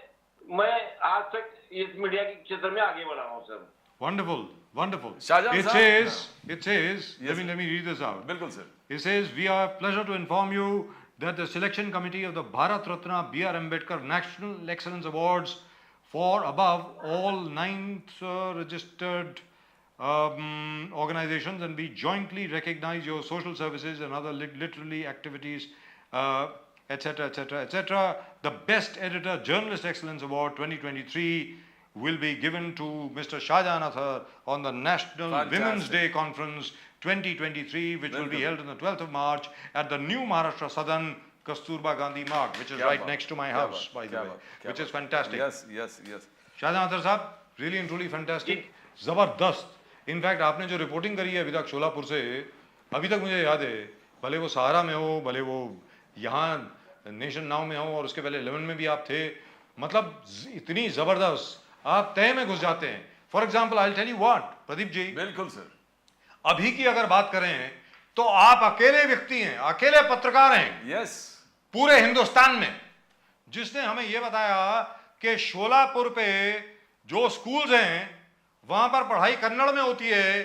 मैं आज तक इस मीडिया के क्षेत्र में आगे बढ़ा हूँ sir. Wonderful, wonderful. It says, let me read this out. बिल्कुल sir. It says, we are pleasure to inform you that the selection committee of the Bharat Ratna B.R. Ambedkar National Excellence Awards for above all 9th registered organizations and we jointly recognize your social services and other literary activities, etc., etc., etc. The Best Editor Journalist Excellence Award 2023 will be given to Mr. Shahjahan Attar on the National Women's Day Conference 2023, which will be held on the 12th of March at the new Maharashtra Southern Kasturba Gandhi Marg, which is right next to my house, by the way, which is fantastic. Yes. Shahjahan Attar Sahab, really and truly fantastic. जबरदस्त. इनफैक्ट आपने जो रिपोर्टिंग करी है अभी तक शोलापुर से अभी तक मुझे याद है भले वो सहारा में हो भले वो यहाँ नेशन नाउ में हो और उसके पहले 11 में भी आप थे मतलब इतनी जबरदस्त आप तय में घुस जाते हैं. For example I will tell you what Pradeep ji. बिल्कुल सर. अभी की अगर बात करें तो आप अकेले व्यक्ति हैं अकेले पत्रकार हैं यस पूरे हिंदुस्तान में जिसने हमें यह बताया कि शोलापुर पे जो स्कूल्स हैं वहां पर पढ़ाई कन्नड़ में होती है,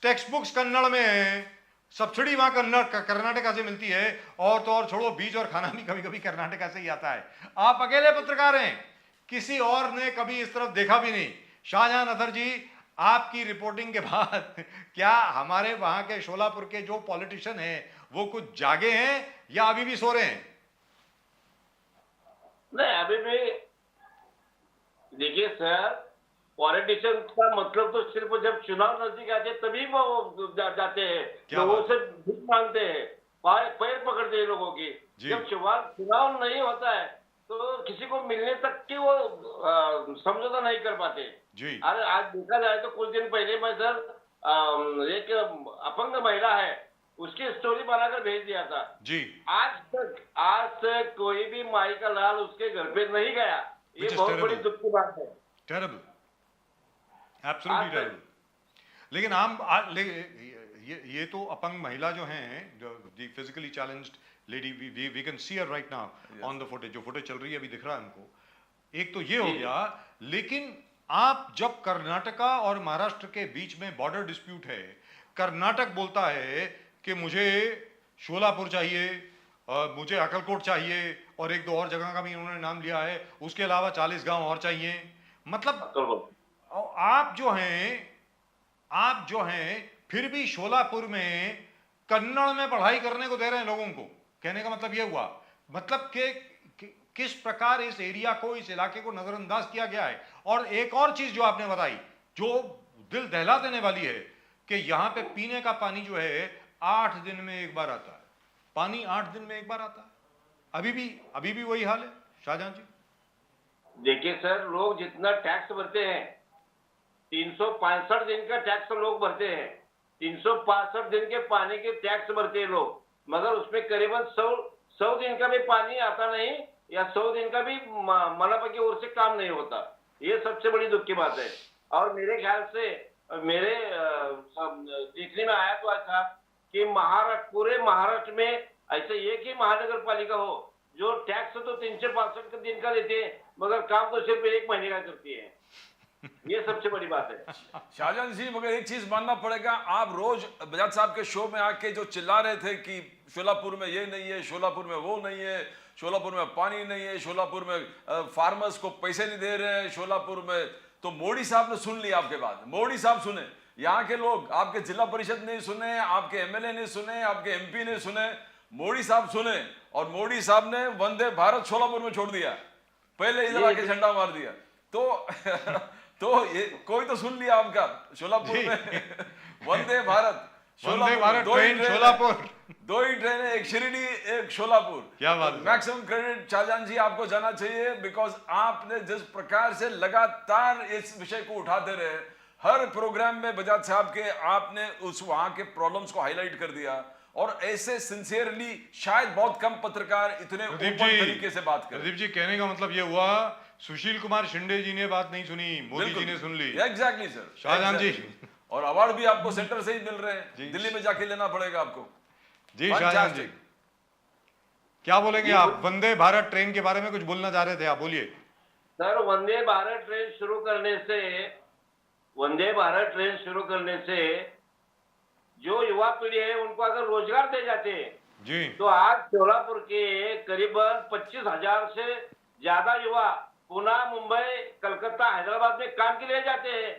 टेक्स्ट बुक्स कन्नड़ में है, सब्सिडी वहां कर्नाटका से मिलती है, और तो और छोड़ो बीज और खाना भी कभी कभी कर्नाटका से ही आता है। आप अकेले पत्रकार हैं, किसी और ने कभी इस तरफ देखा भी नहीं। शाहजहां नथर जी, आपकी रिपोर्टिंग के बाद क्या हमारे वहां के शोलापुर के जो पॉलिटिशियन हैं वो कुछ जागे हैं या अभी भी सो रहे हैं? नहीं, अभी भी देखिए सर, पॉलिटिशियन का मतलब तो सिर्फ जब चुनाव नजदीक आते हैं तभी वो जाते हैं, लोगों से भीख मांगते हैं, पैर पकड़ते हैं लोगों की। जब चुनाव नहीं होता है तो किसी को मिलने तक की वो समझौता नहीं कर पाते। अरे आज देखा जाए तो कुछ दिन पहले मैं सर एक अपंग महिला है उसकी स्टोरी बनाकर भेज दिया था जी। आज तक कोई भी माई का लाल उसके घर पे नहीं गया। ये बहुत बड़ी दुख की बात है। Terrible, absolutely terrible. लेकिन ये तो अपंग महिला जो हैं, the physically challenged lady, we can see her right now on the footage, जो फुटेज चल रही है अभी दिख रहा है हमको। एक तो ये हो गया, लेकिन आप जब कर्नाटका और महाराष्ट्र के बीच में बॉर्डर डिस्प्यूट है, कर्नाटक बोलता है कि मुझे शोलापुर चाहिए, मुझे अकलकोट चाहिए, और एक दो और जगह का भी उन्होंने नाम लिया है, उसके अलावा 40 गांव और चाहिए। मतलब आप जो हैं फिर भी शोलापुर में कन्नड़ में पढ़ाई करने को दे रहे हैं लोगों को। कहने का मतलब यह हुआ, मतलब कि किस प्रकार इस एरिया को, इस इलाके को नजरअंदाज किया गया है। और एक और चीज जो आपने बताई जो दिल दहला देने वाली है कि यहां पे पीने का पानी जो है 8 दिन में एक बार आता है। पानी 8 दिन में एक बार आता है। अभी भी वही हाल है शाहजहां जी। देखिए सर, लोग जितना टैक्स भरते हैं, 365 दिन का टैक्स लोग भरते हैं, 365 दिन के पानी के टैक्स भरते हैं लोग, मगर उसमें करीबन 100 दिन का भी पानी आता नहीं, या 100 दिन का भी मनपा की ओर से काम नहीं होता। ये सबसे बड़ी दुख की बात है। और मेरे ख्याल से मेरे देखने में आया तो ऐसा कि पूरे महाराष्ट्र में ऐसे एक ही महानगर पालिका हो जो टैक्स तो 365 दिन का देते हैं, मगर काम तो सिर्फ 1 महीने का करती है। ये सबसे बड़ी बात है। शाहजहां जी, मगर एक चीज मानना पड़ेगा, आप रोज बजाज साहब के शो में आके जो चिल्ला रहे थे कि शोलापुर में ये नहीं है, शोलापुर में वो नहीं है, शोलापुर में पानी नहीं है, शोलापुर में फार्मर्स को पैसे नहीं दे रहे हैं, शोलापुर में, तो मोदी साहब ने सुन लिया आपके बात। मोदी साहब सुने, यहाँ के लोग, आपके जिला परिषद ने सुने, आपके एमएलए ने सुने, आपके एमपी ने सुने, मोदी साहब सुने, और मोदी साहब ने वंदे भारत शोलापुर में छोड़ दिया, पहले इधर आके झंडा मार दिया। तो ये कोई तो सुन लिया आपका, शोलापुर में वंदे भारत शोलापुर, 2 ही ट्रेनें, एक शिरडी एक शोलापुर। क्या बात है। मैक्सिमम क्रेडिट शाहजहां जी आपको जाना चाहिए, बिकॉज आपने जिस प्रकार से लगातार इस विषय को उठाते रहे, हर प्रोग्राम में बजाज साहब के आपने उस वहां के प्रॉब्लम्स को हाईलाइट कर दिया, और ऐसे सिंसियरली शायद बहुत कम पत्रकार इतने ओपन तरीके से बात कर। प्रदीप जी, कहने का मतलब ये हुआ सुशील कुमार शिंदे जी ने बात नहीं सुनी, मोदी जी ने सुन ली। एग्जैक्टली सर, शाहजहां जी। और अवार्ड भी आपको सेंटर से ही मिल रहे हैं, दिल्ली में जाके लेना पड़ेगा आपको। जी शाहजहां जी, क्या बोलेंगे आप? वंदे भारत ट्रेन के बारे में कुछ बोलना चाह रहे थे, आप बोलिए। सर, वंदे भारत ट्रेन शुरू करने से जो युवा पीढ़ी है उनको अगर रोजगार दे जाते हैं जी, तो आज शोलापुर के करीबन 25,000 से ज्यादा युवा पुणे, मुंबई, कलकत्ता, हैदराबाद में काम के लिए जाते हैं।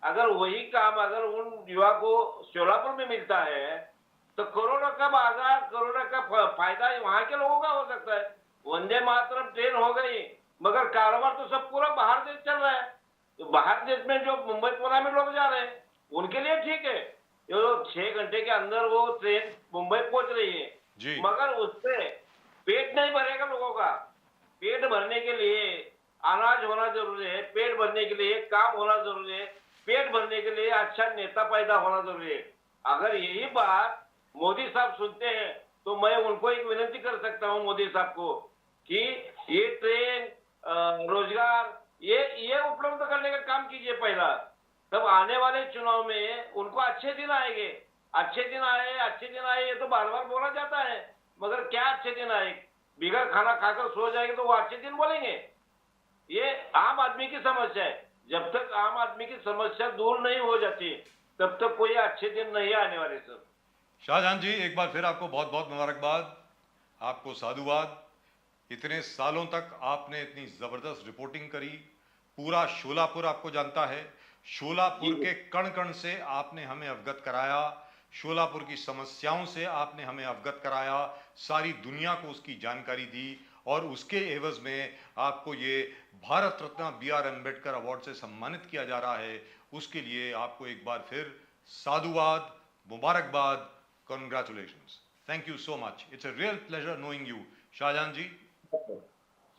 अगर वही काम अगर उन युवा को शोलापुर में मिलता है तो करोड़ों का बाजार, करोड़ों का फायदा वहां के लोगों का हो सकता है। वंदे मातरम ट्रेन हो गई, मगर कारोबार तो सब पूरा बाहर देश चल रहा है। तो बाहर देश में जो मुंबई, पुणे में लोग जा रहे हैं उनके लिए ठीक है, जो 6 घंटे के अंदर वो ट्रेन मुंबई पहुंच रही है जी, मगर उससे पेट नहीं भरेगा लोगों का। पेट भरने के लिए अनाज होना जरूरी है, पेट भरने के लिए काम होना जरूरी है, पेट भरने के लिए अच्छा नेता पैदा होना जरूरी है। अगर यही बात मोदी साहब सुनते हैं तो मैं उनको एक विनती कर सकता हूं मोदी साहब को कि ये ट्रेन, रोजगार, ये उपलब्ध करने का काम कीजिए पहला, तब आने वाले चुनाव में उनको अच्छे दिन आएंगे। अच्छे दिन आए, ये तो बार बार बोला जाता है, मगर क्या अच्छे दिन आए? बिगड़ खाना खाकर सो जाएंगे तो वो अच्छे दिन बोलेंगे? ये आम आदमी की समस्या है। जब तक आम आदमी की समस्या दूर नहीं हो जाती तब तक कोई अच्छे दिन नहीं आने वाले सर। शाहजहां जी, एक बार फिर आपको बहुत बहुत मुबारकबाद, आपको साधुवाद। इतने सालों तक आपने इतनी जबरदस्त रिपोर्टिंग करी, पूरा शोलापुर आपको जानता है, शोलापुर के कण कण से आपने हमें अवगत कराया, शोलापुर की समस्याओं से आपने हमें अवगत कराया, सारी दुनिया को उसकी जानकारी दी और उसके एवज में आपको ये भारत रत्न BR अम्बेडकर अवार्ड से सम्मानित किया जा रहा है। उसके लिए आपको एक बार फिर साधुवाद, मुबारकबाद, congratulations. Thank you so much. It's a real pleasure knowing you Shahjahan ji.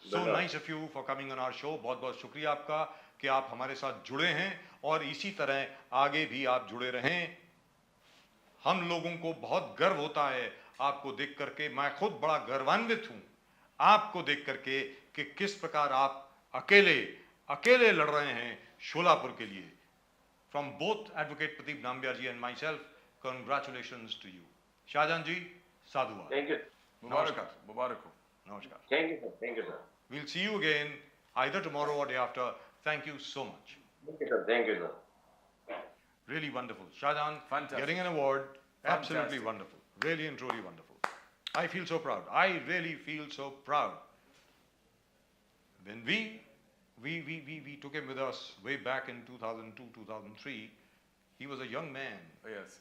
So nice of you for coming on our show. बहुत बहुत शुक्रिया आपका कि आप हमारे साथ जुड़े हैं और इसी तरह आगे भी आप जुड़े रहें। हम लोगों को बहुत गर्व होता है आपको देख करके, मैं खुद बड़ा गर्वान्वित हूं आपको देख करके कि किस प्रकार आप अकेले लड़ रहे हैं शोलापुर के लिए। From both advocate Pradeep Nambiar ji and myself, congratulations to you. Shahjahan ji, साधुवाद। Thank you. नमस्कार। मुबारक हो। नमस्कार। Thank you sir. Thank you sir. We'll see you again either tomorrow or day after. Thank you so much. Thank you sir. Thank you sir. Really wonderful. Shahjahan, Fantastic. getting an award, absolutely Fantastic. wonderful. Really and truly wonderful. I feel so proud. I really feel so proud. When we took him with us way back in 2002, 2003, he was a young man. Yes.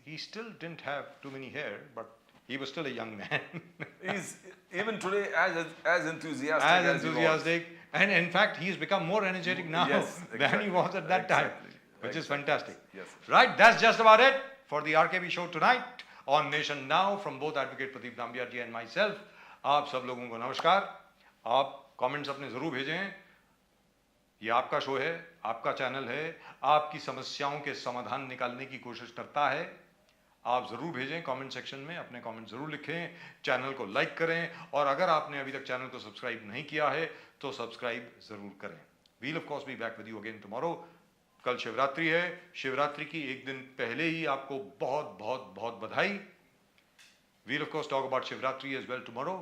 He still didn't have too many hair, but he was still a young man. He's even today as enthusiastic As he was. enthusiastic, and in fact he's become more energetic now Yes, than exactly. he was at that time, Exactly. which is fantastic. Yes. Right, that's just about it for the RKB show tonight on Nation Now from both Advocate Pradeep Nambiar ji and myself. आप सब लोगों को नमस्कार। आप कमेंट्स अपने ज़रूर भेजें, ये आपका शो है, आपका चैनल है, आपकी समस्याओं के समाधान निकालने की कोशिश करता है। आप ज़रूर भेजें कमेंट सेक्शन में, अपने कमेंट ज़रूर लिखें, चैनल को लाइक करें और अगर आपने अभी तक चैनल को सब्सक्राइब नहीं किया है तो सब्सक्राइब ज़रूर करें। We'll of course be back with you again tomorrow. कल शिवरात्रि है, शिवरात्रि की एक दिन पहले ही आपको बहुत बहुत बहुत बधाई। We'll of course talk about Shivratri as well tomorrow.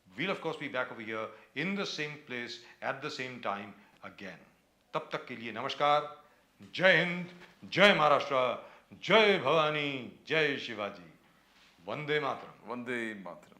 We'll of course be back over here in the same place at the same time again. तब तक के लिए नमस्कार, जय हिंद, जय महाराष्ट्र, जय भवानी, जय शिवाजी, वंदे मातरम। Vande Mataram.